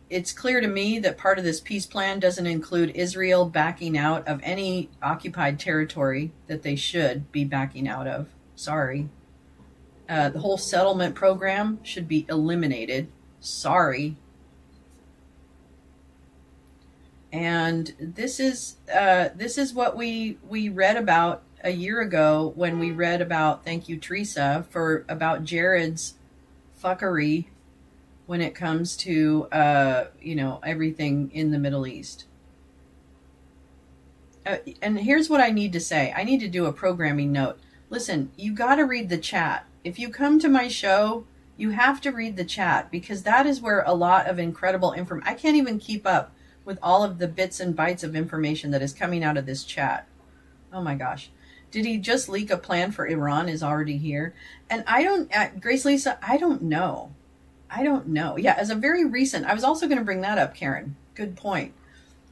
It's clear to me that part of this peace plan doesn't include Israel backing out of any occupied territory that they should be backing out of. Sorry. The whole settlement program should be eliminated. Sorry. And this is what we read about a year ago when we read about, thank you, Teresa, about Jared's fuckery when it comes to everything in the Middle East. And here's what I need to say. I need to do a programming note. Listen, you got to read the chat. If you come to my show, you have to read the chat, because that is where a lot of incredible information. I can't even keep up with all of the bits and bytes of information that is coming out of this chat. Oh my gosh. Did he just leak a plan for Iran is already here? And Grace Lisa, I don't know. Yeah, as a very recent, I was also going to bring that up, Karen. Good point.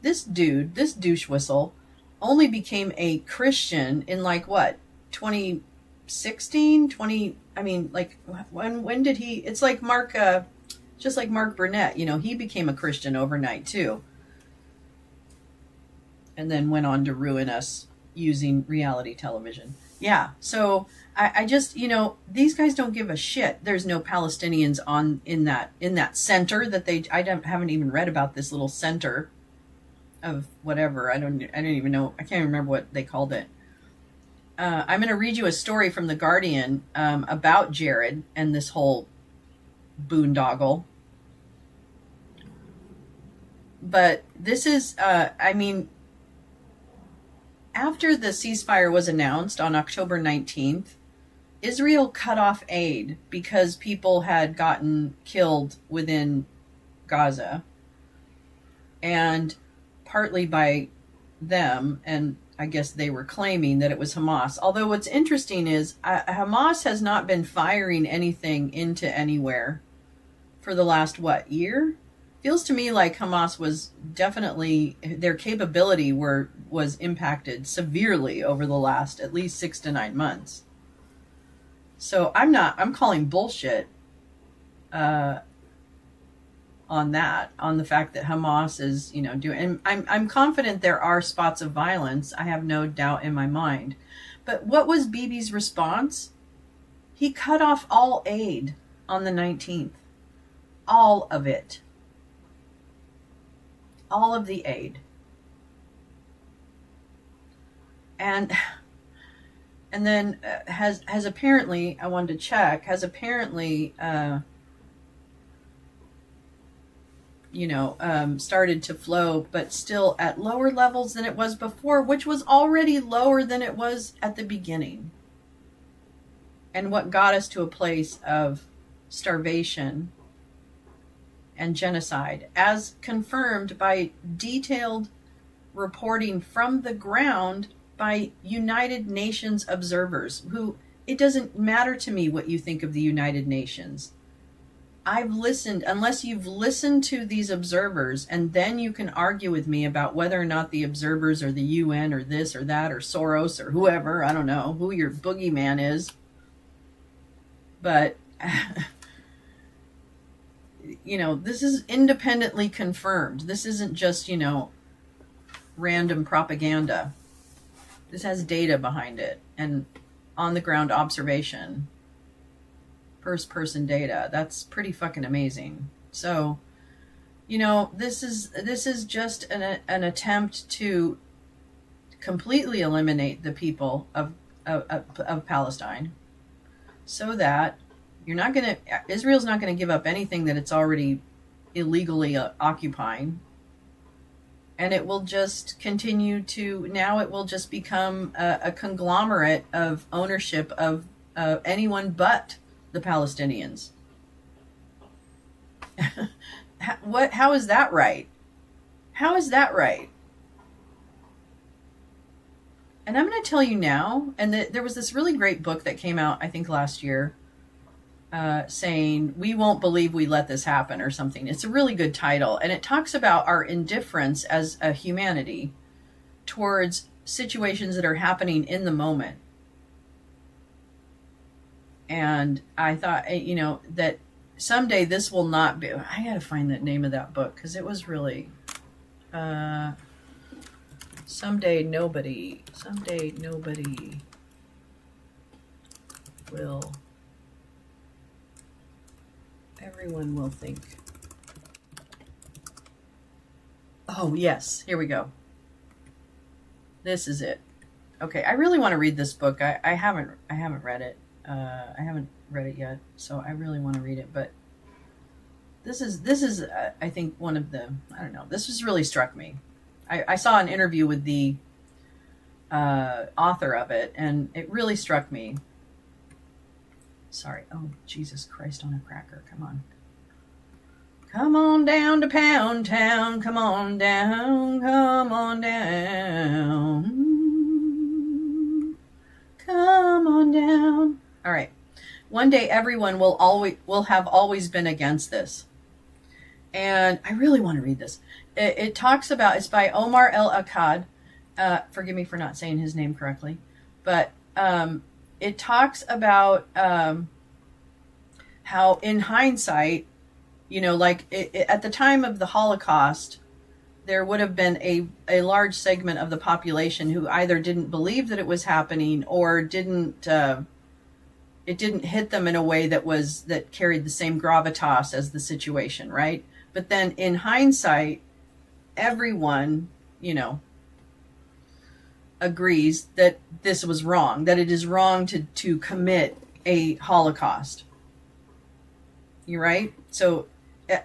This dude, this douche whistle, only became a Christian in 2016, when did he, it's like Mark, just like Mark Burnett, he became a Christian overnight too. And then went on to ruin us using reality television. Yeah, so I just, these guys don't give a shit. There's no Palestinians in that center that haven't even read about this little center of whatever. I don't even know. I can't remember what they called it. I'm going to read you a story from The Guardian about Jared and this whole boondoggle. But this is, after the ceasefire was announced on October 19th, Israel cut off aid because people had gotten killed within Gaza. And partly by them, and I guess they were claiming that it was Hamas. Although what's interesting is Hamas has not been firing anything into anywhere for the last, year? Feels to me like Hamas was definitely, their capability was impacted severely over the last at least 6 to 9 months. So I'm calling bullshit on that, on the fact that Hamas is, doing, and I'm confident there are spots of violence. I have no doubt in my mind. But what was Bibi's response? He cut off all aid on the 19th. All of it. All of the aid. And then has apparently, I wanted to check, started to flow, but still at lower levels than it was before, which was already lower than it was at the beginning. And what got us to a place of starvation and genocide, as confirmed by detailed reporting from the ground by United Nations observers who, it doesn't matter to me what you think of the United Nations. I've listened, unless you've listened to these observers, and then you can argue with me about whether or not the observers are the UN or this or that or Soros or whoever, I don't know who your boogeyman is. But, you know, this is independently confirmed. This isn't just, you know, random propaganda. This has data behind it and on the ground observation. First person data. That's pretty fucking amazing. So, you know, this is just an attempt to completely eliminate the people of Palestine, so that Israel's not going to give up anything that it's already illegally occupying, and it will just continue to, now it will just become a conglomerate of ownership of anyone but the Palestinians. How is that right? How is that right? And I'm going to tell you now, and there was this really great book that came out, I think last year, saying, "We won't believe we let this happen," or something. It's a really good title. And it talks about our indifference as a humanity towards situations that are happening in the moment. And I thought, you know, that someday this will not be, I got to find the name of that book, because it was really, someday nobody will, everyone will think. Oh, yes, here we go. This is it. Okay, I really want to read this book. I haven't read it. I haven't read it yet, so I really want to read it. But this is I think one of the, I don't know, this just really struck me. I saw an interview with the author of it, and it really struck me. Sorry. Oh, Jesus Christ on a cracker. Come on. Come on down to Pound Town. Come on down. Come on down. Come on down. All right. One day everyone will have always been against this. And I really want to read this. It talks about, it's by Omar El-Akkad. Forgive me for not saying his name correctly. But it talks about how in hindsight, you know, like at the time of the Holocaust, there would have been a large segment of the population who either didn't believe that it was happening or didn't, it didn't hit them in a way that carried the same gravitas as the situation, right? But then in hindsight, everyone, you know, agrees that this was wrong, that it is wrong to commit a Holocaust. You're right? So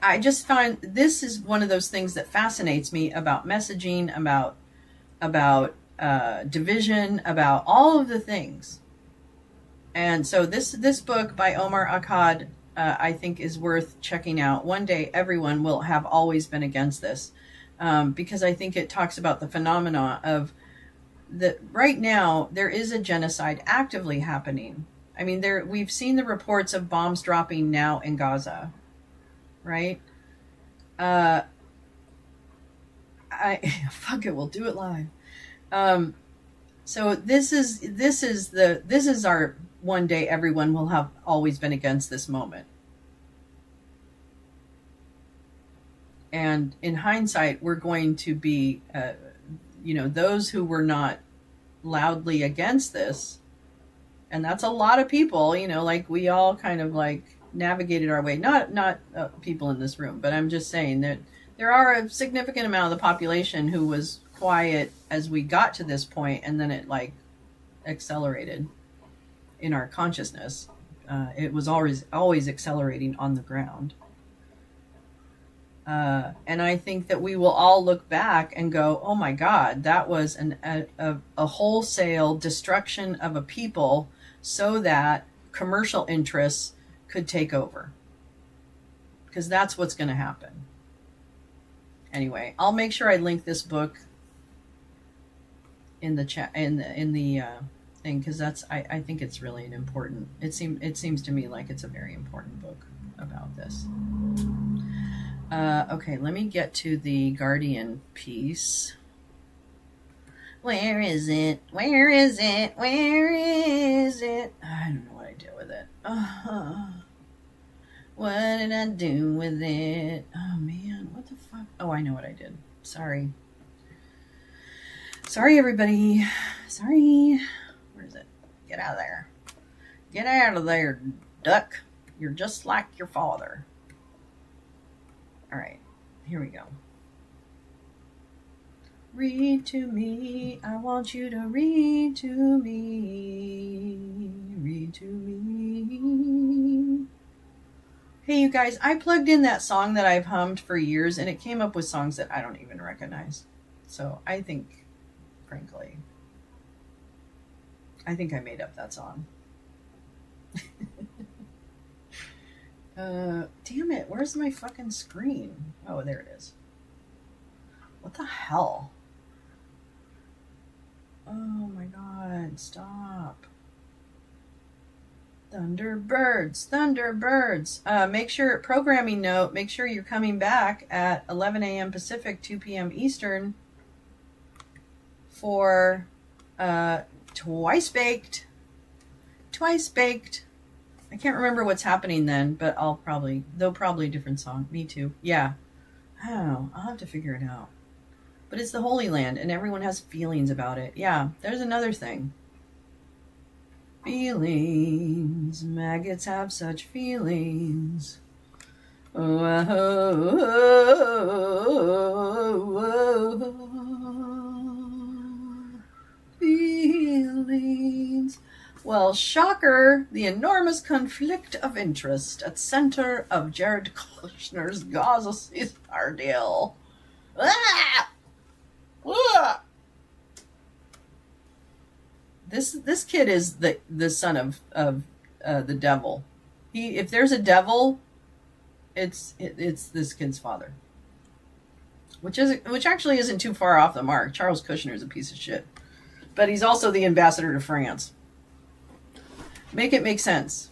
I just find this is one of those things that fascinates me about messaging, about division, about all of the things. And so this book by Omar Akkad, I think is worth checking out. One day everyone will have always been against this, because I think it talks about the phenomena of that right now there is a genocide actively happening. I mean, we've seen the reports of bombs dropping now in Gaza, right? Fuck it, we'll do it live. So this is our one day everyone will have always been against this moment. And in hindsight, we're going to be, you know, those who were not loudly against this, and that's a lot of people, you know, like we all kind of like navigated our way, not people in this room, but I'm just saying that there are a significant amount of the population who was quiet as we got to this point, and then it like accelerated in our consciousness. It was always accelerating on the ground. And I think that we will all look back and go, oh my God, that was a wholesale destruction of a people so that commercial interests could take over. because that's what's going to happen. Anyway, I'll make sure I link this book in the chat, in the thing, because I think it's really an important. It seems to me like it's a very important book about this. Okay, let me get to the Guardian piece. Where is it? Where is it? Where is it? I don't know what I did with it. What did I do with it? Oh man, what the fuck? Oh, I know what I did. Sorry. Sorry, everybody. Sorry. Where is it? Get out of there. Get out of there, duck. You're just like your father. All right, here we go. Read to me. I want you to read to me. Read to me. Hey, you guys, I plugged in that song that I've hummed for years, and it came up with songs that I don't even recognize. So I think, frankly, I made up that song. Damn it, where's my fucking screen? Oh, there it is. What the hell? Oh my god, stop. Thunderbirds, Thunderbirds. Make sure, programming note, make sure you're coming back at 11 a.m. Pacific, 2 p.m. Eastern for Twice Baked. Twice Baked. I can't remember what's happening then, but they'll probably a different song. Me too. Yeah. I don't know. I'll have to figure it out. But it's the Holy Land, and everyone has feelings about it. Yeah, there's another thing. Feelings. Maggots have such feelings. Oh, oh, oh, oh, feelings. Well, shocker, the enormous conflict of interest at center of Jared Kushner's Gaza ceasefire deal. Ah! Ah! This kid is the son of the devil. If there's a devil, it's this kid's father. Which actually isn't too far off the mark. Charles Kushner is a piece of shit. But he's also the ambassador to France. Make it make sense.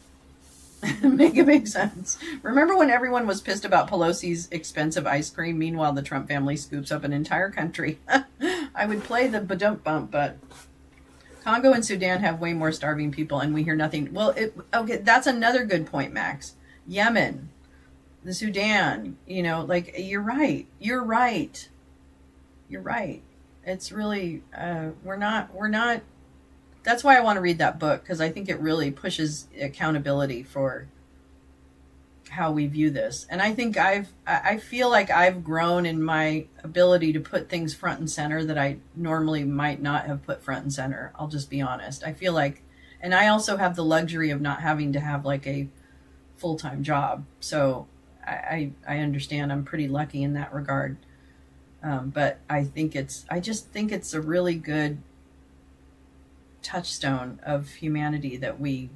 Make it make sense. Remember when everyone was pissed about Pelosi's expensive ice cream? Meanwhile, the Trump family scoops up an entire country. I would play the ba-dump bump, but Congo and Sudan have way more starving people, and we hear nothing. Well, okay, that's another good point, Max. Yemen, the Sudan, you're right. You're right. You're right. It's really, we're not. That's why I want to read that book, because I think it really pushes accountability for how we view this. And I think I feel like I've grown in my ability to put things front and center that I normally might not have put front and center. I'll just be honest. I feel like, and I also have the luxury of not having to have like a full-time job. So I understand I'm pretty lucky in that regard. But I just think it's a really good touchstone of humanity that we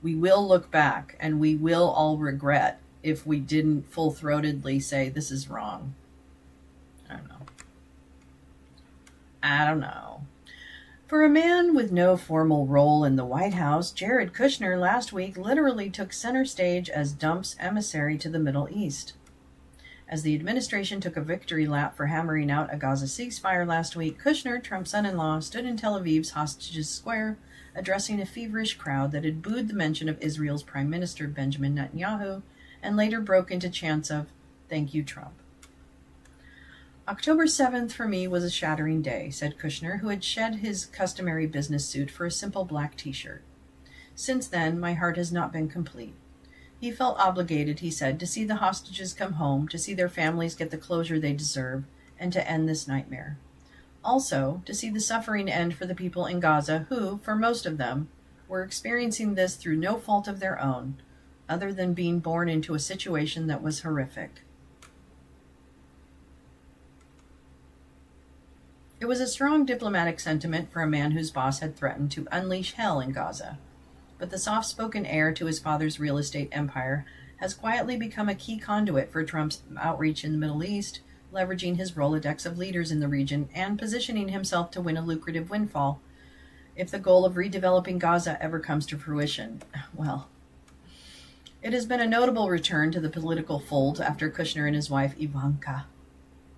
will look back and we will all regret if we didn't full-throatedly say this is wrong. I don't know. For a man with no formal role in the White House, Jared Kushner last week literally took center stage as Trump's emissary to the Middle East. As the administration took a victory lap for hammering out a Gaza ceasefire last week, Kushner, Trump's son-in-law, stood in Tel Aviv's Hostages Square, addressing a feverish crowd that had booed the mention of Israel's Prime Minister Benjamin Netanyahu, and later broke into chants of, "Thank you, Trump." October 7th for me was a shattering day, said Kushner, who had shed his customary business suit for a simple black t-shirt. Since then, my heart has not been complete. He felt obligated, he said, to see the hostages come home, to see their families get the closure they deserve, and to end this nightmare. Also, to see the suffering end for the people in Gaza who, for most of them, were experiencing this through no fault of their own, other than being born into a situation that was horrific. It was a strong diplomatic sentiment for a man whose boss had threatened to unleash hell in Gaza. But the soft-spoken heir to his father's real estate empire has quietly become a key conduit for Trump's outreach in the Middle East, leveraging his Rolodex of leaders in the region and positioning himself to win a lucrative windfall if the goal of redeveloping Gaza ever comes to fruition. Well, it has been a notable return to the political fold after Kushner and his wife Ivanka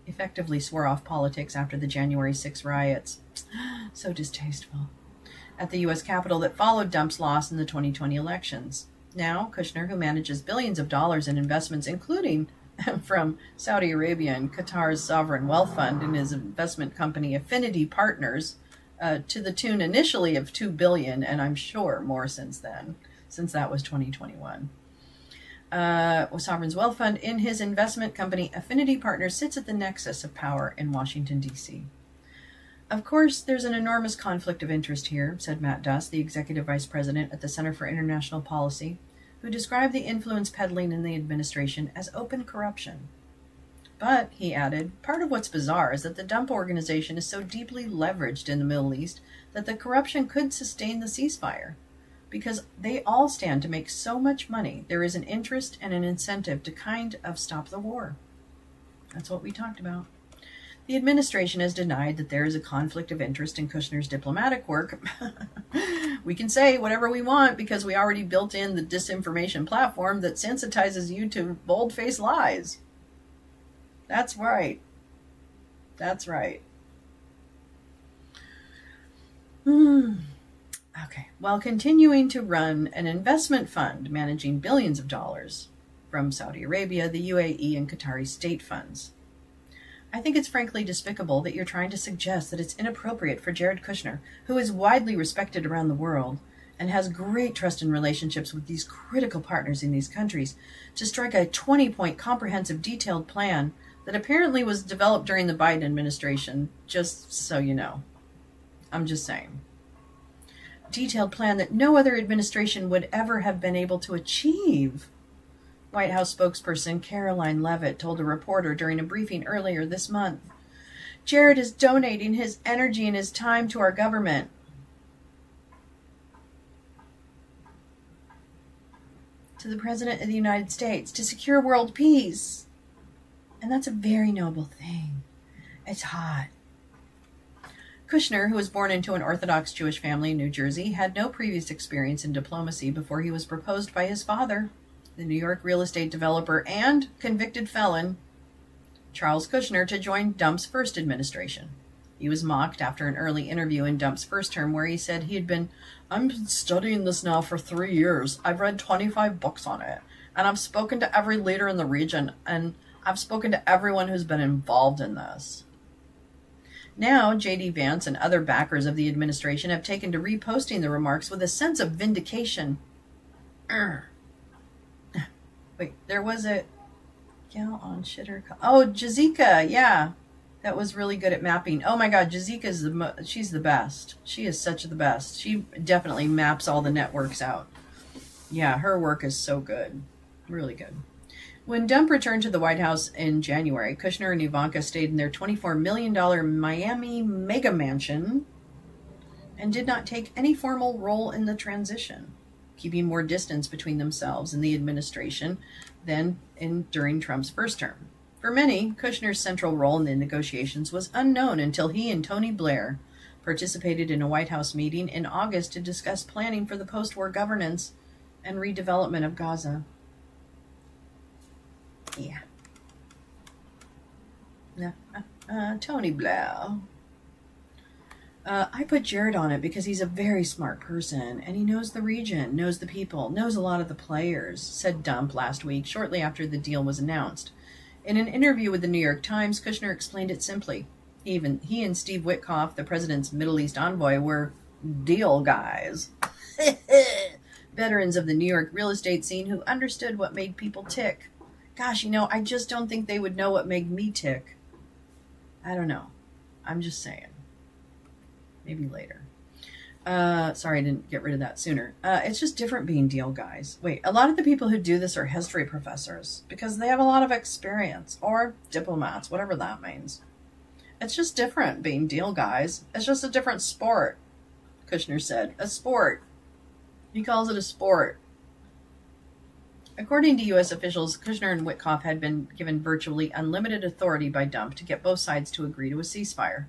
effectively swore off politics after the January 6 riots. So distasteful. At the U.S. Capitol that followed Trump's loss in the 2020 elections. Now, Kushner, who manages billions of dollars in investments, including from Saudi Arabia and Qatar's sovereign wealth fund and his investment company Affinity Partners, to the tune initially of $2 billion, and I'm sure more since then, since that was 2021. Sovereign's Wealth Fund in his investment company Affinity Partners sits at the nexus of power in Washington, D.C. Of course, there's an enormous conflict of interest here, said Matt Duss, the executive vice president at the Center for International Policy, who described the influence peddling in the administration as open corruption. But, he added, part of what's bizarre is that the dump organization is so deeply leveraged in the Middle East that the corruption could sustain the ceasefire. Because they all stand to make so much money, there is an interest and an incentive to kind of stop the war. That's what we talked about. The administration has denied that there is a conflict of interest in Kushner's diplomatic work. We can say whatever we want because we already built in the disinformation platform that sensitizes you to bold-faced lies. That's right. That's right. Okay. While continuing to run an investment fund managing billions of dollars from Saudi Arabia, the UAE, and Qatari state funds. I think it's frankly despicable that you're trying to suggest that it's inappropriate for Jared Kushner, who is widely respected around the world and has great trust and relationships with these critical partners in these countries, to strike a 20-point comprehensive detailed plan that apparently was developed during the Biden administration, just so you know. I'm just saying. Detailed plan that no other administration would ever have been able to achieve. White House spokesperson Caroline Leavitt told a reporter during a briefing earlier this month. Jared is donating his energy and his time to our government. To the President of the United States to secure world peace. And that's a very noble thing. It's hot. Kushner, who was born into an Orthodox Jewish family in New Jersey, had no previous experience in diplomacy before he was proposed by his father, the New York real estate developer and convicted felon, Charles Kushner, to join Trump's first administration. He was mocked after an early interview in Trump's first term where he said I'm studying this now for 3 years. I've read 25 books on it, and I've spoken to every leader in the region, and I've spoken to everyone who's been involved in this. Now, J.D. Vance and other backers of the administration have taken to reposting the remarks with a sense of vindication. Wait, there was a gal on Shitter. Oh, Jazika, yeah. That was really good at mapping. Oh my God, Jazika's she's the best. She is such the best. She definitely maps all the networks out. Yeah, her work is so good. Really good. When Trump returned to the White House in January, Kushner and Ivanka stayed in their $24 million Miami mega mansion and did not take any formal role in the transition, keeping more distance between themselves and the administration than during Trump's first term. For many, Kushner's central role in the negotiations was unknown until he and Tony Blair participated in a White House meeting in August to discuss planning for the post-war governance and redevelopment of Gaza. Yeah. Tony Blair. I put Jared on it because he's a very smart person, and he knows the region, knows the people, knows a lot of the players, said Trump last week, shortly after the deal was announced. In an interview with the New York Times, Kushner explained it simply. He and Steve Witkoff, the president's Middle East envoy, were deal guys. Veterans of the New York real estate scene who understood what made people tick. Gosh, I just don't think they would know what made me tick. I don't know. I'm just saying. Maybe later. Sorry I didn't get rid of that sooner. It's just different being deal guys. Wait, a lot of the people who do this are history professors because they have a lot of experience, or diplomats, whatever that means. It's just different being deal guys. It's just a different sport, Kushner said. A sport. He calls it a sport. According to U.S. officials, Kushner and Witkoff had been given virtually unlimited authority by Dump to get both sides to agree to a ceasefire.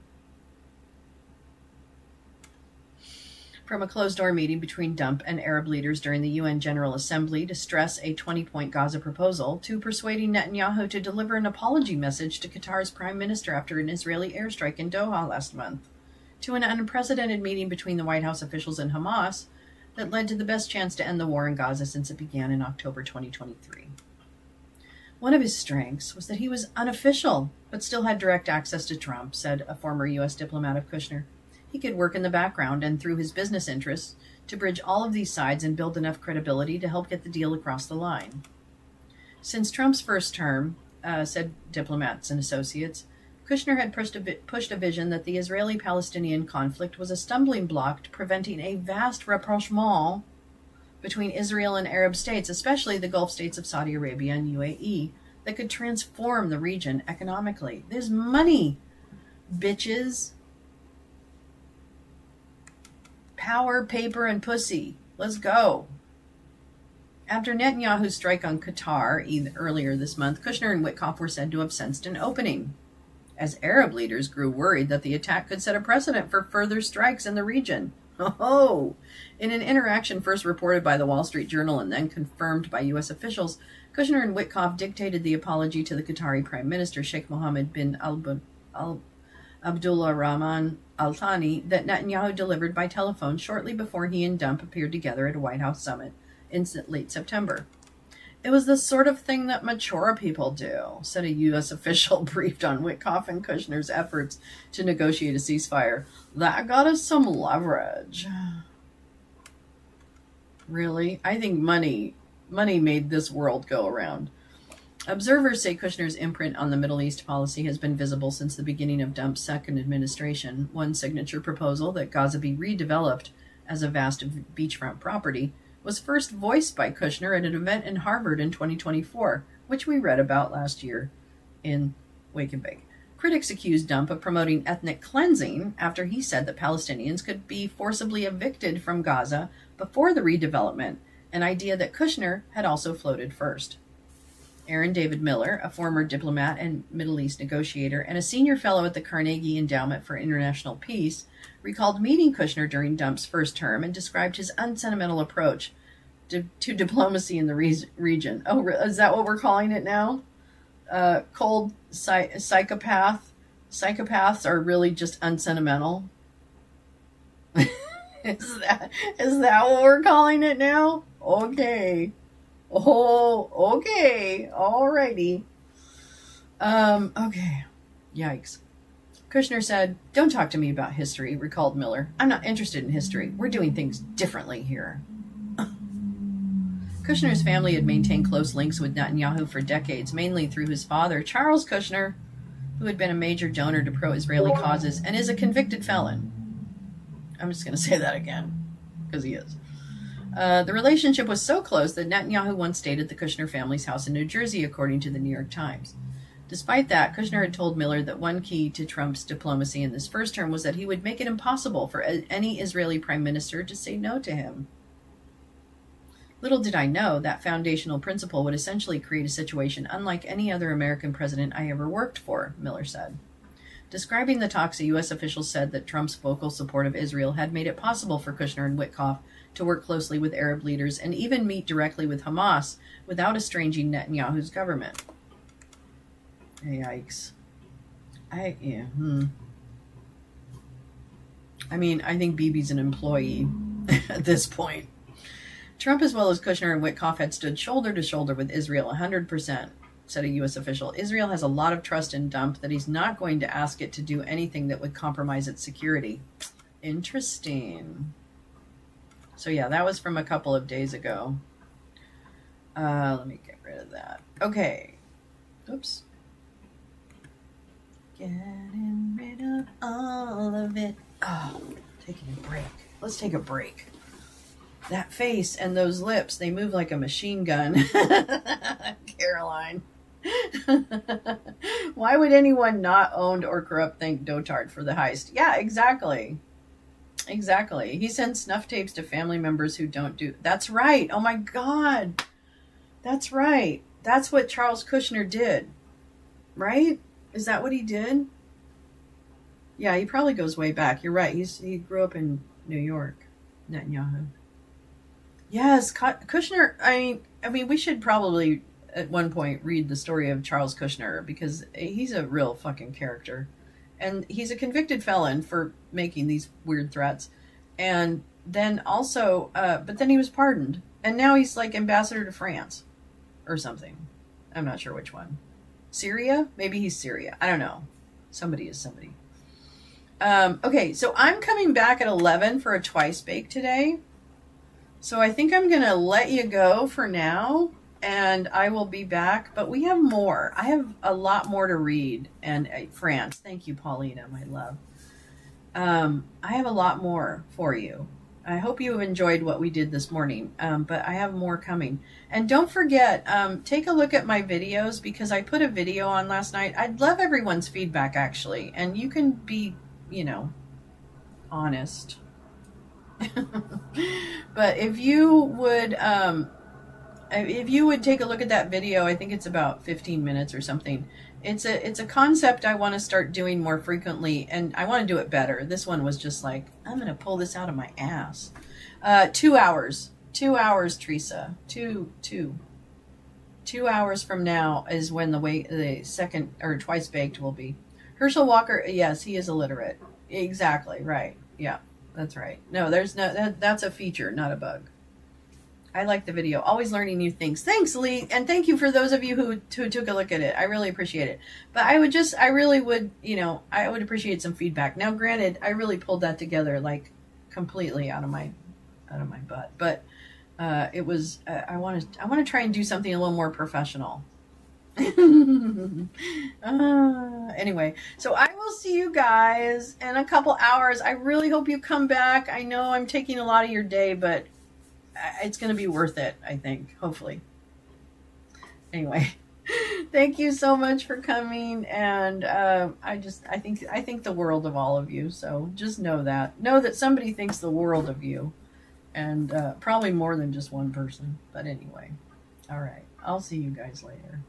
From a closed-door meeting between Dump and Arab leaders during the UN General Assembly to stress a 20-point Gaza proposal, to persuading Netanyahu to deliver an apology message to Qatar's prime minister after an Israeli airstrike in Doha last month, to an unprecedented meeting between the White House officials and Hamas that led to the best chance to end the war in Gaza since it began in October 2023. One of his strengths was that he was unofficial, but still had direct access to Trump, said a former U.S. diplomat of Kushner. He could work in the background and through his business interests to bridge all of these sides and build enough credibility to help get the deal across the line. Since Trump's first term, said diplomats and associates, Kushner had pushed a vision that the Israeli-Palestinian conflict was a stumbling block to preventing a vast rapprochement between Israel and Arab states, especially the Gulf states of Saudi Arabia and UAE, that could transform the region economically. There's money, bitches. Power, paper, and pussy. Let's go. After Netanyahu's strike on Qatar earlier this month, Kushner and Witkoff were said to have sensed an opening, as Arab leaders grew worried that the attack could set a precedent for further strikes in the region. Oh! In an interaction first reported by the Wall Street Journal and then confirmed by U.S. officials, Kushner and Witkoff dictated the apology to the Qatari Prime Minister Sheikh Mohammed bin Abdullah Rahman Al Thani that Netanyahu delivered by telephone shortly before he and Dump appeared together at a White House summit in late September. It was the sort of thing that mature people do, said a U.S. official briefed on Witkoff and Kushner's efforts to negotiate a ceasefire. That got us some leverage. Really? I think money made this world go around. Observers say Kushner's imprint on the Middle East policy has been visible since the beginning of Dump's second administration. One signature proposal, that Gaza be redeveloped as a vast beachfront property, was first voiced by Kushner at an event in Harvard in 2024, which we read about last year in Wake and Bake. Critics accused Dump of promoting ethnic cleansing after he said that Palestinians could be forcibly evicted from Gaza before the redevelopment, an idea that Kushner had also floated first. Aaron David Miller, a former diplomat and Middle East negotiator and a senior fellow at the Carnegie Endowment for International Peace, recalled meeting Kushner during Dump's first term and described his unsentimental approach to diplomacy in the region. Oh, is that what we're calling it now? Cold psychopath. Psychopaths are really just unsentimental. Is that what we're calling it now? Okay. Oh, okay. Alrighty. Okay. Yikes. Kushner said, "Don't talk to me about history," recalled Miller. "I'm not interested in history. We're doing things differently here." Kushner's family had maintained close links with Netanyahu for decades, mainly through his father, Charles Kushner, who had been a major donor to pro-Israeli causes and is a convicted felon. I'm just going to say that again, because he is. The relationship was so close that Netanyahu once stayed at the Kushner family's house in New Jersey, according to the New York Times. Despite that, Kushner had told Miller that one key to Trump's diplomacy in this first term was that he would make it impossible for any Israeli prime minister to say no to him. Little did I know that foundational principle would essentially create a situation unlike any other American president I ever worked for, Miller said. Describing the talks, a U.S. official said that Trump's vocal support of Israel had made it possible for Kushner and Witkoff to work closely with Arab leaders and even meet directly with Hamas without estranging Netanyahu's government. Yikes. I mean, I think Bibi's an employee at this point. Trump, as well as Kushner and Witkoff, had stood shoulder to shoulder with Israel 100%, said a U.S. official. Israel has a lot of trust in Dump that he's not going to ask it to do anything that would compromise its security. Interesting. So yeah, that was from a couple of days ago. Let me get rid of that. Okay. Oops. Getting rid of all of it. Oh, taking a break. Let's take a break. That face and those lips, they move like a machine gun. Caroline. Why would anyone not owned or corrupt think dotard for the heist? Yeah, exactly. Exactly. He sends snuff tapes to family members who don't do... That's right. Oh my God. That's right. That's what Charles Kushner did, right? Is that what he did? Yeah, he probably goes way back. You're right. He grew up in New York, Netanyahu. Yes, Kushner. I mean, we should probably at one point read the story of Charles Kushner because he's a real fucking character, and he's a convicted felon for making these weird threats, and then also, but then he was pardoned, and now he's like ambassador to France, or something. I'm not sure which one. Syria? Maybe he's Syria. I don't know. Somebody is somebody. Okay, so I'm coming back at 11 for a twice bake today. So I think I'm going to let you go for now, and I will be back. But we have more. I have a lot more to read. And France, thank you, Paulina, my love. I have a lot more for you. I hope you have enjoyed what we did this morning, but I have more coming. And don't forget, take a look at my videos because I put a video on last night. I'd love everyone's feedback, actually. And you can be, honest. But if you would take a look at that video, I think it's about 15 minutes or something. It's a concept I want to start doing more frequently, and I want to do it better. This one was just like, I'm going to pull this out of my ass. 2 hours, Teresa. 2 hours from now is when the second or twice baked will be. Herschel Walker, yes, he is illiterate. Exactly, right. Yeah. That's right. No, that's a feature, not a bug. I like the video. Always learning new things. Thanks, Lee. And thank you for those of you who took a look at it. I really appreciate it. But I really would appreciate some feedback. Now, granted, I really pulled that together like completely out of my butt. But it was, I want to try and do something a little more professional. Anyway, so I will see you guys in a couple hours. I really hope you come back. I know I'm taking a lot of your day, but it's going to be worth it, I think, hopefully. Anyway, thank you so much for coming, and I think the world of all of you. So just know that somebody thinks the world of you, and probably more than just one person. But anyway, all right, I'll see you guys later.